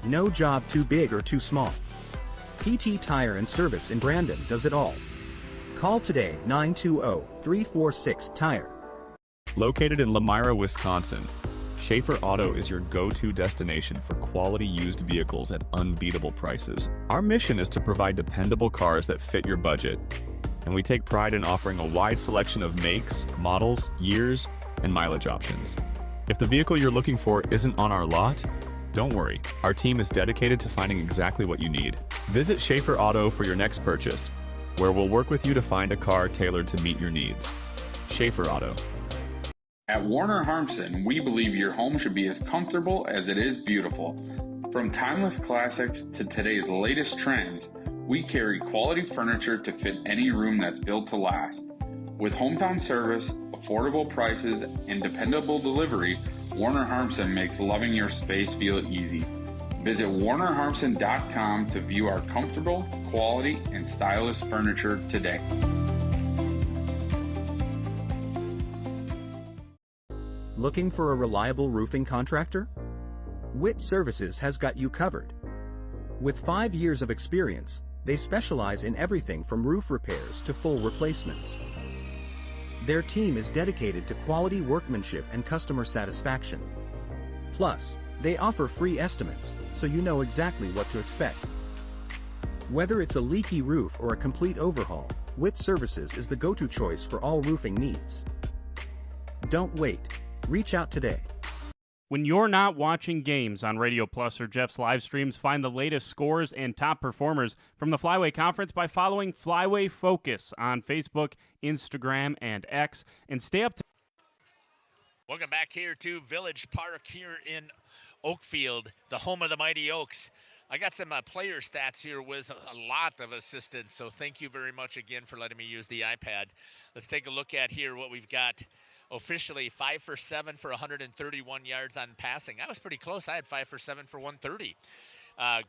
No job too big or too small. PT Tire and Service in Brandon does it all. Call today, 920-346-TIRE. Located in Lamira, Wisconsin, Schaefer Auto is your go-to destination for quality used vehicles at unbeatable prices. Our mission is to provide dependable cars that fit your budget, and we take pride in offering a wide selection of makes, models, years, and mileage options. If the vehicle you're looking for isn't on our lot, don't worry. Our team is dedicated to finding exactly what you need. Visit Schaefer Auto for your next purchase, where we'll work with you to find a car tailored to meet your needs. Schaefer Auto. At Warner Harmson, we believe your home should be as comfortable as it is beautiful. From timeless classics to today's latest trends, we carry quality furniture to fit any room that's built to last. With hometown service, affordable prices, and dependable delivery, Warner Harmson makes loving your space feel easy. Visit warnerharmson.com to view our comfortable, quality, and stylish furniture today. Looking for a reliable roofing contractor? Witt Services has got you covered. With 5 years of experience, they specialize in everything from roof repairs to full replacements. Their team is dedicated to quality workmanship and customer satisfaction. Plus, they offer free estimates, so you know exactly what to expect. Whether it's a leaky roof or a complete overhaul, Witt Services is the go-to choice for all roofing needs. Don't wait. Reach out today. When you're not watching games on Radio Plus or Jeff's live streams, find the latest scores and top performers from the Flyway Conference by following Flyway Focus on Facebook, Instagram, and X, and stay up to... Welcome back here to Village Park here in Oakfield, the home of the Mighty Oaks. I got some player stats here with a lot of assistance, so thank you very much again for letting me use the iPad. Let's take a look at here what we've got. Officially 5 for 7 for 131 yards on passing. I was pretty close. I had 5 for 7 for 130.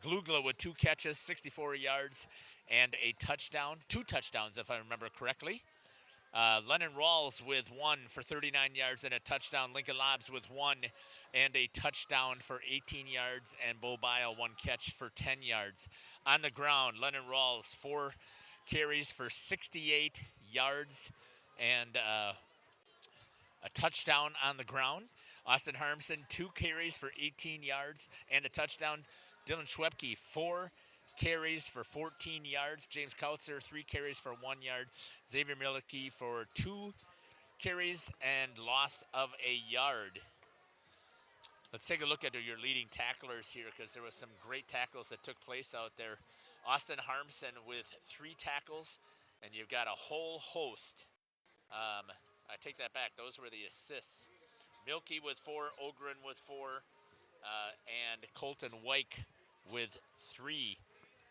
Glugla with 2 catches, 64 yards, and a touchdown. 2 touchdowns, if I remember correctly. Lennon Rawls with 1 for 39 yards and a touchdown. Lincoln Lobbs with 1 and a touchdown for 18 yards. And Bo Bile 1 catch for 10 yards. On the ground, Lennon Rawls 4 carries for 68 yards and a touchdown on the ground. Austin Harmson, 2 carries for 18 yards and a touchdown. Dylan Schwepke, 4 carries for 14 yards. James Kautzer, 3 carries for 1 yard. Xavier Mielke for 2 carries and loss of a yard. Let's take a look at your leading tacklers here, because there was some great tackles that took place out there. Austin Harmson with 3 tackles, and you've got a whole host. I take that back. Those were the assists. Mielke with 4, Ogren with 4, and Colton Wyke with 3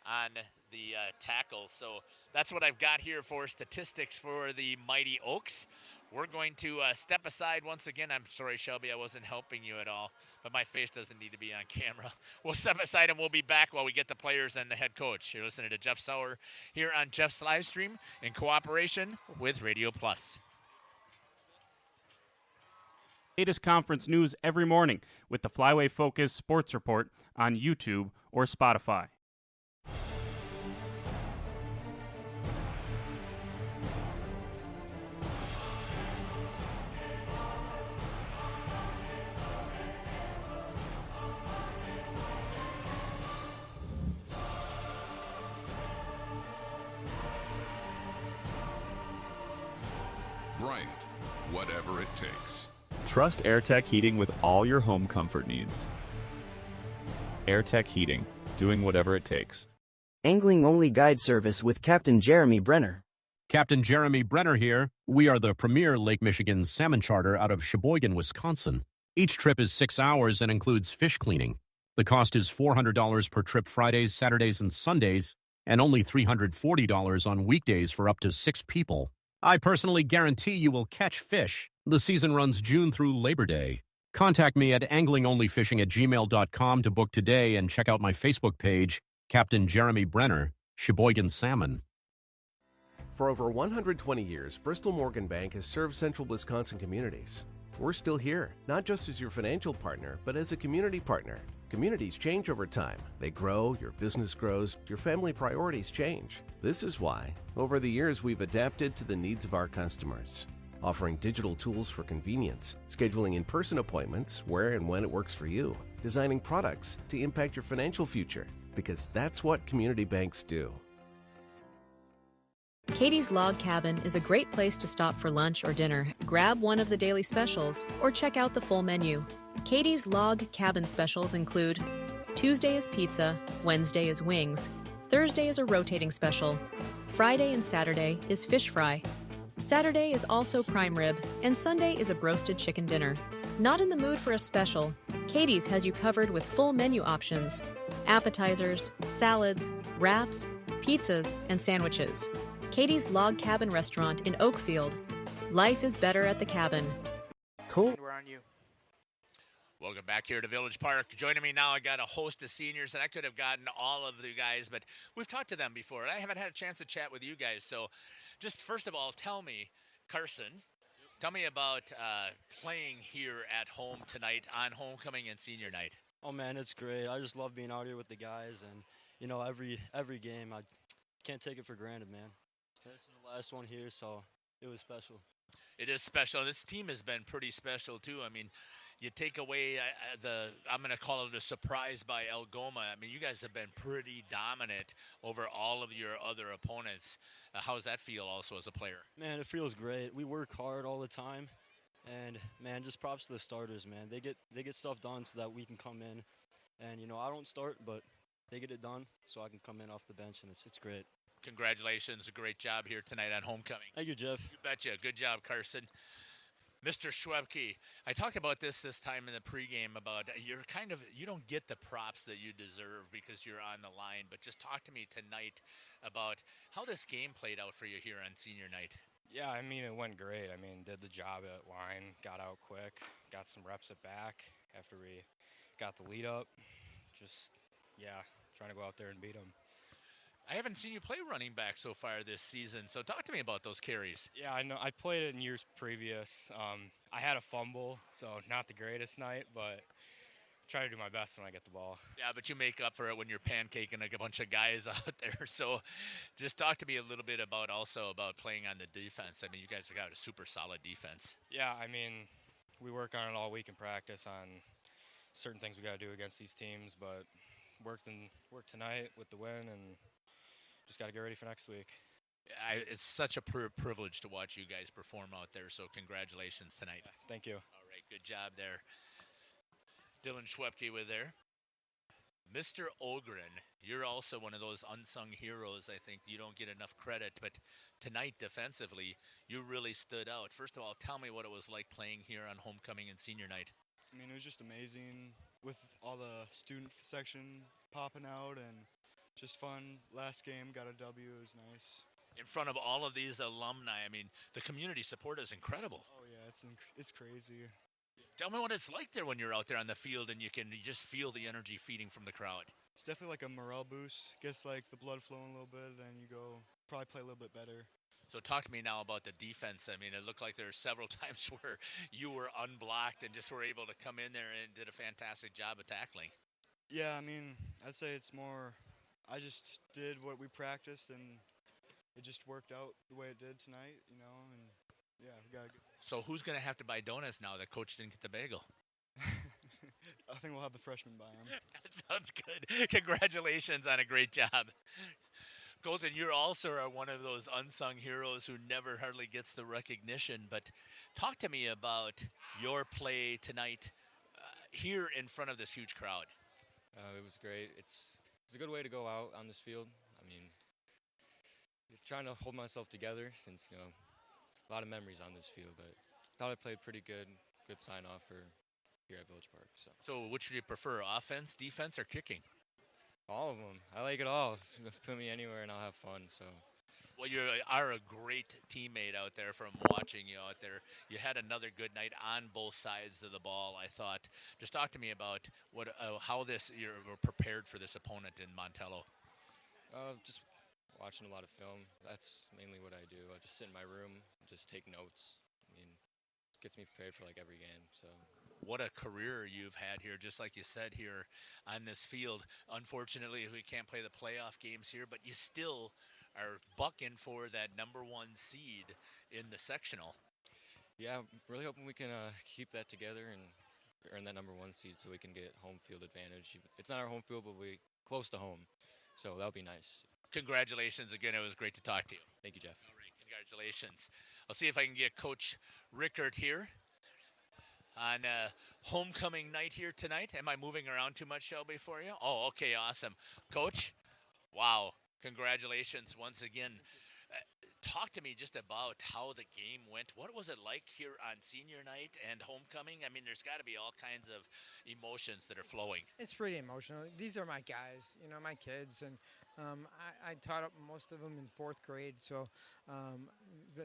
on the tackle. So that's what I've got here for statistics for the Mighty Oaks. We're going to step aside once again. I'm sorry, Shelby, I wasn't helping you at all, but my face doesn't need to be on camera. We'll step aside and we'll be back while we get the players and the head coach. You're listening to Jeff Sauer here on Jeff's live stream in cooperation with Radio Plus. Latest conference news every morning with the Flyway Focus Sports Report on YouTube or Spotify. Bryant, whatever it takes. Trust AirTech Heating with all your home comfort needs. AirTech Heating, doing whatever it takes. Angling-only guide service with Captain Jeremy Brenner. Captain Jeremy Brenner here. We are the premier Lake Michigan salmon charter out of Sheboygan, Wisconsin. Each trip is 6 hours and includes fish cleaning. The cost is $400 per trip Fridays, Saturdays, and Sundays, and only $340 on weekdays for up to 6 people. I personally guarantee you will catch fish. The season runs June through Labor Day. Contact me at anglingonlyfishing@gmail.com to book today and check out my Facebook page, Captain Jeremy Brenner, Sheboygan Salmon. For over 120 years, Bristol Morgan Bank has served central Wisconsin communities. We're still here, not just as your financial partner, but as a community partner. Communities change over time. They grow, your business grows, your family priorities change. This is why, over the years, we've adapted to the needs of our customers, offering digital tools for convenience, scheduling in-person appointments where and when it works for you, designing products to impact your financial future, because that's what community banks do. Katie's Log Cabin is a great place to stop for lunch or dinner, grab one of the daily specials, or check out the full menu. Katie's Log Cabin specials include Tuesday is pizza, Wednesday is wings, Thursday is a rotating special, Friday and Saturday is fish fry, Saturday is also prime rib, and Sunday is a broasted chicken dinner. Not in the mood for a special? Katie's has you covered with full menu options, appetizers, salads, wraps, pizzas, and sandwiches. Katie's Log Cabin Restaurant in Oakfield. Life is better at the cabin. Cool. We're on you. Welcome back here to Village Park. Joining me now, I got a host of seniors, and I could have gotten all of the guys, but we've talked to them before, and I haven't had a chance to chat with you guys. So just first of all, tell me, Carson, tell me about playing here at home tonight on homecoming and senior night. Oh, man, it's great. I just love being out here with the guys, and, you know, every game, I can't take it for granted, man. This is the last one here, so it was special. It is special. This team has been pretty special too. I mean, you take away I'm going to call it a surprise by Algoma. I mean, you guys have been pretty dominant over all of your other opponents. How does that feel also as a player? Man, it feels great. We work hard all the time, and man, just props to the starters, man. They get stuff done so that we can come in, and I don't start, but they get it done so I can come in off the bench, and it's great. Congratulations, a great job here tonight on homecoming. Thank you, Jeff. You betcha. Good job, Carson. Mr. Schwebke, I talked about this time in the pregame about you don't get the props that you deserve because you're on the line, but just talk to me tonight about how this game played out for you here on senior night. Yeah, I mean, it went great. I mean, did the job at line, got out quick, got some reps at back after we got the lead up. Just, trying to go out there and beat them. I haven't seen you play running back so far this season, so talk to me about those carries. Yeah, I know. I played it in years previous. I had a fumble, so not the greatest night, but try to do my best when I get the ball. Yeah, but you make up for it when you're pancaking like a bunch of guys out there. So just talk to me a little bit about playing on the defense. I mean, you guys have got a super solid defense. Yeah, I mean, we work on it all week in practice on certain things we got to do against these teams, but worked tonight with the win and just got to get ready for next week. It's such a privilege to watch you guys perform out there, so congratulations tonight. Yeah, thank you. All right, good job there. Dylan Schwebke with there. Mr. Ogren, you're also one of those unsung heroes. I think you don't get enough credit, but tonight defensively, you really stood out. First of all, tell me what it was like playing here on homecoming and senior night. I mean, it was just amazing with all the student section popping out and just fun. Last game, got a W. It was nice. In front of all of these alumni, I mean, the community support is incredible. Oh, yeah, it's crazy. Tell me what it's like there when you're out there on the field and you just feel the energy feeding from the crowd. It's definitely like a morale boost. Gets like the blood flowing a little bit, then you go probably play a little bit better. So talk to me now about the defense. I mean, it looked like there were several times where you were unblocked and just were able to come in there and did a fantastic job of tackling. Yeah, I mean, I'd say it's more I just did what we practiced, and it just worked out the way it did tonight, and yeah, we got good. So who's going to have to buy donuts now that Coach didn't get the bagel? I think we'll have the freshmen buy them. That sounds good. Congratulations on a great job. Colton, you're also one of those unsung heroes who never hardly gets the recognition, but talk to me about your play tonight here in front of this huge crowd. It was great. It's a good way to go out on this field. I mean, trying to hold myself together since, a lot of memories on this field, but thought I played pretty good sign-off for here at Village Park. So which do you prefer, offense, defense, or kicking? All of them. I like it all. Put me anywhere and I'll have fun. So. Well, you are a great teammate out there from watching you out there. You had another good night on both sides of the ball, I thought. Just talk to me about how you're prepared for this opponent in Montello. Just watching a lot of film. That's mainly what I do. I just sit in my room, just take notes. I mean, it gets me prepared for every game. So. What a career you've had here, just like you said, here on this field. Unfortunately, we can't play the playoff games here, but you still are bucking for that #1 seed in the sectional. Yeah, I'm really hoping we can keep that together and earn that #1 seed so we can get home field advantage. It's not our home field, but we're close to home, so that'll be nice. Congratulations again. It was great to talk to you. Thank you, Jeff. All right, congratulations. I'll see if I can get Coach Rickert here on homecoming night here tonight. Am I moving around too much, Shelby, for you? Oh, okay, awesome. Coach, wow. Congratulations once again. Talk to me just about how the game went. What was it like here on senior night and homecoming? I mean, there's got to be all kinds of emotions that are flowing. It's pretty emotional. These are my guys, my kids, and I taught up most of them in 4th grade, so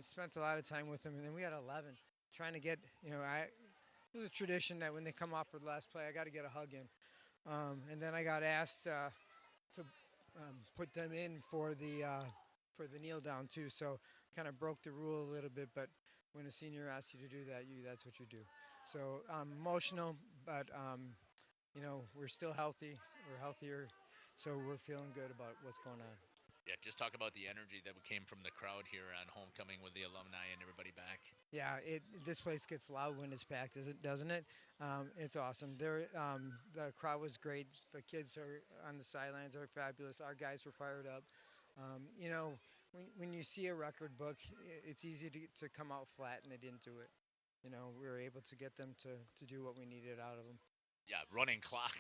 spent a lot of time with them. And then we had 11 trying to get, it was a tradition that when they come off for the last play, I got to get a hug in. And then I got asked to put them in for the kneel down too, so kind of broke the rule a little bit. But when a senior asks you to do that, that's what you do. So emotional, but we're still healthy. We're healthier, so we're feeling good about what's going on. Yeah, just talk about the energy that came from the crowd here on homecoming with the alumni and everybody back. Yeah, this place gets loud when it's packed, doesn't it? It's awesome. The crowd was great. The kids are on the sidelines are fabulous. Our guys were fired up. You know, when you see a record book, it's easy to come out flat, and they didn't do it. You know, we were able to get them to do what we needed out of them. Yeah, running clock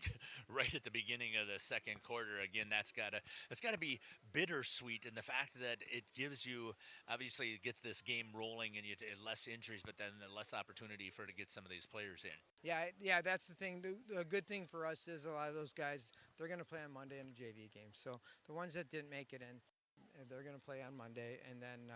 right at the beginning of the second quarter. Again, that's gotta be bittersweet in the fact that it gives you, obviously it gets this game rolling and less injuries, but then less opportunity to get some of these players in. Yeah, that's the thing. The good thing for us is a lot of those guys, they're going to play on Monday in a JV game. So the ones that didn't make it in, they're going to play on Monday, and then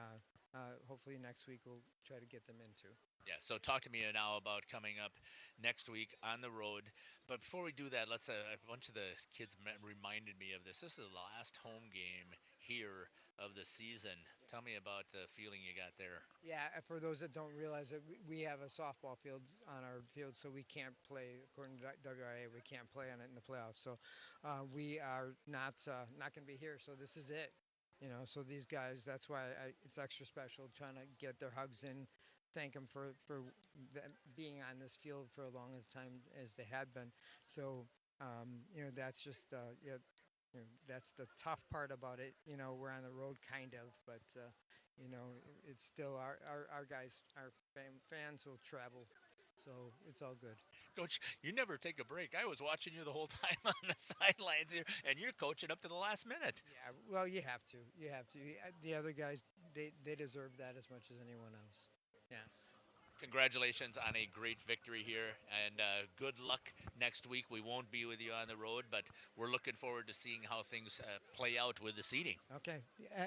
hopefully next week we'll try to get them in too. Yeah, so talk to me now about coming up next week on the road. But before we do that, a bunch of the kids reminded me of this. This is the last home game here of the season. Tell me about the feeling you got there. Yeah, for those that don't realize it, we have a softball field on our field, so we can't play, according to WIA, we can't play on it in the playoffs. So we are not going to be here, so this is it. You know, so these guys, that's why it's extra special, trying to get their hugs in, thank them for being on this field for as long a time as they had been. So, you know, that's just, you know, that's the tough part about it. You know, we're on the road kind of, but, you know, it's still our guys, our fans will travel. So it's all good. Coach, you never take a break. I was watching you the whole time on the sidelines here, and you're coaching up to the last minute. Yeah, well, you have to. You have to. The other guys, they deserve that as much as anyone else. Yeah. Congratulations on a great victory here, and good luck next week. We won't be with you on the road, but we're looking forward to seeing how things play out with the seeding. Okay.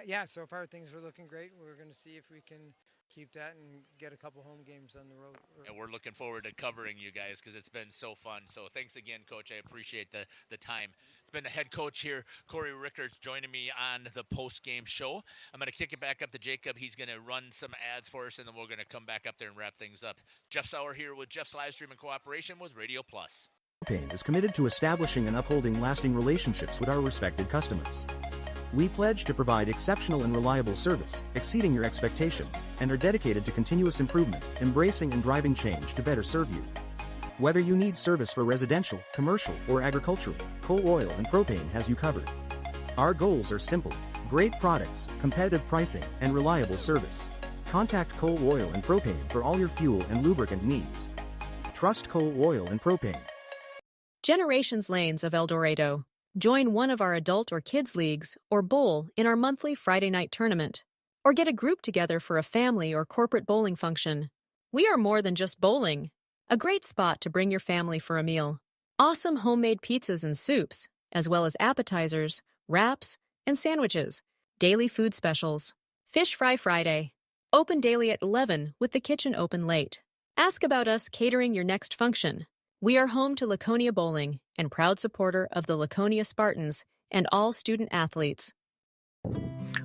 Yeah, so far things are looking great. We're going to see if we can keep that and get a couple home games on the road. And we're looking forward to covering you guys because it's been so fun. So thanks again, Coach. I appreciate the time. It's been the head coach here, Corey Rickards, joining me on the post-game show. I'm going to kick it back up to Jacob. He's going to run some ads for us, and then we're going to come back up there and wrap things up. Jeff Sauer here with Jeff's Livestream in cooperation with Radio Plus. Propane is committed to establishing and upholding lasting relationships with our respected customers. We pledge to provide exceptional and reliable service, exceeding your expectations, and are dedicated to continuous improvement, embracing and driving change to better serve you. Whether you need service for residential, commercial, or agricultural, Coal Oil and Propane has you covered. Our goals are simple: great products, competitive pricing, and reliable service. Contact Coal Oil and Propane for all your fuel and lubricant needs. Trust Coal Oil and Propane. Generations Lanes of El Dorado. Join one of our adult or kids leagues or bowl in our monthly Friday night tournament. Or get a group together for a family or corporate bowling function. We are more than just bowling. A great spot to bring your family for a meal. Awesome homemade pizzas and soups, as well as appetizers, wraps, and sandwiches. Daily food specials. Fish Fry Friday. Open daily at 11 with the kitchen open late. Ask about us catering your next function. We are home to Laconia Bowling and proud supporter of the Laconia Spartans and all student athletes.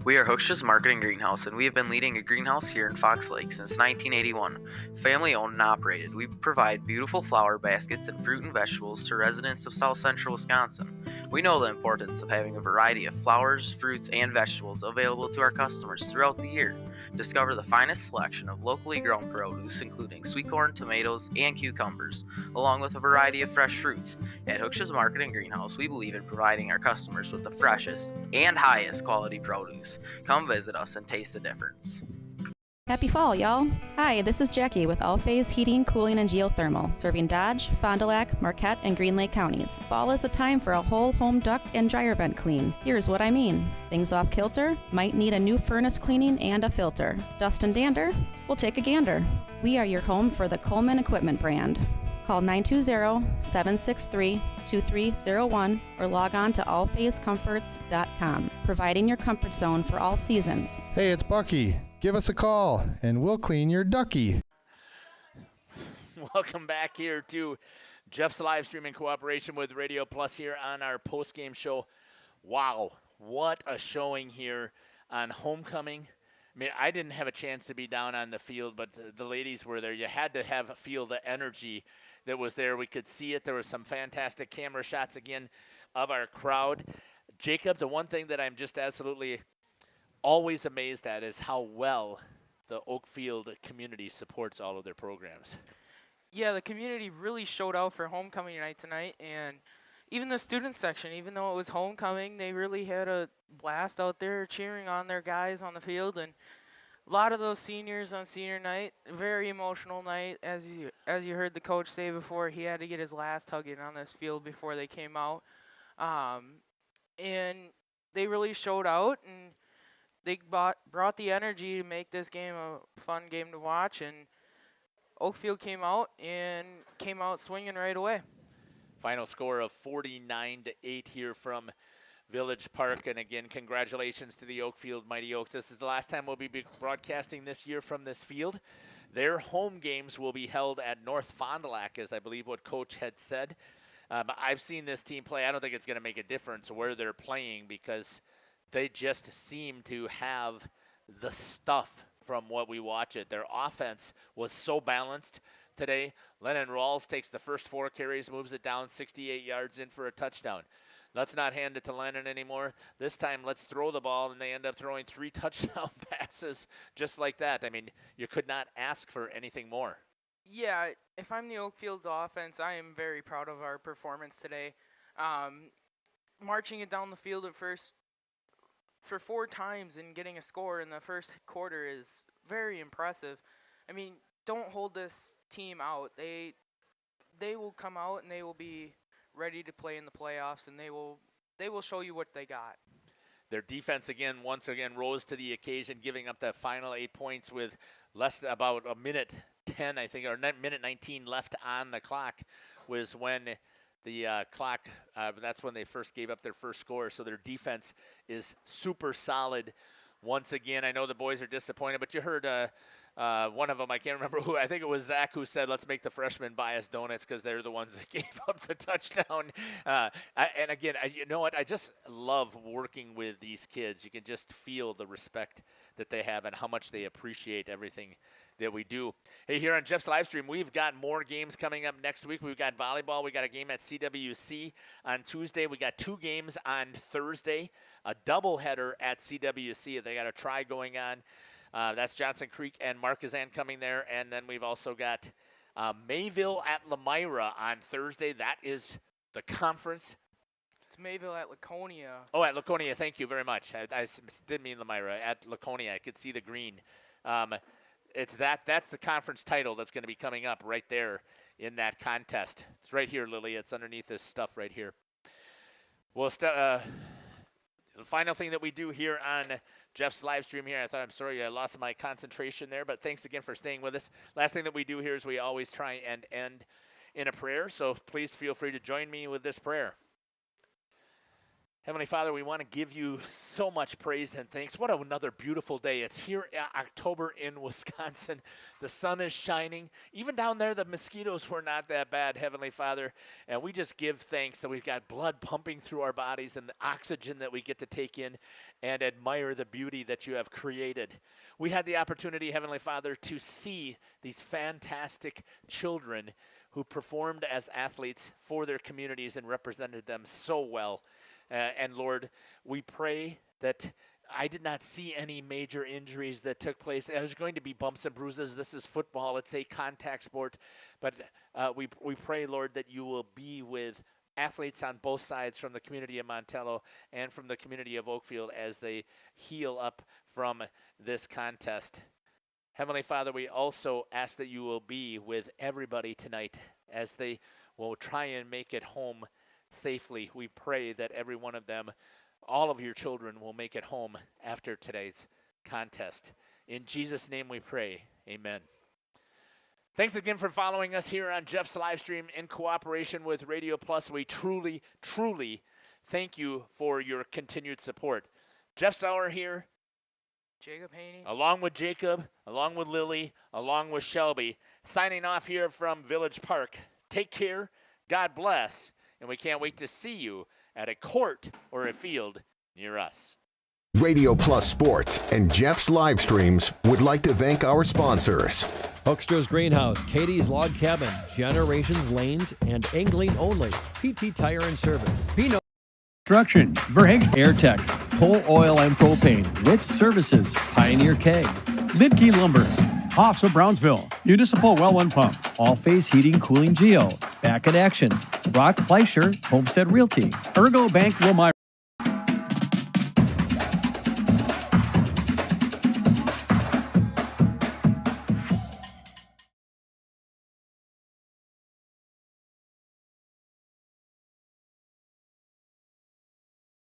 We are Hooksha's Marketing Greenhouse, and we have been leading a greenhouse here in Fox Lake since 1981. Family owned and operated, we provide beautiful flower baskets and fruit and vegetables to residents of South Central Wisconsin. We know the importance of having a variety of flowers, fruits, and vegetables available to our customers throughout the year. Discover the finest selection of locally grown produce, including sweet corn, tomatoes, and cucumbers, along with a variety of fresh fruits. At Hooksha's Marketing Greenhouse, we believe in providing our customers with the freshest and highest quality produce. Come visit us and taste the difference. Happy fall, y'all. Hi, this is Jackie with All Phase Heating, Cooling, and Geothermal, serving Dodge, Fond du Lac, Marquette, and Green Lake counties. Fall is a time for a whole home duct and dryer vent clean. Here's what I mean. Things off kilter? Might need a new furnace cleaning and a filter. Dust and dander? We'll take a gander. We are your home for the Coleman Equipment brand. Call 920-763-2301 or log on to allphasecomforts.com, providing your comfort zone for all seasons. Hey, it's Bucky. Give us a call, and we'll clean your ducky. Welcome back here to Jeff's Livestream in cooperation with Radio Plus here on our post-game show. Wow, what a showing here on homecoming. I mean, I didn't have a chance to be down on the field, but the ladies were there. You had to feel the energy that was there. We could see it. There were some fantastic camera shots again of our crowd. Jacob, the one thing that I'm just absolutely always amazed at is how well the Oakfield community supports all of their programs. Yeah, the community really showed out for homecoming night tonight, and even the student section, even though it was homecoming, they really had a blast out there cheering on their guys on the field, and a lot of those seniors on senior night, very emotional night. As you heard the coach say before, he had to get his last hug in on this field before they came out. And they really showed out, and they brought the energy to make this game a fun game to watch, and Oakfield came out swinging right away. Final score of 49-8 here from Village Park. And again, congratulations to the Oakfield Mighty Oaks. This is the last time we'll be broadcasting this year from this field. Their home games will be held at North Fond du Lac, as I believe what Coach had said. I've seen this team play. I don't think it's going to make a difference where they're playing because they just seem to have the stuff from what we watch it. Their offense was so balanced today. Lennon Rawls takes the first 4 carries, moves it down 68 yards in for a touchdown. Let's not hand it to Lennon anymore. This time, let's throw the ball, and they end up throwing 3 touchdown passes just like that. I mean, you could not ask for anything more. Yeah, if I'm the Oakfield offense, I am very proud of our performance today. Marching it down the field at first for 4 times and getting a score in the first quarter is very impressive. I mean, don't hold this team out. They will come out and they will be ready to play in the playoffs, and they will show you what they got. Their defense once again rose to the occasion, giving up the final 8 points with about a minute 10, I think, or minute 19 left on the clock was when the clock, that's when they first gave up their first score. So their defense is super solid. Once again, I know the boys are disappointed, but you heard one of them, I can't remember who, I think it was Zach, who said, let's make the freshmen buy us donuts because they're the ones that gave up the touchdown. And again, you know what? I just love working with these kids. You can just feel the respect that they have and how much they appreciate everything that we do. Hey, here on Jeff's Livestream, we've got more games coming up next week. We've got volleyball. We got a game at CWC on Tuesday. We got 2 games on Thursday, a doubleheader at CWC. They got a try going on. That's Johnson Creek and Marquezan coming there. And then we've also got Mayville at Lamira on Thursday. That is the conference. It's Mayville at Laconia. Oh, at Laconia. Thank you very much. I did mean Lamira. At Laconia, I could see the green. That's the conference title that's going to be coming up right there in that contest. It's right here, Lily. It's underneath this stuff right here. Well, the final thing that we do here on Jeff's live stream here, I'm sorry I lost my concentration there, but thanks again for staying with us. Last thing that we do here is we always try and end in a prayer, so please feel free to join me with this prayer. Heavenly Father, we want to give you so much praise and thanks. What another beautiful day. It's here October in Wisconsin. The sun is shining. Even down there, the mosquitoes were not that bad, Heavenly Father. And we just give thanks that we've got blood pumping through our bodies and the oxygen that we get to take in and admire the beauty that you have created. We had the opportunity, Heavenly Father, to see these fantastic children who performed as athletes for their communities and represented them so well. And Lord, we pray that I did not see any major injuries that took place. There's going to be bumps and bruises. This is football. It's a contact sport. But we pray, Lord, that you will be with athletes on both sides from the community of Montello and from the community of Oakfield as they heal up from this contest. Heavenly Father, we also ask that you will be with everybody tonight as they will try and make it home safely. We pray that every one of them, all of your children, will make it home after today's contest. In Jesus' name we pray. Amen. Thanks again for following us here on Jeff's Livestream in cooperation with Radio Plus. We truly, truly thank you for your continued support. Jeff Sauer here. Jacob Haney. Along with Jacob, along with Lily, along with Shelby, signing off here from Village Park. Take care. God bless. And we can't wait to see you at a court or a field near us. Radio Plus Sports and Jeff's Livestreams would like to thank our sponsors. Hoekstra's Greenhouse, Katie's Log Cabin, Generations Lanes, and Angling Only. PT Tire and Service. Construction, Verheg Airtech, Coal, Oil, and Propane, Rich Services, Pioneer Keg, Lidkey Lumber, Hoffs of Brownsville, Municipal Well and Pump, All Phase Heating, Cooling Geo, Back in Action, Brock Fleischer, Homestead Realty, Ergo Bank Lomira.